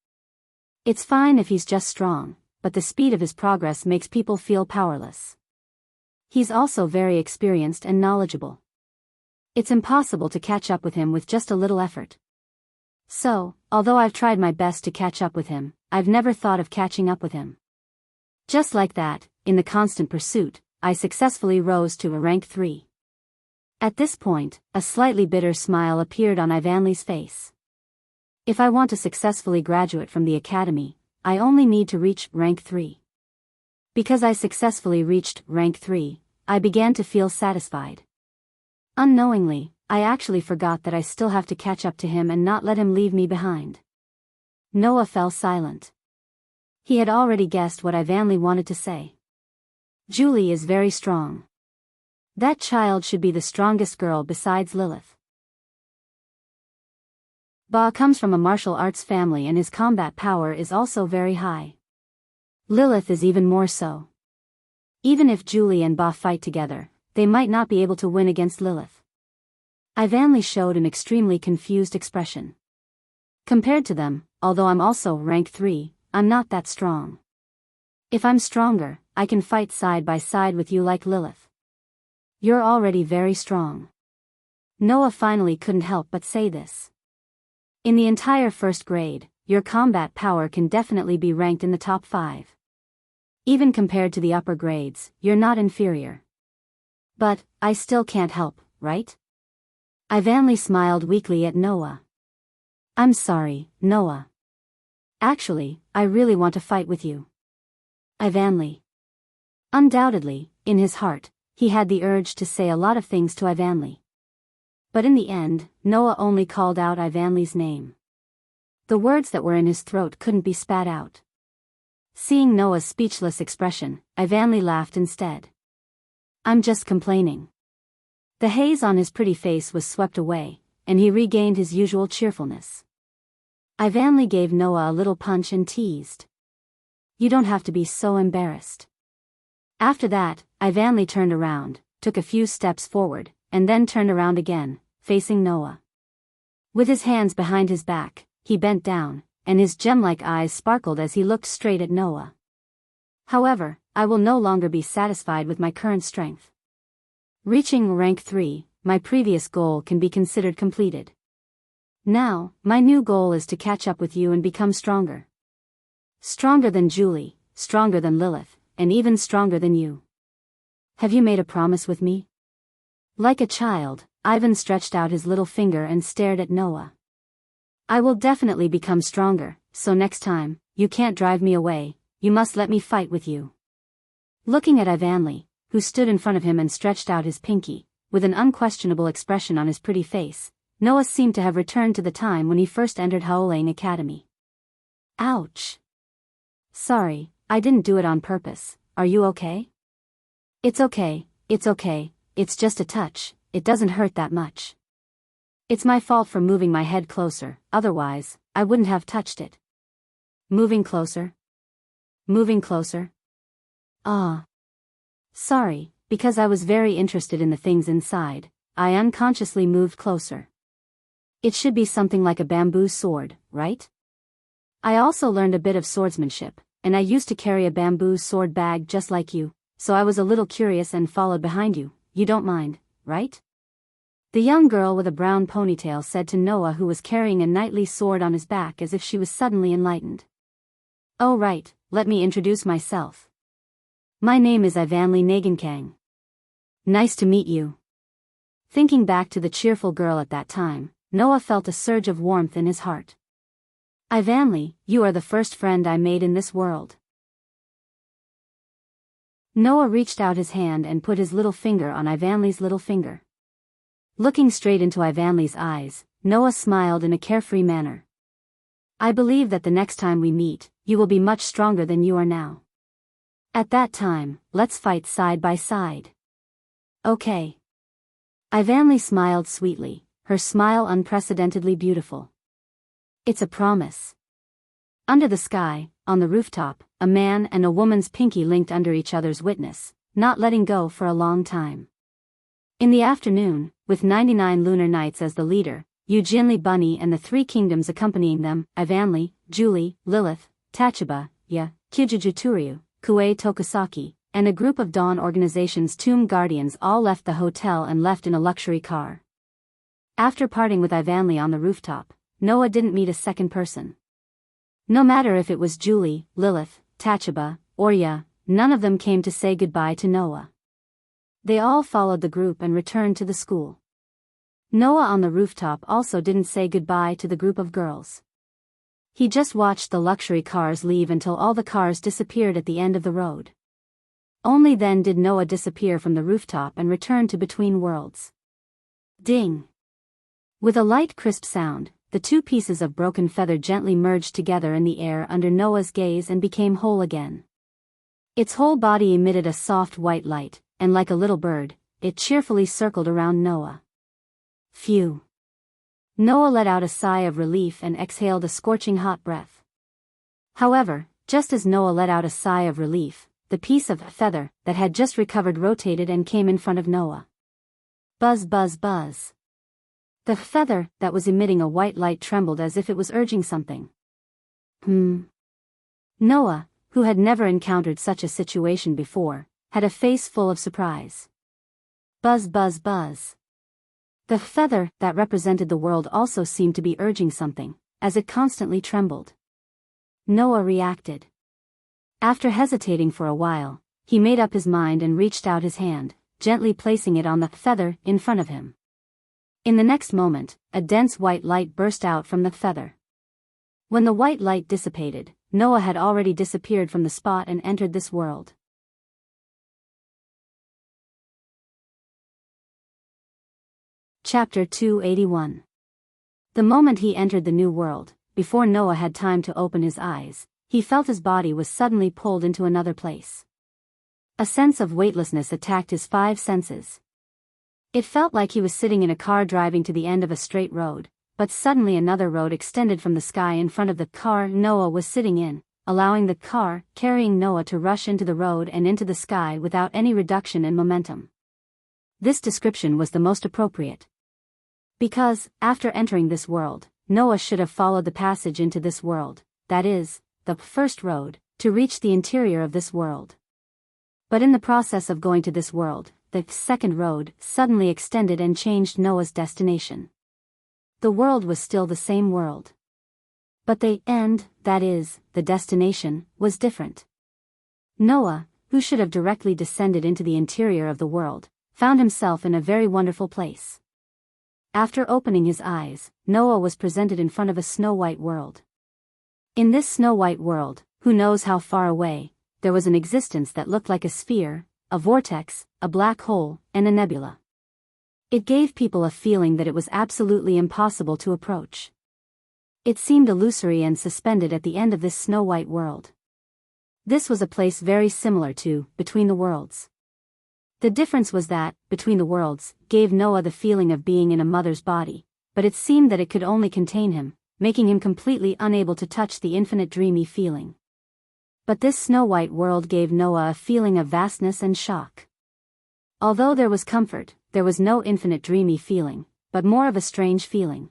It's fine if he's just strong, but the speed of his progress makes people feel powerless. He's also very experienced and knowledgeable. It's impossible to catch up with him with just a little effort. So, although I've tried my best to catch up with him, I've never thought of catching up with him. Just like that, in the constant pursuit, I successfully rose to a rank 3. At this point, a slightly bitter smile appeared on Ivanli's face. If I want to successfully graduate from the academy, I only need to reach rank 3. Because I successfully reached rank 3, I began to feel satisfied. Unknowingly, I actually forgot that I still have to catch up to him and not let him leave me behind. Noah fell silent. He had already guessed what Ivanli wanted to say. Julie is very strong. That child should be the strongest girl besides Lilith. Ba comes from a martial arts family and his combat power is also very high. Lilith is even more so. Even if Julie and Ba fight together, they might not be able to win against Lilith. Ivanli showed an extremely confused expression. Compared to them, although I'm also rank 3, I'm not that strong. If I'm stronger, I can fight side by side with you like Lilith. You're already very strong. Noah finally couldn't help but say this. In the entire first grade, your combat power can definitely be ranked in the top 5. Even compared to the upper grades, you're not inferior. But, I still can't help, right? Ivanli smiled weakly at Noah. I'm sorry, Noah. Actually, I really want to fight with you. Ivanli. Undoubtedly, in his heart, he had the urge to say a lot of things to Ivanli. But in the end, Noah only called out Ivanli's name. The words that were in his throat couldn't be spat out. Seeing Noah's speechless expression, Ivanli laughed instead. I'm just complaining. The haze on his pretty face was swept away, and he regained his usual cheerfulness. Ivanli gave Noah a little punch and teased. You don't have to be so embarrassed. After that, Ivanli turned around, took a few steps forward, and then turned around again, facing Noah. With his hands behind his back, he bent down, and his gem-like eyes sparkled as he looked straight at Noah. However, I will no longer be satisfied with my current strength. Reaching rank 3, my previous goal can be considered completed. Now, my new goal is to catch up with you and become stronger. Stronger than Julie, stronger than Lilith, and even stronger than you. Have you made a promise with me? Like a child, Ivan stretched out his little finger and stared at Noah. I will definitely become stronger, so next time, you can't drive me away, you must let me fight with you. Looking at Ivanli, who stood in front of him and stretched out his pinky, with an unquestionable expression on his pretty face, Noah seemed to have returned to the time when he first entered Haolang Academy. Ouch. Sorry, I didn't do it on purpose, are you okay? It's okay, it's just a touch, it doesn't hurt that much. It's my fault for moving my head closer, otherwise, I wouldn't have touched it. Moving closer? Moving closer? Ah. Sorry, because I was very interested in the things inside, I unconsciously moved closer. It should be something like a bamboo sword, right? I also learned a bit of swordsmanship, and I used to carry a bamboo sword bag just like you, so I was a little curious and followed behind you, you don't mind, right? The young girl with a brown ponytail said to Noah, who was carrying a knightly sword on his back, as if she was suddenly enlightened. Oh right, let me introduce myself. My name is Ivanli Nagankang. Nice to meet you. Thinking back to the cheerful girl at that time, Noah felt a surge of warmth in his heart. Ivanli, you are the first friend I made in this world. Noah reached out his hand and put his little finger on Ivanli's little finger. Looking straight into Ivanli's eyes, Noah smiled in a carefree manner. I believe that the next time we meet, you will be much stronger than you are now. At that time, let's fight side by side. Okay. Ivanli smiled sweetly, her smile unprecedentedly beautiful. It's a promise. Under the sky, on the rooftop, a man and a woman's pinky linked under each other's witness, not letting go for a long time. In the afternoon, with 99 lunar nights as the leader, Eugenie Bunny and the three kingdoms accompanying them, Ivanli, Julie, Lilith, Tachaba, Kijujuturyu, Kue Tokusaki, and a group of Dawn Organization's tomb guardians all left the hotel and left in a luxury car. After parting with Ivanli on the rooftop, Noah didn't meet a second person. No matter if it was Julie, Lilith, Tachaba, or none of them came to say goodbye to Noah. They all followed the group and returned to the school. Noah on the rooftop also didn't say goodbye to the group of girls. He just watched the luxury cars leave until all the cars disappeared at the end of the road. Only then did Noah disappear from the rooftop and return to Between Worlds. Ding! With a light crisp sound, the two pieces of broken feather gently merged together in the air under Noah's gaze and became whole again. Its whole body emitted a soft white light, and like a little bird, it cheerfully circled around Noah. Phew! Noah let out a sigh of relief and exhaled a scorching hot breath. However, just as Noah let out a sigh of relief, the piece of feather that had just recovered rotated and came in front of Noah. Buzz buzz buzz. The feather that was emitting a white light trembled as if it was urging something. Noah, who had never encountered such a situation before, had a face full of surprise. Buzz buzz buzz. The feather that represented the world also seemed to be urging something, as it constantly trembled. Noah reacted. After hesitating for a while, he made up his mind and reached out his hand, gently placing it on the feather in front of him. In the next moment, a dense white light burst out from the feather. When the white light dissipated, Noah had already disappeared from the spot and entered this world. Chapter 281. The moment he entered the new world, before Noah had time to open his eyes, he felt his body was suddenly pulled into another place. A sense of weightlessness attacked his five senses. It felt like he was sitting in a car driving to the end of a straight road, but suddenly another road extended from the sky in front of the car Noah was sitting in, allowing the car carrying Noah to rush into the road and into the sky without any reduction in momentum. This description was the most appropriate. Because, after entering this world, Noah should have followed the passage into this world, that is, the first road, to reach the interior of this world. But in the process of going to this world, the second road suddenly extended and changed Noah's destination. The world was still the same world. But the end, that is, the destination, was different. Noah, who should have directly descended into the interior of the world, found himself in a very wonderful place. After opening his eyes, Noah was presented in front of a snow-white world. In this snow-white world, who knows how far away, there was an existence that looked like a sphere, a vortex, a black hole, and a nebula. It gave people a feeling that it was absolutely impossible to approach. It seemed illusory and suspended at the end of this snow-white world. This was a place very similar to Between the Worlds. The difference was that, Between the Worlds, gave Noah the feeling of being in a mother's body, but it seemed that it could only contain him, making him completely unable to touch the infinite dreamy feeling. But this snow-white world gave Noah a feeling of vastness and shock. Although there was comfort, there was no infinite dreamy feeling, but more of a strange feeling.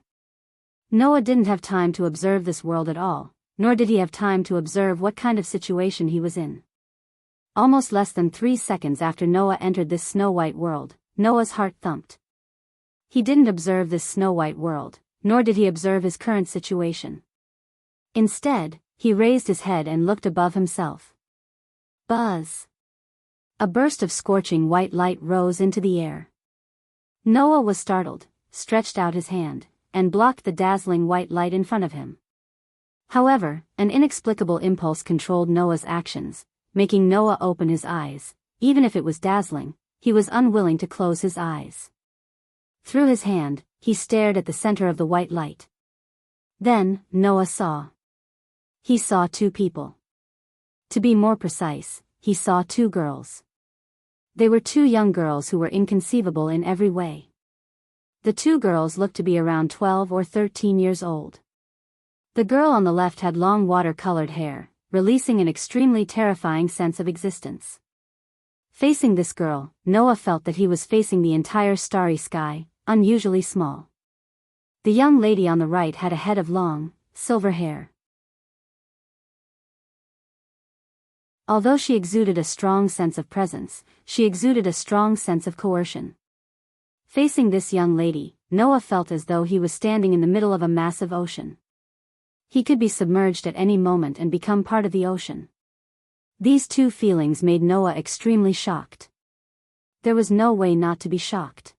Noah didn't have time to observe this world at all, nor did he have time to observe what kind of situation he was in. Almost less than 3 seconds after Noah entered this snow-white world, Noah's heart thumped. He didn't observe this snow-white world, nor did he observe his current situation. Instead, he raised his head and looked above himself. Buzz! A burst of scorching white light rose into the air. Noah was startled, stretched out his hand, and blocked the dazzling white light in front of him. However, an inexplicable impulse controlled Noah's actions, making Noah open his eyes. Even if it was dazzling, he was unwilling to close his eyes. Through his hand, he stared at the center of the white light. Then, Noah saw. He saw 2 people. To be more precise, he saw 2 girls. They were 2 young girls who were inconceivable in every way. The 2 girls looked to be around 12 or 13 years old. The girl on the left had long water-colored hair, releasing an extremely terrifying sense of existence. Facing this girl, Noah felt that he was facing the entire starry sky, unusually small. The young lady on the right had a head of long, silver hair. Although she exuded a strong sense of presence, she exuded a strong sense of coercion. Facing this young lady, Noah felt as though he was standing in the middle of a massive ocean. He could be submerged at any moment and become part of the ocean. These 2 feelings made Noah extremely shocked. There was no way not to be shocked.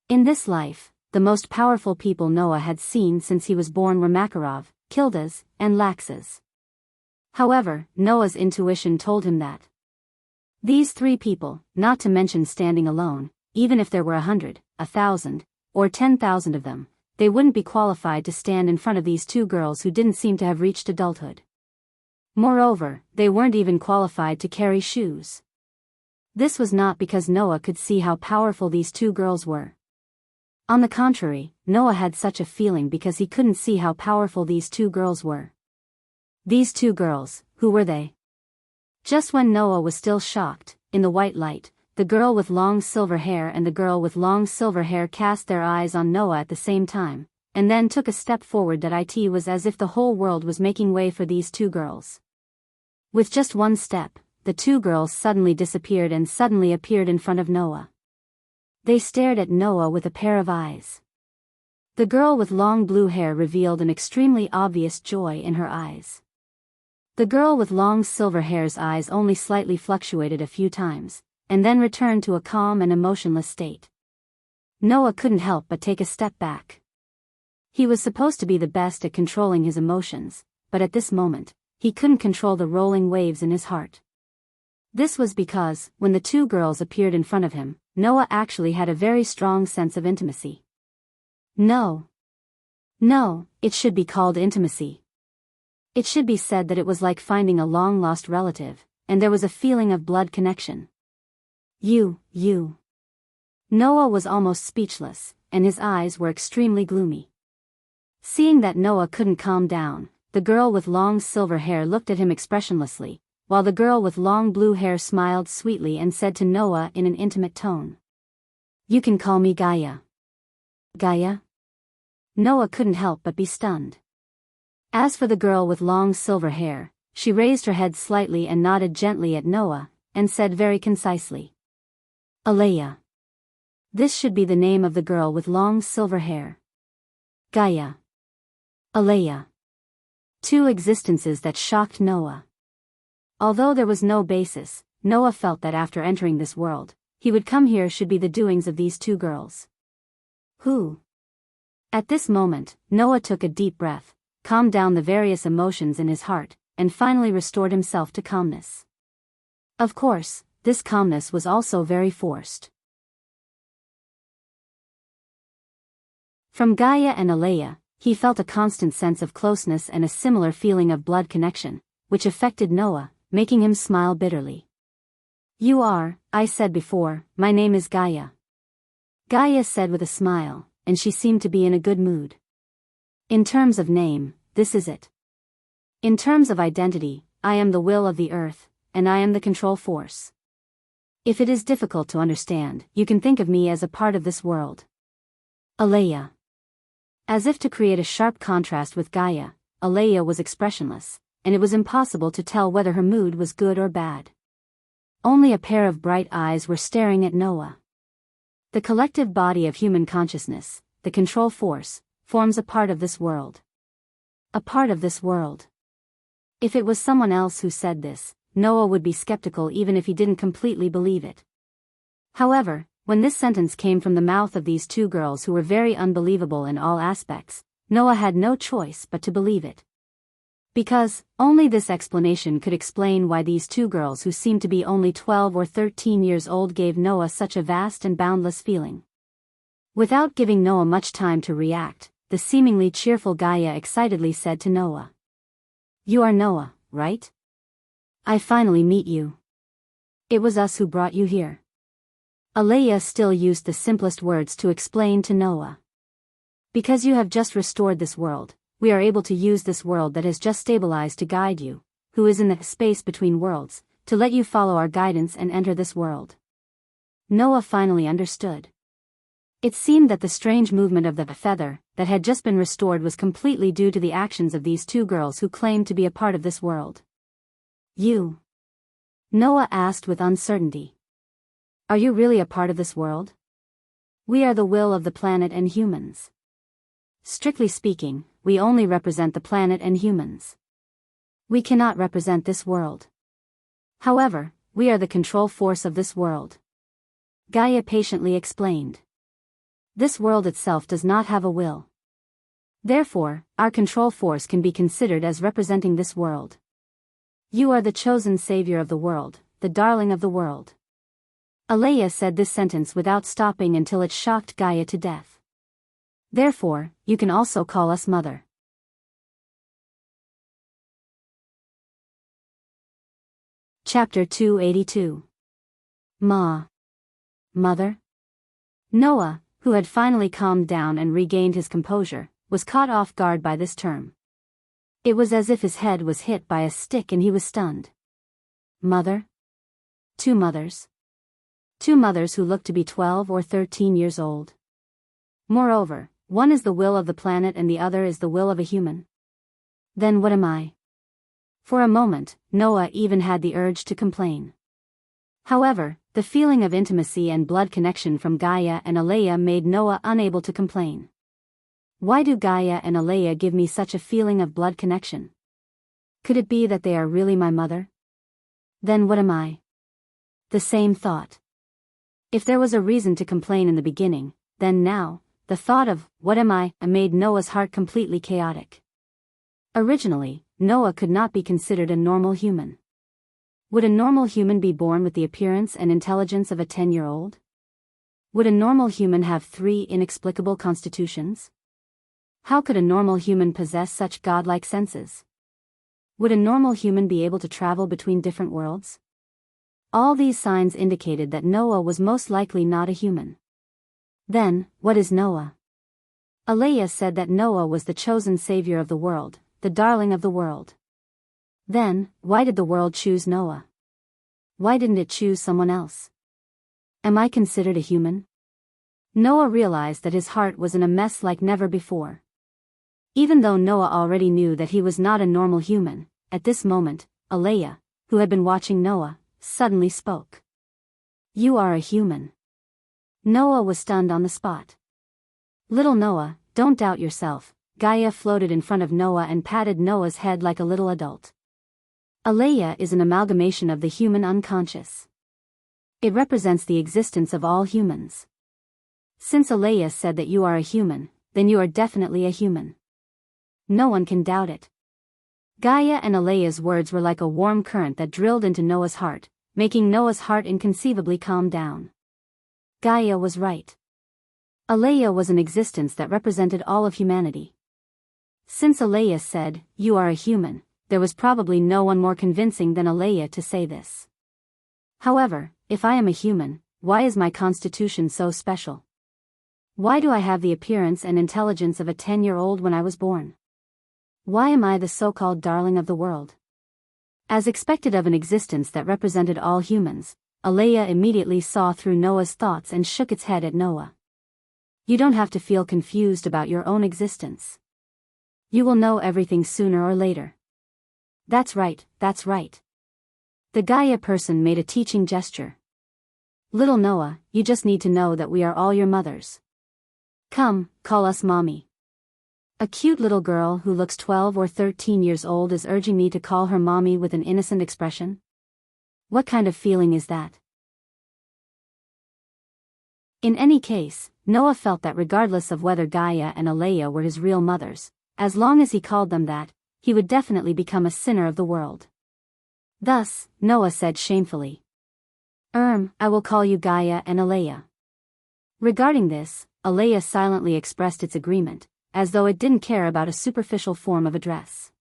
In this life, the most powerful people Noah had seen since he was born were Makarov, Kildas, and Laxas. However, Noah's intuition told him that these 3 people, not to mention standing alone, even if there were 100, 1,000, or 10,000 of them, they wouldn't be qualified to stand in front of these 2 girls who didn't seem to have reached adulthood. Moreover, they weren't even qualified to carry shoes. This was not because Noah could see how powerful these 2 girls were. On the contrary, Noah had such a feeling because he couldn't see how powerful these 2 girls were. These 2 girls, who were they? Just when Noah was still shocked, in the white light, the girl with long silver hair and the girl with long silver hair cast their eyes on Noah at the same time, and then took a step forward. That it was as if the whole world was making way for these 2 girls. With just one step, the 2 girls suddenly disappeared and suddenly appeared in front of Noah. They stared at Noah with a pair of eyes. The girl with long blue hair revealed an extremely obvious joy in her eyes. The girl with long silver hair's eyes only slightly fluctuated a few times, and then returned to a calm and emotionless state. Noah couldn't help but take a step back. He was supposed to be the best at controlling his emotions, but at this moment, he couldn't control the rolling waves in his heart. This was because, when the 2 girls appeared in front of him, Noah actually had a very strong sense of intimacy. No, it should be called intimacy. It should be said that it was like finding a long-lost relative, and there was a feeling of blood connection. You. Noah was almost speechless, and his eyes were extremely gloomy. Seeing that Noah couldn't calm down, the girl with long silver hair looked at him expressionlessly, while the girl with long blue hair smiled sweetly and said to Noah in an intimate tone, "You can call me Gaia." Gaia? Noah couldn't help but be stunned. As for the girl with long silver hair, she raised her head slightly and nodded gently at Noah, and said very concisely, Alea. This should be the name of the girl with long silver hair. Gaia. Alea. Two existences that shocked Noah. Although there was no basis, Noah felt that after entering this world, he would come here should be the doings of these two girls. Who? At this moment, Noah took a deep breath, calmed down the various emotions in his heart, and finally restored himself to calmness. Of course, this calmness was also very forced. From Gaia and Alea, he felt a constant sense of closeness and a similar feeling of blood connection, which affected Noah, making him smile bitterly. "You are," I said before, "my name is Gaia." Gaia said with a smile, and she seemed to be in a good mood. "In terms of name, this is it. In terms of identity, I am the will of the earth, and I am the control force. If it is difficult to understand, you can think of me as a part of this world." Alea. As if to create a sharp contrast with Gaia, Alea was expressionless, and it was impossible to tell whether her mood was good or bad. Only a pair of bright eyes were staring at Noah. The collective body of human consciousness, the control force, forms a part of this world. A part of this world. If it was someone else who said this, Noah would be skeptical even if he didn't completely believe it. However, when this sentence came from the mouth of these two girls who were very unbelievable in all aspects, Noah had no choice but to believe it. Because, only this explanation could explain why these two girls who seemed to be only 12 or 13 years old gave Noah such a vast and boundless feeling. Without giving Noah much time to react, the seemingly cheerful Gaia excitedly said to Noah. "You are Noah, right? I finally meet you. It was us who brought you here." Alea still used the simplest words to explain to Noah. "Because you have just restored this world, we are able to use this world that has just stabilized to guide you, who is in the space between worlds, to let you follow our guidance and enter this world." Noah finally understood. It seemed that the strange movement of the feather that had just been restored was completely due to the actions of these two girls who claimed to be a part of this world. "You?" Noah asked with uncertainty. "Are you really a part of this world?" "We are the will of the planet and humans. Strictly speaking, we only represent the planet and humans. We cannot represent this world. However, we are the control force of this world." Gaia patiently explained. "This world itself does not have a will. Therefore, our control force can be considered as representing this world. You are the chosen savior of the world, the darling of the world." Alea said this sentence without stopping until it shocked Gaia to death. "Therefore, you can also call us Mother." Chapter 282. Ma. Mother? Noah, who had finally calmed down and regained his composure, was caught off guard by this term. It was as if his head was hit by a stick and he was stunned. Mother? Two mothers? Two mothers who looked to be 12 or 13 years old. Moreover, one is the will of the planet and the other is the will of a human. Then what am I? For a moment, Noah even had the urge to complain. However, the feeling of intimacy and blood connection from Gaia and Alea made Noah unable to complain. Why do Gaia and Alea give me such a feeling of blood connection? Could it be that they are really my mother? Then what am I? The same thought. If there was a reason to complain in the beginning, then now, the thought of, what am I, made Noah's heart completely chaotic. Originally, Noah could not be considered a normal human. Would a normal human be born with the appearance and intelligence of a 10-year-old? Would a normal human have 3 inexplicable constitutions? How could a normal human possess such godlike senses? Would a normal human be able to travel between different worlds? All these signs indicated that Noah was most likely not a human. Then, what is Noah? Alea said that Noah was the chosen savior of the world, the darling of the world. Then, why did the world choose Noah? Why didn't it choose someone else? Am I considered a human? Noah realized that his heart was in a mess like never before. Even though Noah already knew that he was not a normal human, at this moment, Alea, who had been watching Noah, suddenly spoke. "You are a human," Noah was stunned on the spot. Little Noah, don't doubt yourself. Gaia floated in front of Noah and patted Noah's head like a little adult. Alea is an amalgamation of the human unconscious. It represents the existence of all humans. Since Alea said that you are a human, then you are definitely a human. No one can doubt it. Gaia and Alea's words were like a warm current that drilled into Noah's heart, making Noah's heart inconceivably calm down. Gaia was right. Alea was an existence that represented all of humanity. Since Alea said, "You are a human," there was probably no one more convincing than Alea to say this. However, if I am a human, why is my constitution so special? Why do I have the appearance and intelligence of a 10-year-old when I was born? Why am I the so-called darling of the world? As expected of an existence that represented all humans, Alea immediately saw through Noah's thoughts and shook its head at Noah. You don't have to feel confused about your own existence. You will know everything sooner or later. That's right, that's right. The Gaia person made a teaching gesture. Little Noah, you just need to know that we are all your mothers. Come, call us mommy. A cute little girl who looks 12 or 13 years old is urging me to call her mommy with an innocent expression? What kind of feeling is that? In any case, Noah felt that regardless of whether Gaia and Alea were his real mothers, as long as he called them that, he would definitely become a sinner of the world. Thus, Noah said shamefully, I will call you Gaia and Alea." Regarding this, Alea silently expressed its agreement, as though it didn't care about a superficial form of address.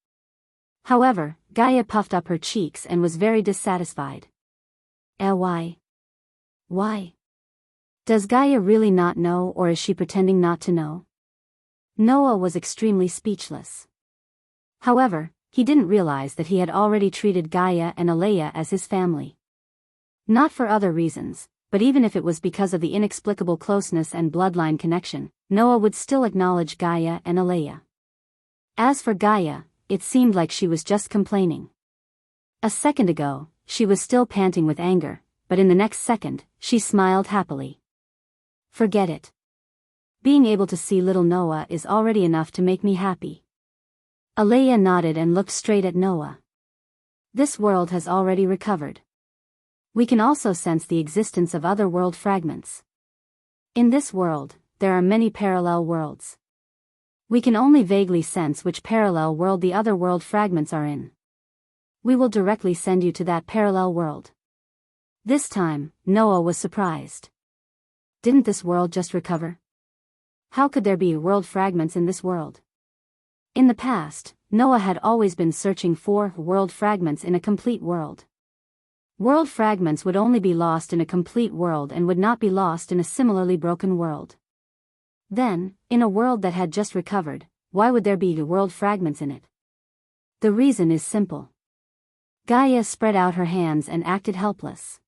However, Gaia puffed up her cheeks and was very dissatisfied. Why? Why? Does Gaia really not know, or is she pretending not to know? Noah was extremely speechless. However, he didn't realize that he had already treated Gaia and Alea as his family. Not for other reasons, but even if it was because of the inexplicable closeness and bloodline connection, Noah would still acknowledge Gaia and Alea. As for Gaia, it seemed like she was just complaining. A second ago, she was still panting with anger, but in the next second, she smiled happily. Forget it. Being able to see little Noah is already enough to make me happy. Alea nodded and looked straight at Noah. This world has already recovered. We can also sense the existence of other world fragments. In this world, there are many parallel worlds. We can only vaguely sense which parallel world the other world fragments are in. We will directly send you to that parallel world. This time, Noah was surprised. Didn't this world just recover? How could there be world fragments in this world? In the past, Noah had always been searching for world fragments in a complete world. World fragments would only be lost in a complete world and would not be lost in a similarly broken world. Then, in a world that had just recovered, why would there be world fragments in it? The reason is simple. Gaia spread out her hands and acted helpless.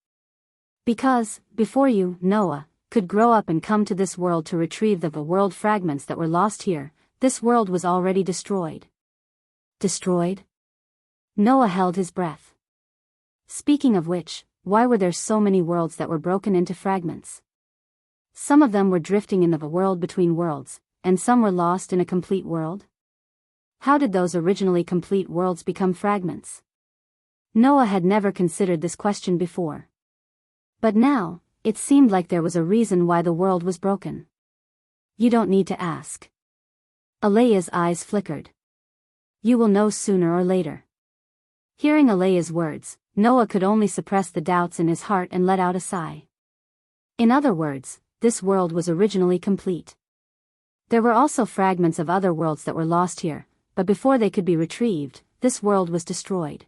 Because, before you, Noah, could grow up and come to this world to retrieve the world fragments that were lost here, this world was already destroyed. Destroyed? Noah held his breath. Speaking of which, why were there so many worlds that were broken into fragments? Some of them were drifting in the world between worlds, and some were lost in a complete world? How did those originally complete worlds become fragments? Noah had never considered this question before. But now, it seemed like there was a reason why the world was broken. You don't need to ask. Alea's eyes flickered. You will know sooner or later. Hearing Alea's words, Noah could only suppress the doubts in his heart and let out a sigh. In other words, this world was originally complete. There were also fragments of other worlds that were lost here, but before they could be retrieved, this world was destroyed.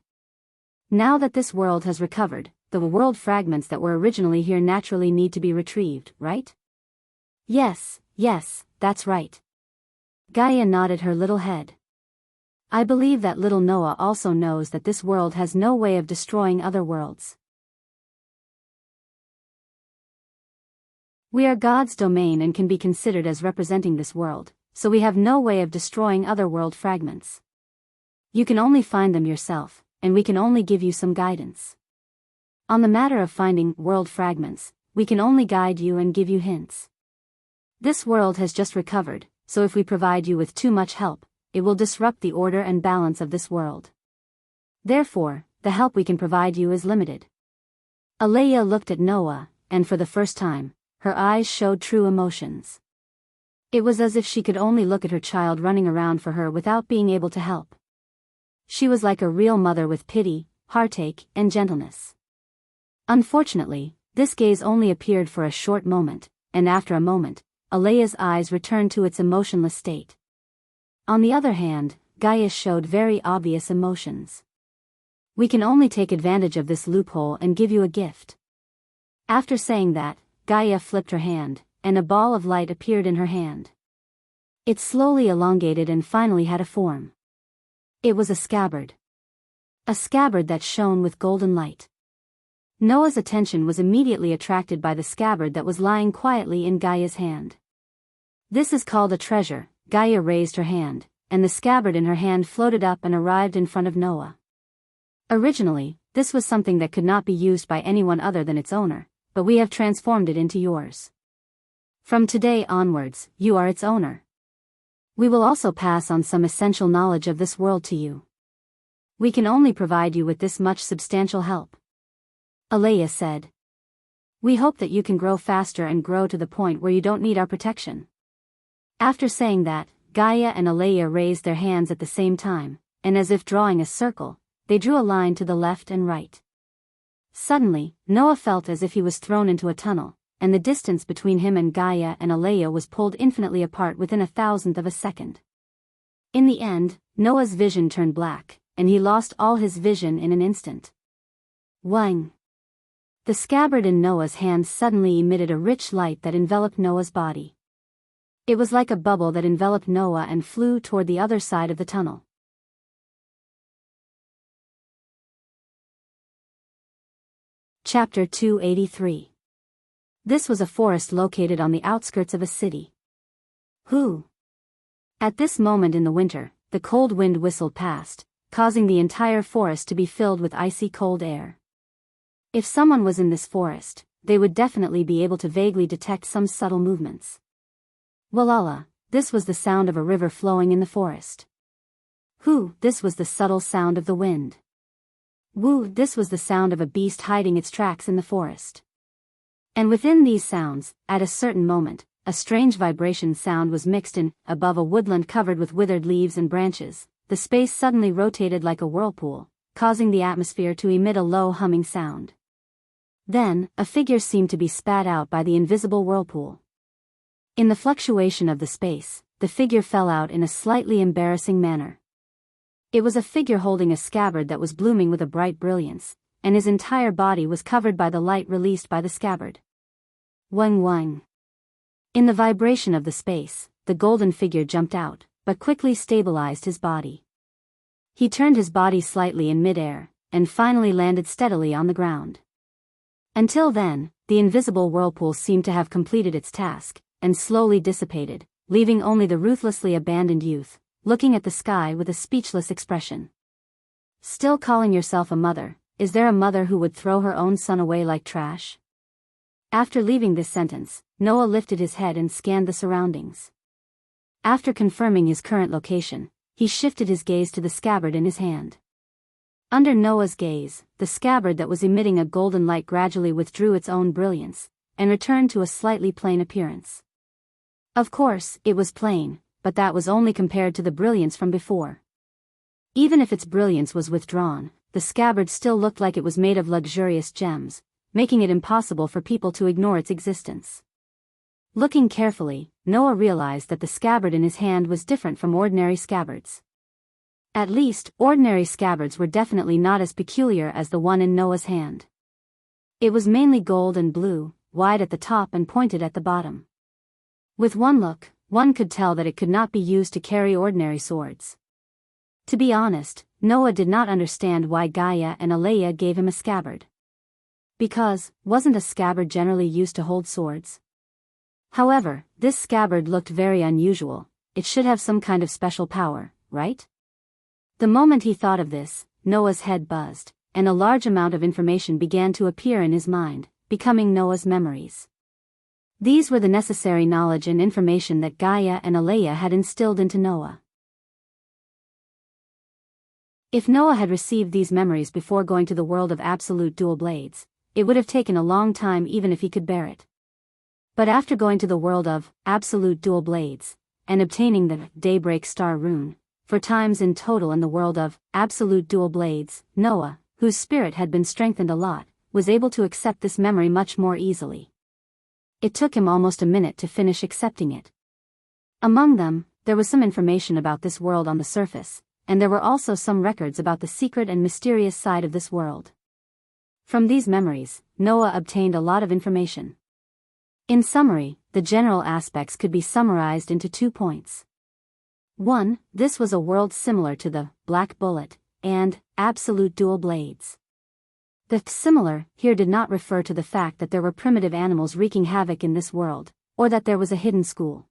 Now that this world has recovered, the world fragments that were originally here naturally need to be retrieved, right? Yes, that's right. Gaia nodded her little head. I believe that little Noah also knows that this world has no way of destroying other worlds. We are God's domain and can be considered as representing this world, so we have no way of destroying other world fragments. You can only find them yourself, and we can only give you some guidance. On the matter of finding world fragments, we can only guide you and give you hints. This world has just recovered, so if we provide you with too much help, it will disrupt the order and balance of this world. Therefore, the help we can provide you is limited. Alea looked at Noah, and for the first time, her eyes showed true emotions. It was as if she could only look at her child running around for her without being able to help. She was like a real mother with pity, heartache, and gentleness. Unfortunately, this gaze only appeared for a short moment, and after a moment, Alea's eyes returned to its emotionless state. On the other hand, Gaia showed very obvious emotions. We can only take advantage of this loophole and give you a gift. After saying that, Gaia flipped her hand, and a ball of light appeared in her hand. It slowly elongated and finally had a form. It was a scabbard. A scabbard that shone with golden light. Noah's attention was immediately attracted by the scabbard that was lying quietly in Gaia's hand. This is called a treasure. Gaia raised her hand, and the scabbard in her hand floated up and arrived in front of Noah. Originally, this was something that could not be used by anyone other than its owner, but we have transformed it into yours. From today onwards, you are its owner. We will also pass on some essential knowledge of this world to you. We can only provide you with this much substantial help. Alea said. We hope that you can grow faster and grow to the point where you don't need our protection. After saying that, Gaia and Alea raised their hands at the same time, and as if drawing a circle, they drew a line to the left and right. Suddenly, Noah felt as if he was thrown into a tunnel, and the distance between him and Gaia and Alea was pulled infinitely apart within 1,000th of a second. In the end, Noah's vision turned black, and he lost all his vision in an instant. Wang! The scabbard in Noah's hand suddenly emitted a rich light that enveloped Noah's body. It was like a bubble that enveloped Noah and flew toward the other side of the tunnel. Chapter 283. This was a forest located on the outskirts of a city. Who? At this moment in the winter, the cold wind whistled past, causing the entire forest to be filled with icy cold air. If someone was in this forest, they would definitely be able to vaguely detect some subtle movements. Walala, this was the sound of a river flowing in the forest. Who, this was the subtle sound of the wind. Woo, this was the sound of a beast hiding its tracks in the forest. And within these sounds, at a certain moment, a strange vibration sound was mixed in. Above a woodland covered with withered leaves and branches, the space suddenly rotated like a whirlpool, causing the atmosphere to emit a low humming sound. Then, a figure seemed to be spat out by the invisible whirlpool. In the fluctuation of the space, the figure fell out in a slightly embarrassing manner. It was a figure holding a scabbard that was blooming with a bright brilliance, and his entire body was covered by the light released by the scabbard. Wang wang. In the vibration of the space, the golden figure jumped out, but quickly stabilized his body. He turned his body slightly in midair, and finally landed steadily on the ground. Until then, the invisible whirlpool seemed to have completed its task, and slowly dissipated, leaving only the ruthlessly abandoned youth, looking at the sky with a speechless expression. Still calling yourself a mother, is there a mother who would throw her own son away like trash? After leaving this sentence, Noah lifted his head and scanned the surroundings. After confirming his current location, he shifted his gaze to the scabbard in his hand. Under Noah's gaze, the scabbard that was emitting a golden light gradually withdrew its own brilliance, and returned to a slightly plain appearance. Of course, it was plain, but that was only compared to the brilliance from before. Even if its brilliance was withdrawn, the scabbard still looked like it was made of luxurious gems, making it impossible for people to ignore its existence. Looking carefully, Noah realized that the scabbard in his hand was different from ordinary scabbards. At least, ordinary scabbards were definitely not as peculiar as the one in Noah's hand. It was mainly gold and blue, wide at the top and pointed at the bottom. With one look, one could tell that it could not be used to carry ordinary swords. To be honest, Noah did not understand why Gaia and Alea gave him a scabbard. Because, wasn't a scabbard generally used to hold swords? However, this scabbard looked very unusual. It should have some kind of special power, right? The moment he thought of this, Noah's head buzzed, and a large amount of information began to appear in his mind, becoming Noah's memories. These were the necessary knowledge and information that Gaia and Aleya had instilled into Noah. If Noah had received these memories before going to the world of absolute dual blades, it would have taken a long time even if he could bear it. But after going to the world of absolute dual blades, and obtaining the daybreak star rune, 4 times in total in the world of absolute dual blades, Noah, whose spirit had been strengthened a lot, was able to accept this memory much more easily. It took him almost a minute to finish accepting it. Among them, there was some information about this world on the surface, and there were also some records about the secret and mysterious side of this world. From these memories, Noah obtained a lot of information. In summary, the general aspects could be summarized into 2 points. 1. This was a world similar to the Black Bullet and absolute dual blades. The similar here did not refer to the fact that there were primitive animals wreaking havoc in this world, or that there was a hidden school.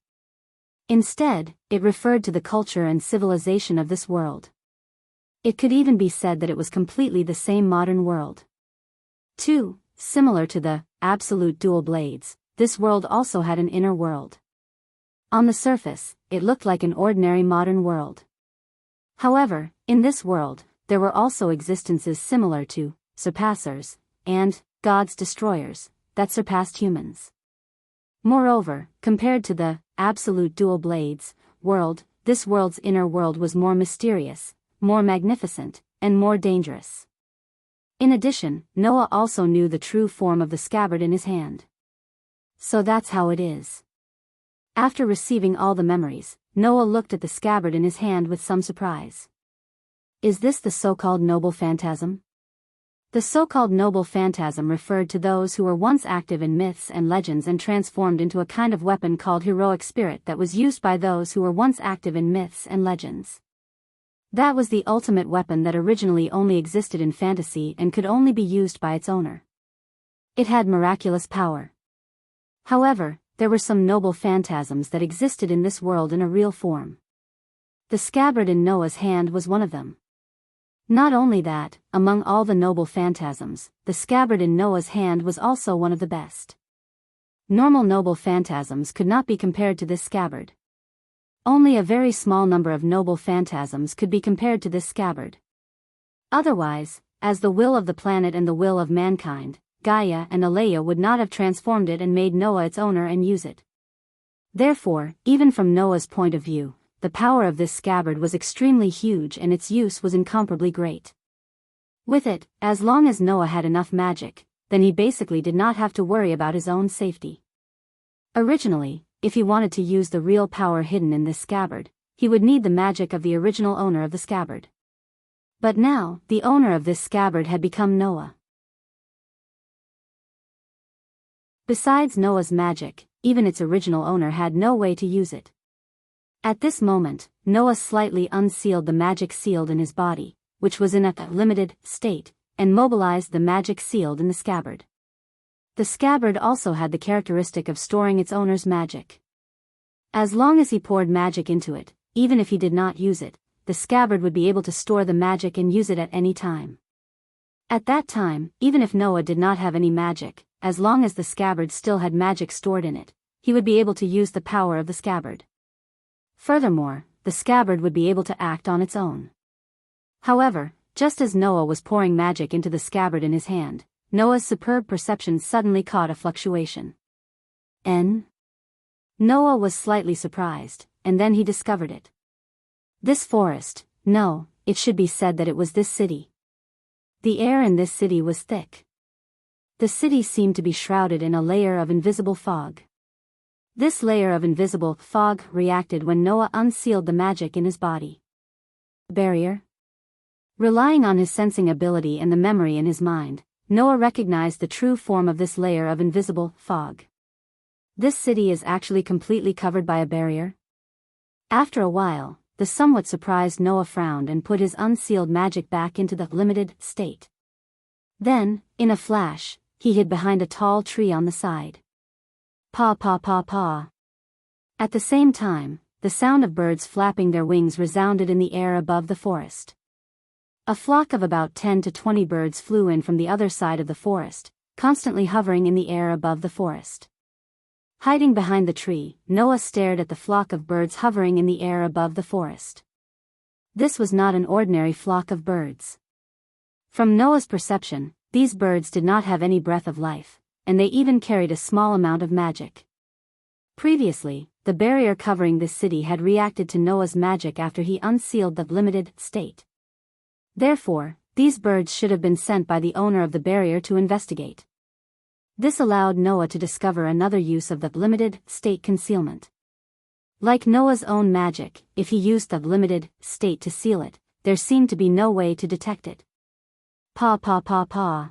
Instead, it referred to the culture and civilization of this world. It could even be said that it was completely the same modern world. 2. Similar to the absolute dual blades, this world also had an inner world. On the surface, it looked like an ordinary modern world. However, in this world, there were also existences similar to surpassers and God's destroyers that surpassed humans. Moreover, compared to the absolute dual blades world, this world's inner world was more mysterious, more magnificent, and more dangerous. In addition, Noah also knew the true form of the scabbard in his hand. So that's how it is. After receiving all the memories, Noah looked at the scabbard in his hand with some surprise. Is this the so-called noble phantasm? The so-called noble phantasm referred to those who were once active in myths and legends and transformed into a kind of weapon called heroic spirit that was used by those who were once active in myths and legends. That was the ultimate weapon that originally only existed in fantasy and could only be used by its owner. It had miraculous power. However, there were some noble phantasms that existed in this world in a real form. The scabbard in Noah's hand was one of them. Not only that, among all the noble phantasms, the scabbard in Noah's hand was also one of the best. Normal noble phantasms could not be compared to this scabbard. Only a very small number of noble phantasms could be compared to this scabbard. Otherwise, as the will of the planet and the will of mankind, Gaia and Aleya would not have transformed it and made Noah its owner and use it. Therefore, even from Noah's point of view, the power of this scabbard was extremely huge and its use was incomparably great. With it, as long as Noah had enough magic, then he basically did not have to worry about his own safety. Originally, if he wanted to use the real power hidden in this scabbard, he would need the magic of the original owner of the scabbard. But now, the owner of this scabbard had become Noah. Besides Noah's magic, even its original owner had no way to use it. At this moment, Noah slightly unsealed the magic sealed in his body, which was in a limited state, and mobilized the magic sealed in the scabbard. The scabbard also had the characteristic of storing its owner's magic. As long as he poured magic into it, even if he did not use it, the scabbard would be able to store the magic and use it at any time. At that time, even if Noah did not have any magic, as long as the scabbard still had magic stored in it, he would be able to use the power of the scabbard. Furthermore, the scabbard would be able to act on its own. However, just as Noah was pouring magic into the scabbard in his hand, Noah's superb perception suddenly caught a fluctuation. Noah was slightly surprised, and then he discovered it. This forest, no, it should be said that it was this city. The air in this city was thick. The city seemed to be shrouded in a layer of invisible fog. This layer of invisible fog reacted when Noah unsealed the magic in his body. Barrier? Relying on his sensing ability and the memory in his mind, Noah recognized the true form of this layer of invisible fog. This city is actually completely covered by a barrier? After a while, the somewhat surprised Noah frowned and put his unsealed magic back into the limited state. Then, in a flash, he hid behind a tall tree on the side. Paw paw paw paw. At the same time, the sound of birds flapping their wings resounded in the air above the forest. A flock of about 10 to 20 birds flew in from the other side of the forest, constantly hovering in the air above the forest. Hiding behind the tree, Noah stared at the flock of birds hovering in the air above the forest. This was not an ordinary flock of birds. From Noah's perception, these birds did not have any breath of life, and they even carried a small amount of magic. Previously, the barrier covering this city had reacted to Noah's magic after he unsealed the limited state. Therefore, these birds should have been sent by the owner of the barrier to investigate. This allowed Noah to discover another use of the limited state concealment. Like Noah's own magic, if he used the limited state to seal it, there seemed to be no way to detect it. Paw paw paw paw.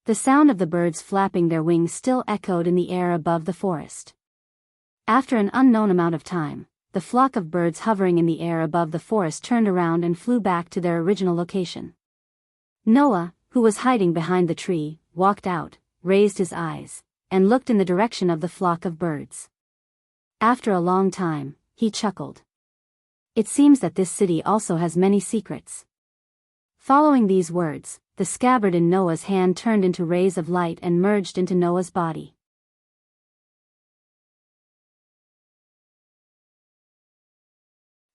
The sound of the birds flapping their wings still echoed in the air above the forest. After an unknown amount of time, the flock of birds hovering in the air above the forest turned around and flew back to their original location. Noah, who was hiding behind the tree, walked out, raised his eyes, and looked in the direction of the flock of birds. After a long time, he chuckled. It seems that this city also has many secrets. Following these words, the scabbard in Noah's hand turned into rays of light and merged into Noah's body.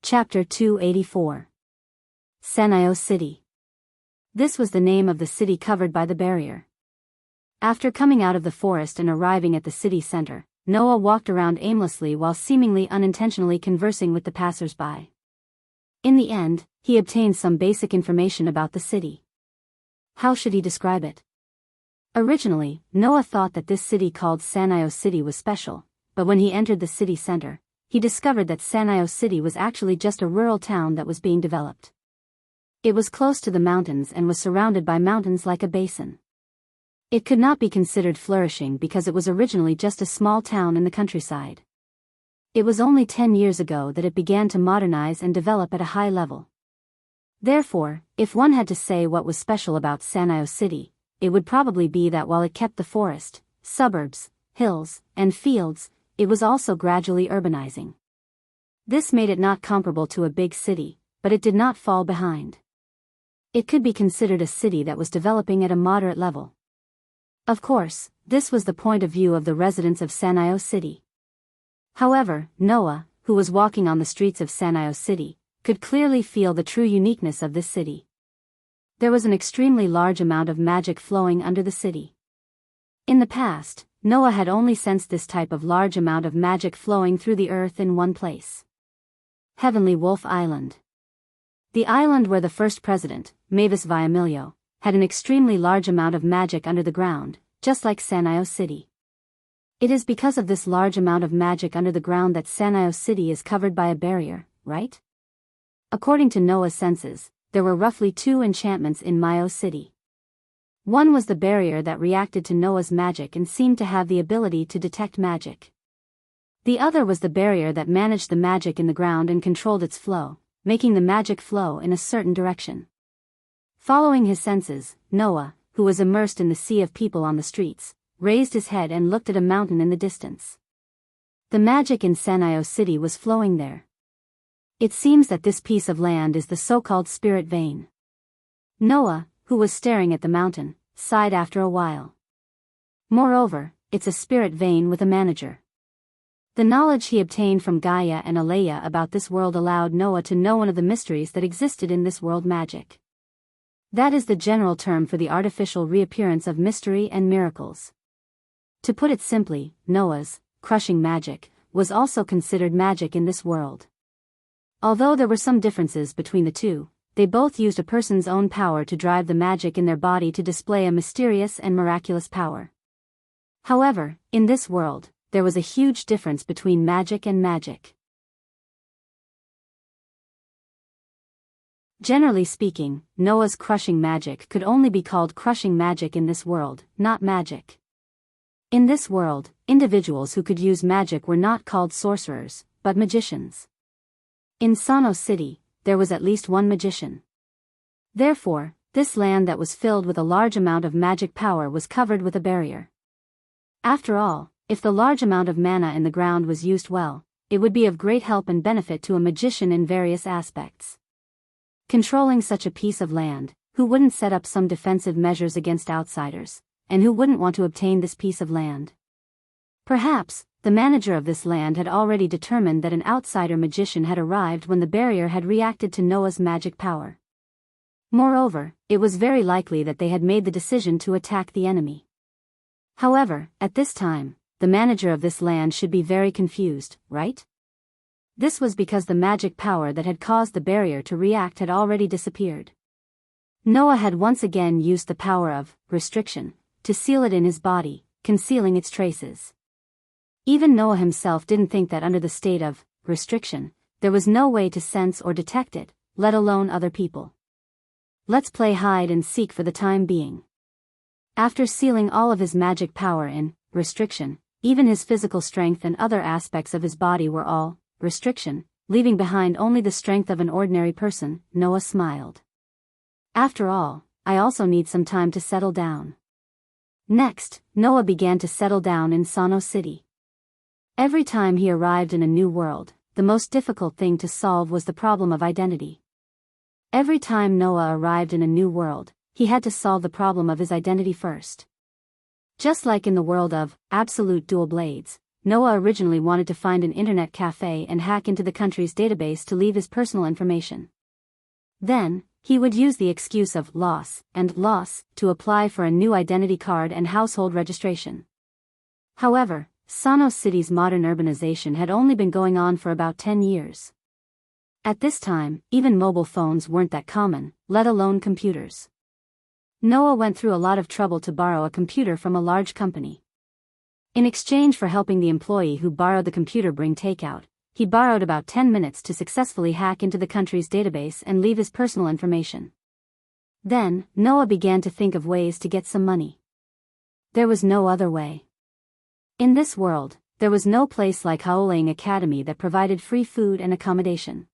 Chapter 284. Sanio City. This was the name of the city covered by the barrier. After coming out of the forest and arriving at the city center, Noah walked around aimlessly while seemingly unintentionally conversing with the passers-by. In the end, he obtained some basic information about the city. How should he describe it? Originally, Noah thought that this city called Sanio City was special, but when he entered the city center, he discovered that Sanio City was actually just a rural town that was being developed. It was close to the mountains and was surrounded by mountains like a basin. It could not be considered flourishing because it was originally just a small town in the countryside. It was only 10 years ago that it began to modernize and develop at a high level. Therefore, if one had to say what was special about Sanio City, it would probably be that while it kept the forest, suburbs, hills, and fields, it was also gradually urbanizing. This made it not comparable to a big city, but it did not fall behind. It could be considered a city that was developing at a moderate level. Of course, this was the point of view of the residents of Sanio City. However, Noah, who was walking on the streets of Sanio City, could clearly feel the true uniqueness of this city. There was an extremely large amount of magic flowing under the city. In the past, Noah had only sensed this type of large amount of magic flowing through the earth in one place. Heavenly Wolf Island. The island where the first president, Mavis Viamilio, had an extremely large amount of magic under the ground, just like Sanio City. It is because of this large amount of magic under the ground that Sanio City is covered by a barrier, right? According to Noah's senses, there were roughly 2 enchantments in Mio City. One was the barrier that reacted to Noah's magic and seemed to have the ability to detect magic. The other was the barrier that managed the magic in the ground and controlled its flow, making the magic flow in a certain direction. Following his senses, Noah, who was immersed in the sea of people on the streets, raised his head and looked at a mountain in the distance. The magic in Sanio City was flowing there. It seems that this piece of land is the so-called spirit vein. Noah, who was staring at the mountain, sighed after a while. Moreover, it's a spirit vein with a manager. The knowledge he obtained from Gaia and Alea about this world allowed Noah to know one of the mysteries that existed in this world magic. That is the general term for the artificial reappearance of mystery and miracles. To put it simply, Noah's crushing magic was also considered magic in this world. Although there were some differences between the two, they both used a person's own power to drive the magic in their body to display a mysterious and miraculous power. However, in this world, there was a huge difference between magic and magic. Generally speaking, Noah's crushing magic could only be called crushing magic in this world, not magic. In this world, individuals who could use magic were not called sorcerers, but magicians. In Sanio City, there was at least one magician. Therefore, this land that was filled with a large amount of magic power was covered with a barrier. After all, if the large amount of mana in the ground was used well, it would be of great help and benefit to a magician in various aspects. Controlling such a piece of land, who wouldn't set up some defensive measures against outsiders, and who wouldn't want to obtain this piece of land? Perhaps, the manager of this land had already determined that an outsider magician had arrived when the barrier had reacted to Noah's magic power. Moreover, it was very likely that they had made the decision to attack the enemy. However, at this time, the manager of this land should be very confused, right? This was because the magic power that had caused the barrier to react had already disappeared. Noah had once again used the power of restriction to seal it in his body, concealing its traces. Even Noah himself didn't think that under the state of restriction, there was no way to sense or detect it, let alone other people. Let's play hide and seek for the time being. After sealing all of his magic power in restriction, even his physical strength and other aspects of his body were all restriction, leaving behind only the strength of an ordinary person. Noah smiled. After all, I also need some time to settle down. Next, Noah began to settle down in Sano City. Every time he arrived in a new world, the most difficult thing to solve was the problem of identity. Every time Noah arrived in a new world, he had to solve the problem of his identity first. Just like in the world of absolute dual blades, Noah originally wanted to find an internet cafe and hack into the country's database to leave his personal information. Then, he would use the excuse of loss to apply for a new identity card and household registration. However, Sano City's modern urbanization had only been going on for about 10 years. At this time, even mobile phones weren't that common, let alone computers. Noah went through a lot of trouble to borrow a computer from a large company. In exchange for helping the employee who borrowed the computer bring takeout, he borrowed about 10 minutes to successfully hack into the country's database and leave his personal information. Then, Noah began to think of ways to get some money. There was no other way. In this world, there was no place like Haoling Academy that provided free food and accommodation.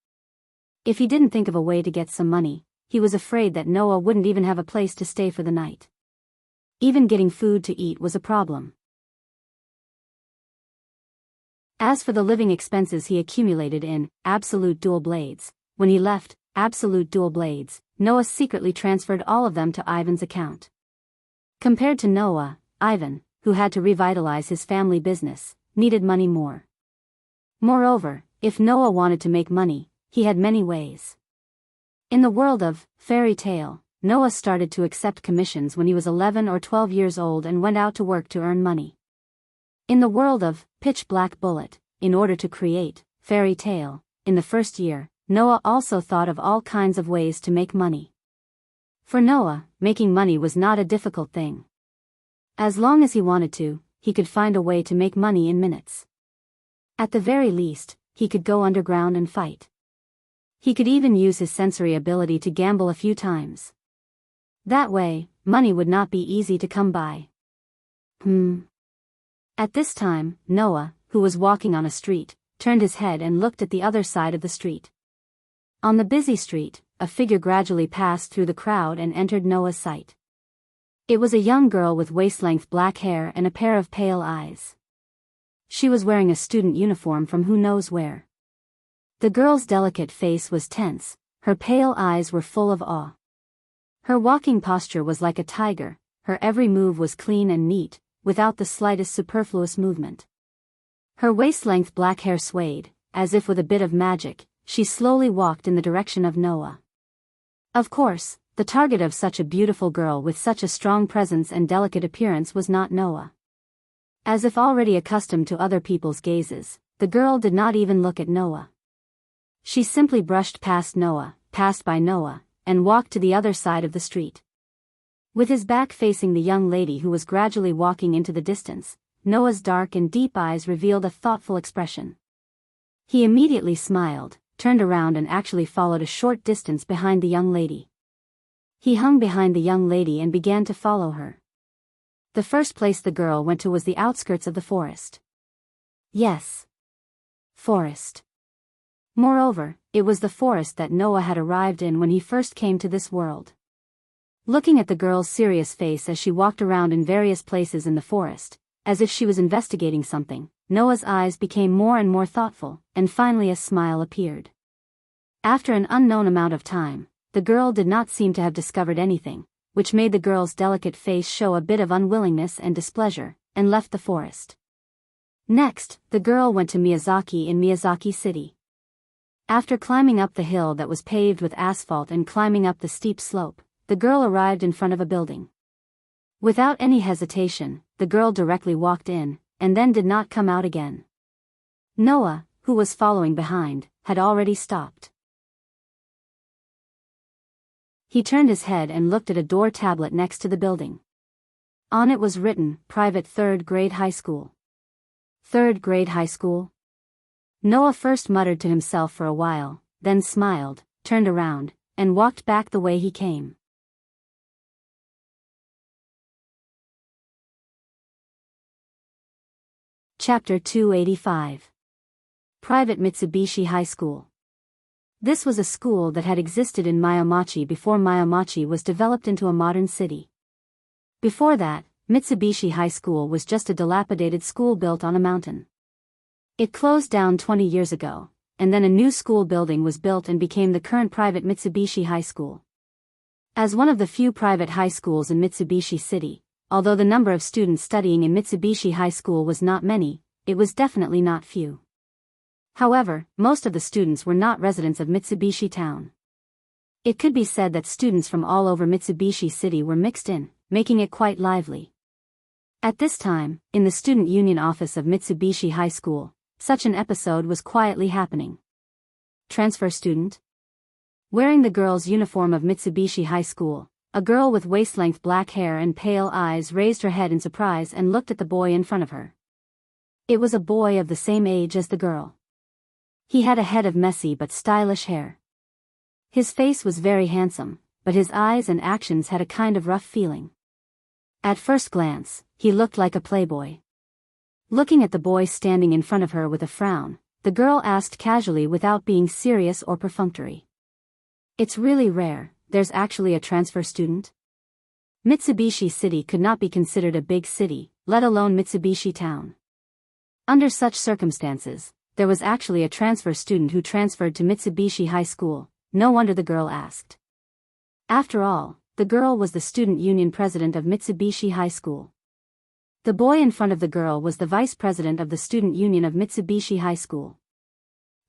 If he didn't think of a way to get some money, he was afraid that Noah wouldn't even have a place to stay for the night. Even getting food to eat was a problem. As for the living expenses he accumulated in absolute dual blades, when he left absolute dual blades, Noah secretly transferred all of them to Ivan's account. Compared to Noah, Ivan, who had to revitalize his family business, needed money more. Moreover, if Noah wanted to make money, he had many ways. In the world of fairy tale, Noah started to accept commissions when he was 11 or 12 years old and went out to work to earn money. In the world of pitch black bullet, in order to create fairy tale, in the first year, Noah also thought of all kinds of ways to make money. For Noah, making money was not a difficult thing. As long as he wanted to, he could find a way to make money in minutes. At the very least, he could go underground and fight. He could even use his sensory ability to gamble a few times. That way, money would not be easy to come by. At this time, Noah, who was walking on a street, turned his head and looked at the other side of the street. On the busy street, a figure gradually passed through the crowd and entered Noah's sight. It was a young girl with waist-length black hair and a pair of pale eyes. She was wearing a student uniform from who knows where. The girl's delicate face was tense, her pale eyes were full of awe. Her walking posture was like a tiger, her every move was clean and neat, without the slightest superfluous movement. Her waist-length black hair swayed, as if with a bit of magic, she slowly walked in the direction of Noah. Of course, the target of such a beautiful girl with such a strong presence and delicate appearance was not Noah. As if already accustomed to other people's gazes, the girl did not even look at Noah. She simply brushed past Noah, passed by Noah, and walked to the other side of the street. With his back facing the young lady who was gradually walking into the distance, Noah's dark and deep eyes revealed a thoughtful expression. He immediately smiled, turned around and actually followed a short distance behind the young lady. He hung behind the young lady and began to follow her. The first place the girl went to was the outskirts of the forest. Yes. Forest. Moreover, it was the forest that Noah had arrived in when he first came to this world. Looking at the girl's serious face as she walked around in various places in the forest, as if she was investigating something, Noah's eyes became more and more thoughtful, and finally a smile appeared. After an unknown amount of time, the girl did not seem to have discovered anything, which made the girl's delicate face show a bit of unwillingness and displeasure, and left the forest. Next, the girl went to Miyazaki in Miyazaki City. After climbing up the hill that was paved with asphalt and climbing up the steep slope, the girl arrived in front of a building. Without any hesitation, the girl directly walked in, and then did not come out again. Noah, who was following behind, had already stopped. He turned his head and looked at a door tablet next to the building. On it was written, "Private 3rd Grade High School." 3rd Grade High School? Noah first muttered to himself for a while, then smiled, turned around, and walked back the way he came. Chapter 285. Private Mitsubishi High School. This was a school that had existed in Myomachi before Myomachi was developed into a modern city. Before that, Mitsubishi High School was just a dilapidated school built on a mountain. It closed down 20 years ago, and then a new school building was built and became the current private Mitsubishi High School. As one of the few private high schools in Mitsubishi City, although the number of students studying in Mitsubishi High School was not many, it was definitely not few. However, most of the students were not residents of Mitsubishi Town. It could be said that students from all over Mitsubishi City were mixed in, making it quite lively. At this time, in the student union office of Mitsubishi High School, such an episode was quietly happening. Transfer student? Wearing the girls' uniform of Mitsubishi High School, a girl with waist-length black hair and pale eyes raised her head in surprise and looked at the boy in front of her. It was a boy of the same age as the girl. He had a head of messy but stylish hair. His face was very handsome, but his eyes and actions had a kind of rough feeling. At first glance, he looked like a playboy. Looking at the boy standing in front of her with a frown, the girl asked casually without being serious or perfunctory. "It's really rare, there's actually a transfer student?" Mitsubishi City could not be considered a big city, let alone Mitsubishi Town. Under such circumstances, there was actually a transfer student who transferred to Mitsubishi High School. No wonder the girl asked. After all, the girl was the student union president of Mitsubishi High School. The boy in front of the girl was the vice president of the student union of Mitsubishi High School.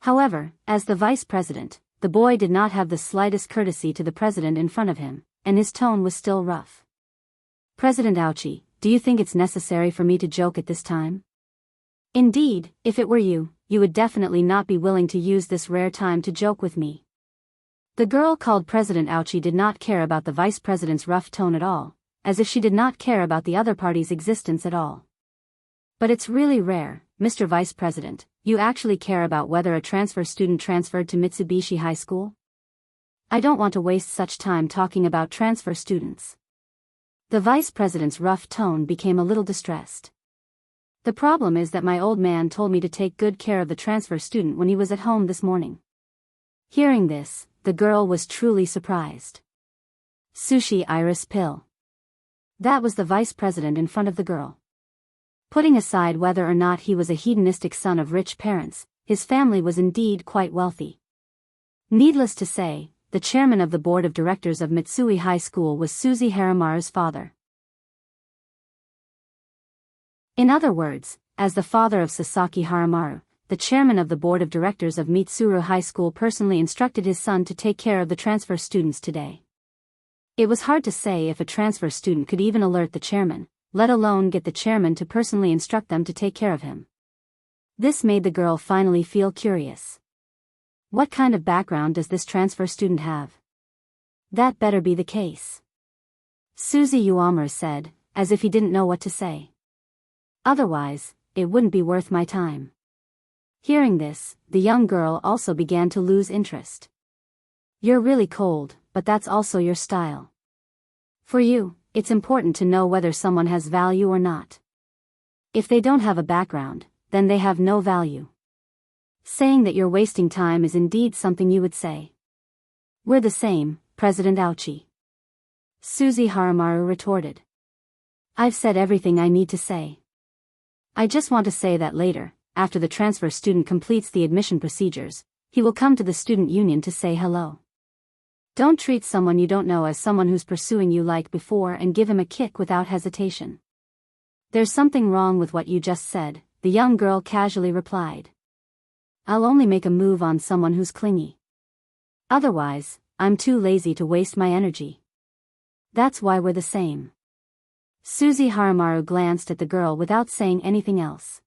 However, as the vice president, the boy did not have the slightest courtesy to the president in front of him, and his tone was still rough. "President Ouchi, do you think it's necessary for me to joke at this time? Indeed, if it were you, you would definitely not be willing to use this rare time to joke with me." The girl called President Ouchi did not care about the vice president's rough tone at all, as if she did not care about the other party's existence at all. "But it's really rare, Mr. Vice President, you actually care about whether a transfer student transferred to Mitsubishi High School? I don't want to waste such time talking about transfer students." The vice president's rough tone became a little distressed. "The problem is that my old man told me to take good care of the transfer student when he was at home this morning." Hearing this, the girl was truly surprised. Sushi Iris Pill. That was the vice president in front of the girl. Putting aside whether or not he was a hedonistic son of rich parents, his family was indeed quite wealthy. Needless to say, the chairman of the board of directors of Mitsui High School was Suzy Haramaru's father. In other words, as the father of Sasaki Haramaru, the chairman of the board of directors of Mitsuru High School personally instructed his son to take care of the transfer students today. It was hard to say if a transfer student could even alert the chairman, let alone get the chairman to personally instruct them to take care of him. This made the girl finally feel curious. What kind of background does this transfer student have? That better be the case. Suzy Uamura said, as if he didn't know what to say. Otherwise, it wouldn't be worth my time. Hearing this, the young girl also began to lose interest. "You're really cold, but that's also your style. For you, it's important to know whether someone has value or not. If they don't have a background, then they have no value. Saying that you're wasting time is indeed something you would say." "We're the same, President Ouchi," Suzy Haramaru retorted. "I've said everything I need to say. I just want to say that later, after the transfer student completes the admission procedures, he will come to the student union to say hello." Don't treat someone you don't know as someone who's pursuing you like before and give him a kick without hesitation. There's something wrong with what you just said, the young girl casually replied. I'll only make a move on someone who's clingy. Otherwise, I'm too lazy to waste my energy. That's why we're the same. Suzy Haramaru glanced at the girl without saying anything else.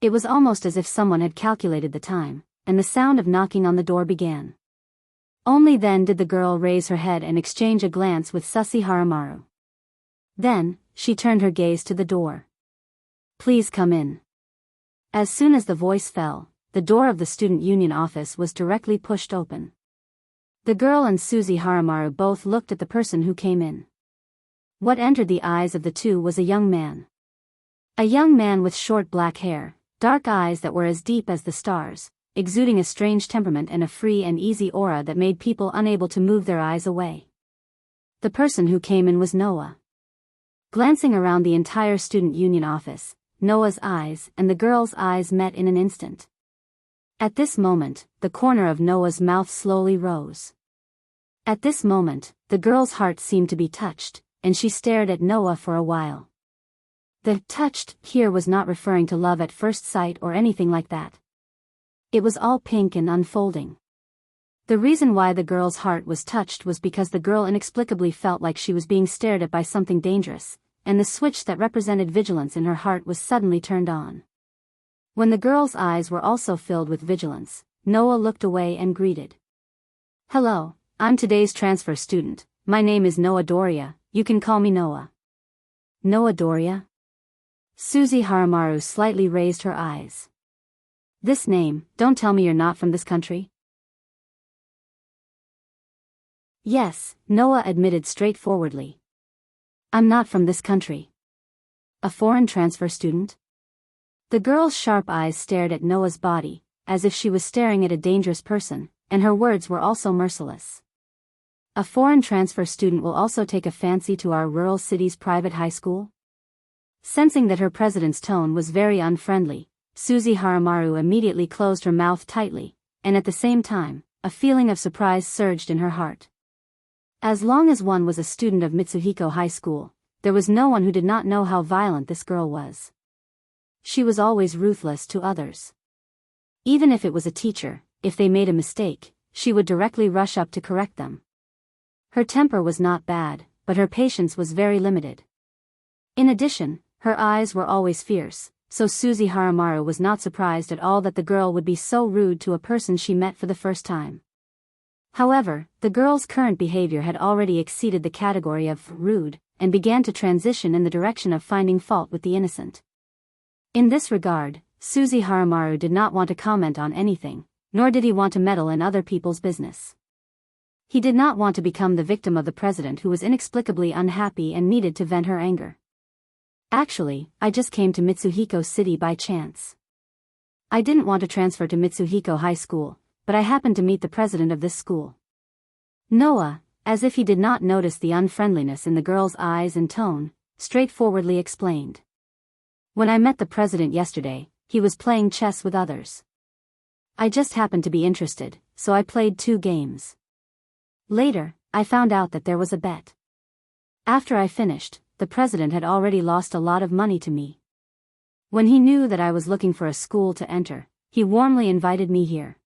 It was almost as if someone had calculated the time, and the sound of knocking on the door began. Only then did the girl raise her head and exchange a glance with Suzy Haramaru. Then, she turned her gaze to the door. Please come in. As soon as the voice fell, the door of the student union office was directly pushed open. The girl and Suzy Haramaru both looked at the person who came in. What entered the eyes of the two was a young man. A young man with short black hair, dark eyes that were as deep as the stars, exuding a strange temperament and a free and easy aura that made people unable to move their eyes away. The person who came in was Noah. Glancing around the entire student union office, Noah's eyes and the girl's eyes met in an instant. At this moment, the corner of Noah's mouth slowly rose. At this moment, the girl's heart seemed to be touched, and she stared at Noah for a while. The touched here was not referring to love at first sight or anything like that. It was all pink and unfolding. The reason why the girl's heart was touched was because the girl inexplicably felt like she was being stared at by something dangerous, and the switch that represented vigilance in her heart was suddenly turned on. When the girl's eyes were also filled with vigilance, Noah looked away and greeted. Hello, I'm today's transfer student, my name is Noah Doria, you can call me Noah. Noah Doria? Suzy Haramaru slightly raised her eyes. This name, don't tell me you're not from this country? Yes, Noah admitted straightforwardly. I'm not from this country. A foreign transfer student? The girl's sharp eyes stared at Noah's body, as if she was staring at a dangerous person, and her words were also merciless. A foreign transfer student will also take a fancy to our rural city's private high school? Sensing that her president's tone was very unfriendly, Suzy Haramaru immediately closed her mouth tightly, and at the same time, a feeling of surprise surged in her heart. As long as one was a student of Mitsuhiko High School, there was no one who did not know how violent this girl was. She was always ruthless to others. Even if it was a teacher, if they made a mistake, she would directly rush up to correct them. Her temper was not bad, but her patience was very limited. In addition, her eyes were always fierce, so Suzy Haramaru was not surprised at all that the girl would be so rude to a person she met for the first time. However, the girl's current behavior had already exceeded the category of rude, and began to transition in the direction of finding fault with the innocent. In this regard, Suzy Haramaru did not want to comment on anything, nor did he want to meddle in other people's business. He did not want to become the victim of the president who was inexplicably unhappy and needed to vent her anger. Actually, I just came to Mitsuhiko City by chance. I didn't want to transfer to Mitsuhiko High School, but I happened to meet the president of this school. Noah, as if he did not notice the unfriendliness in the girl's eyes and tone, straightforwardly explained. When I met the president yesterday, he was playing chess with others. I just happened to be interested, so I played 2 games. Later, I found out that there was a bet. After I finished, the president had already lost a lot of money to me. When he knew that I was looking for a school to enter, he warmly invited me here.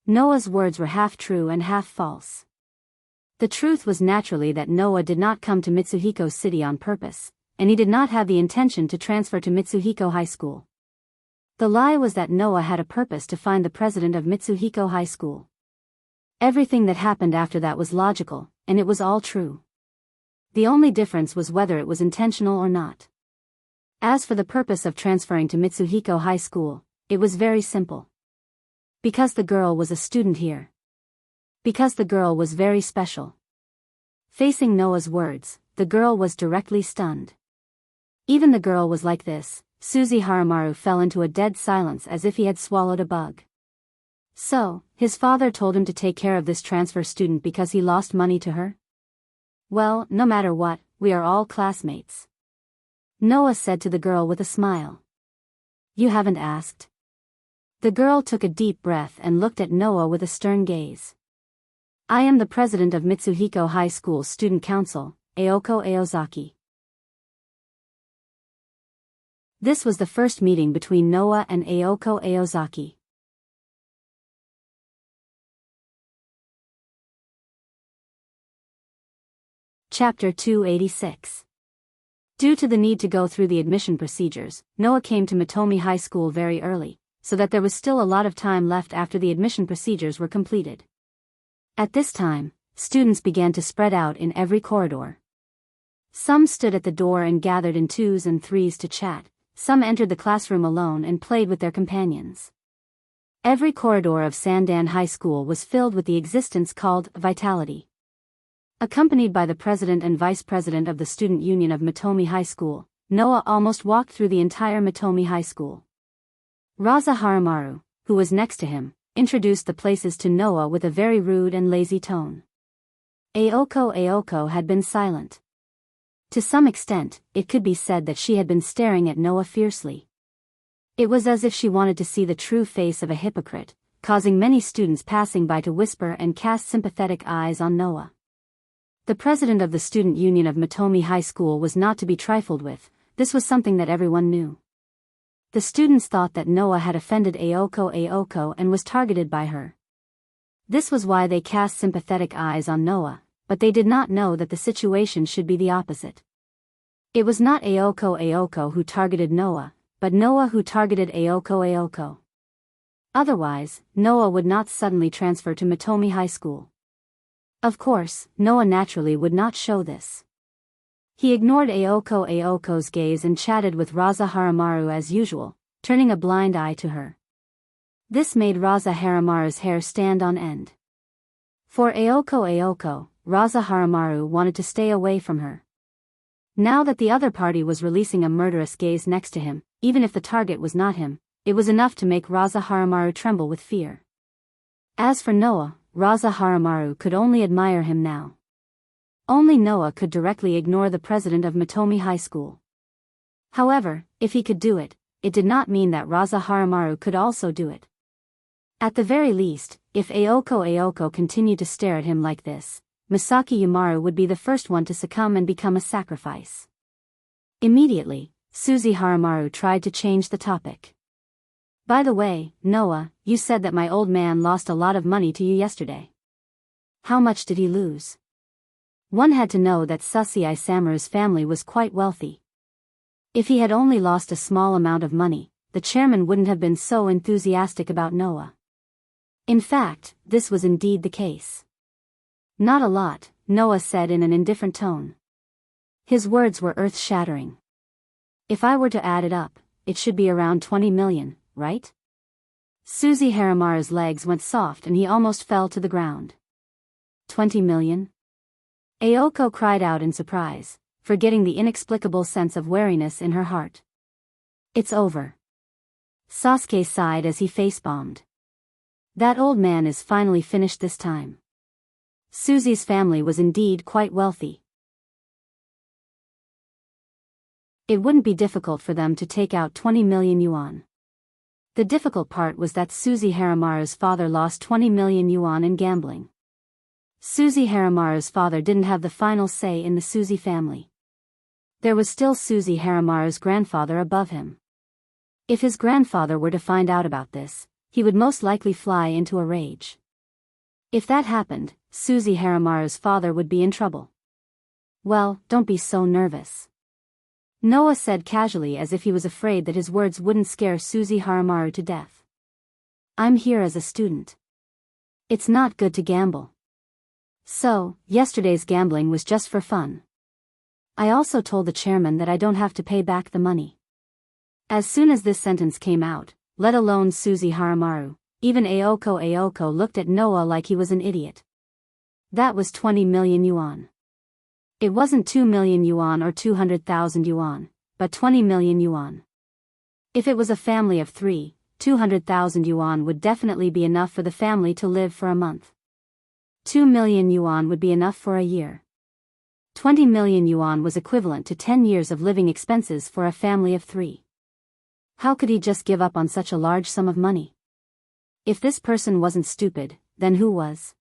Noah's words were half true and half false. The truth was naturally that Noah did not come to Mitsuhiko City on purpose, and he did not have the intention to transfer to Mitsuhiko High School. The lie was that Noah had a purpose to find the president of Mitsuhiko High School. Everything that happened after that was logical, and it was all true. The only difference was whether it was intentional or not. As for the purpose of transferring to Mitsuhiko High School, it was very simple. Because the girl was a student here. Because the girl was very special. Facing Noah's words, the girl was directly stunned. Even the girl was like this. Suzy Haramaru fell into a dead silence as if he had swallowed a bug. So, his father told him to take care of this transfer student because he lost money to her? Well, no matter what, we are all classmates. Noah said to the girl with a smile. You haven't asked. The girl took a deep breath and looked at Noah with a stern gaze. I am the president of Mitsuhiko High School Student Council, Aoko Aozaki. This was the first meeting between Noah and Aoko Aozaki. Chapter 286. Due to the need to go through the admission procedures, Noah came to Mitomi High School very early, so that there was still a lot of time left after the admission procedures were completed. At this time, students began to spread out in every corridor. Some stood at the door and gathered in twos and threes to chat, some entered the classroom alone and played with their companions. Every corridor of Sandan High School was filled with the existence called vitality. Accompanied by the president and vice president of the student union of Mitomi High School, Noah almost walked through the entire Mitomi High School. Raza Haramaru, who was next to him, introduced the places to Noah with a very rude and lazy tone. Aoko had been silent. To some extent, it could be said that she had been staring at Noah fiercely. It was as if she wanted to see the true face of a hypocrite, causing many students passing by to whisper and cast sympathetic eyes on Noah. The president of the student union of Mitomi High School was not to be trifled with. This was something that everyone knew. The students thought that Noah had offended Aoko and was targeted by her. This was why they cast sympathetic eyes on Noah, but they did not know that the situation should be the opposite. It was not Aoko who targeted Noah, but Noah who targeted Aoko. Otherwise, Noah would not suddenly transfer to Mitomi High School. Of course, Noah naturally would not show this. He ignored Aoko's gaze and chatted with Raza Haramaru as usual, turning a blind eye to her. This made Raza Haramaru's hair stand on end. For Aoko, Raza Haramaru wanted to stay away from her. Now that the other party was releasing a murderous gaze next to him, even if the target was not him, it was enough to make Raza Haramaru tremble with fear. As for Noah, Raza Haramaru could only admire him now. Only Noah could directly ignore the president of Mitomi High School. However, if he could do it, it did not mean that Raza Haramaru could also do it. At the very least, if Aoko continued to stare at him like this, Misaki Yumaru would be the first one to succumb and become a sacrifice. Immediately, Suzy Haramaru tried to change the topic. By the way, Noah, you said that my old man lost a lot of money to you yesterday. How much did he lose? One had to know that Susi Isamaru's family was quite wealthy. If he had only lost a small amount of money, the chairman wouldn't have been so enthusiastic about Noah. In fact, this was indeed the case. Not a lot, Noah said in an indifferent tone. His words were earth-shattering. If I were to add it up, it should be around 20 million, right? Suzy Haramaru's legs went soft and he almost fell to the ground. 20 million? Aoko cried out in surprise, forgetting the inexplicable sense of wariness in her heart. It's over. Sasuke sighed as he face-bombed. That old man is finally finished this time. Suzy's family was indeed quite wealthy. It wouldn't be difficult for them to take out 20 million yuan. The difficult part was that Suzy Haramaru's father lost 20 million yuan in gambling. Suzy Haramaru's father didn't have the final say in the Suzy family. There was still Suzy Haramaru's grandfather above him. If his grandfather were to find out about this, he would most likely fly into a rage. If that happened, Suzy Haramaru's father would be in trouble. Well, don't be so nervous. Noah said casually as if he was afraid that his words wouldn't scare Suzy Haramaru to death. I'm here as a student. It's not good to gamble. So, yesterday's gambling was just for fun. I also told the chairman that I don't have to pay back the money. As soon as this sentence came out, let alone Suzy Haramaru, even Aoko looked at Noah like he was an idiot. That was 20 million yuan. It wasn't 2 million yuan or 200,000 yuan, but 20 million yuan. If it was a family of 3, 200,000 yuan would definitely be enough for the family to live for a month. 2 million yuan would be enough for a year. 20 million yuan was equivalent to 10 years of living expenses for a family of 3. How could he just give up on such a large sum of money? If this person wasn't stupid, then who was?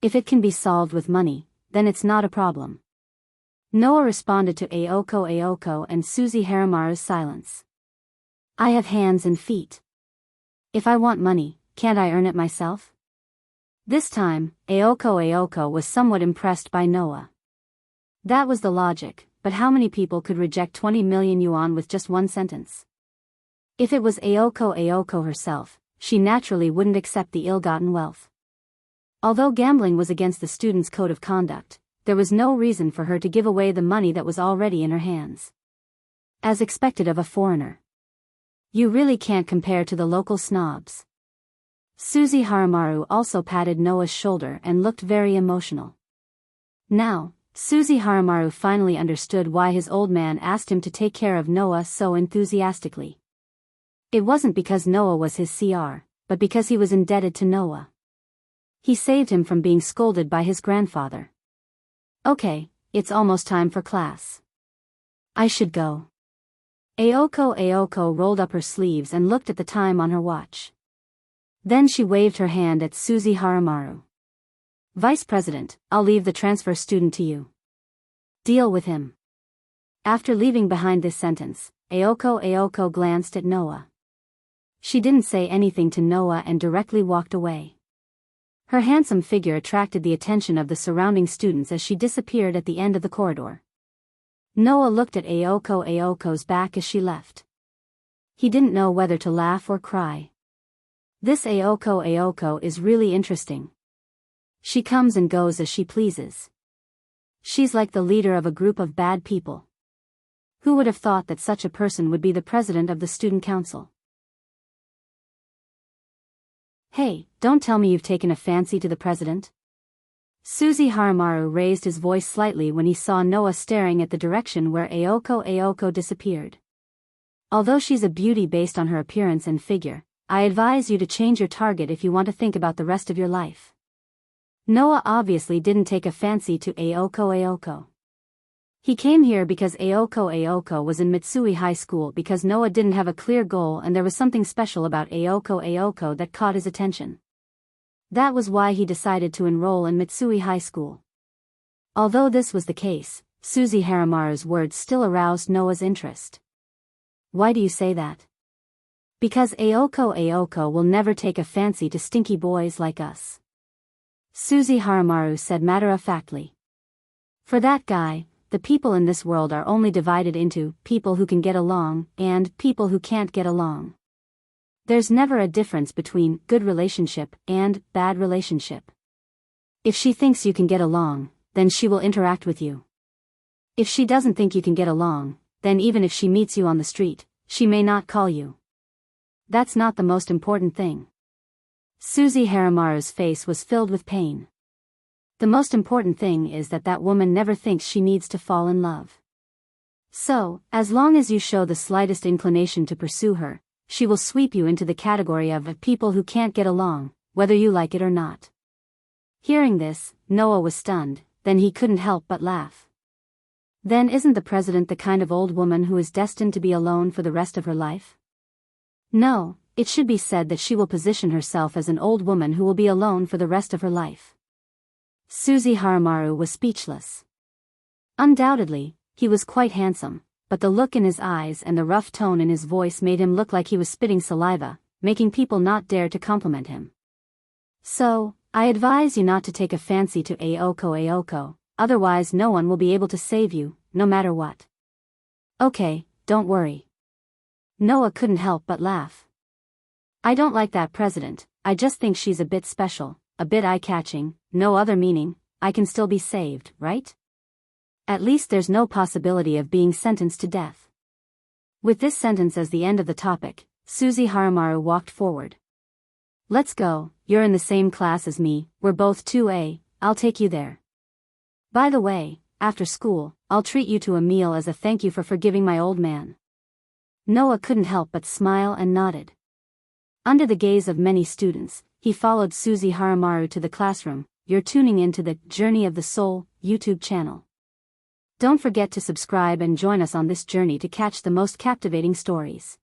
If it can be solved with money, then it's not a problem. Noah responded to Aoko and Suzy Haramaru's silence. I have hands and feet. If I want money, can't I earn it myself? This time, Aoko was somewhat impressed by Noah. That was the logic, but how many people could reject 20 million yuan with just one sentence? If it was Aoko herself, she naturally wouldn't accept the ill-gotten wealth. Although gambling was against the student's code of conduct, there was no reason for her to give away the money that was already in her hands. As expected of a foreigner. You really can't compare to the local snobs. Suzy Haramaru also patted Noah's shoulder and looked very emotional. Now, Suzy Haramaru finally understood why his old man asked him to take care of Noah so enthusiastically. It wasn't because Noah was his CR, but because he was indebted to Noah. He saved him from being scolded by his grandfather. Okay, it's almost time for class. I should go. Aoko rolled up her sleeves and looked at the time on her watch. Then she waved her hand at Suzy Haramaru. Vice President, I'll leave the transfer student to you. Deal with him. After leaving behind this sentence, Aoko glanced at Noah. She didn't say anything to Noah and directly walked away. Her handsome figure attracted the attention of the surrounding students as she disappeared at the end of the corridor. Noah looked at Aoko's back as she left. He didn't know whether to laugh or cry. This Aoko is really interesting. She comes and goes as she pleases. She's like the leader of a group of bad people. Who would have thought that such a person would be the president of the student council? Hey, don't tell me you've taken a fancy to the president? Suzy Haramaru raised his voice slightly when he saw Noah staring at the direction where Aoko disappeared. Although she's a beauty based on her appearance and figure, I advise you to change your target if you want to think about the rest of your life. Noah obviously didn't take a fancy to Aoko. He came here because Aoko was in Mitsui High School because Noah didn't have a clear goal and there was something special about Aoko that caught his attention. That was why he decided to enroll in Mitsui High School. Although this was the case, Suzy Haramaru's words still aroused Noah's interest. Why do you say that? Because Aoko will never take a fancy to stinky boys like us. Suzy Haramaru said matter-of-factly. For that guy, the people in this world are only divided into people who can get along and people who can't get along. There's never a difference between good relationship and bad relationship. If she thinks you can get along, then she will interact with you. If she doesn't think you can get along, then even if she meets you on the street, she may not call you. That's not the most important thing. Suzy Haramaru's face was filled with pain. The most important thing is that that woman never thinks she needs to fall in love. So, as long as you show the slightest inclination to pursue her, she will sweep you into the category of people who can't get along, whether you like it or not. Hearing this, Noah was stunned, then he couldn't help but laugh. Then isn't the president the kind of old woman who is destined to be alone for the rest of her life? No, it should be said that she will position herself as an old woman who will be alone for the rest of her life. Suzy Haramaru was speechless. Undoubtedly, he was quite handsome, but the look in his eyes and the rough tone in his voice made him look like he was spitting saliva, making people not dare to compliment him. So, I advise you not to take a fancy to Aoko, otherwise no one will be able to save you, no matter what. Okay, don't worry. Noah couldn't help but laugh. I don't like that president, I just think she's a bit special, a bit eye-catching, no other meaning, I can still be saved, right? At least there's no possibility of being sentenced to death. With this sentence as the end of the topic, Suzy Haramaru walked forward. Let's go, you're in the same class as me, we're both 2A, I'll take you there. By the way, after school, I'll treat you to a meal as a thank you for forgiving my old man. Noah couldn't help but smile and nodded. Under the gaze of many students, he followed Suzy Haramaru to the classroom. You're tuning into the Journey of the Soul YouTube channel. Don't forget to subscribe and join us on this journey to catch the most captivating stories.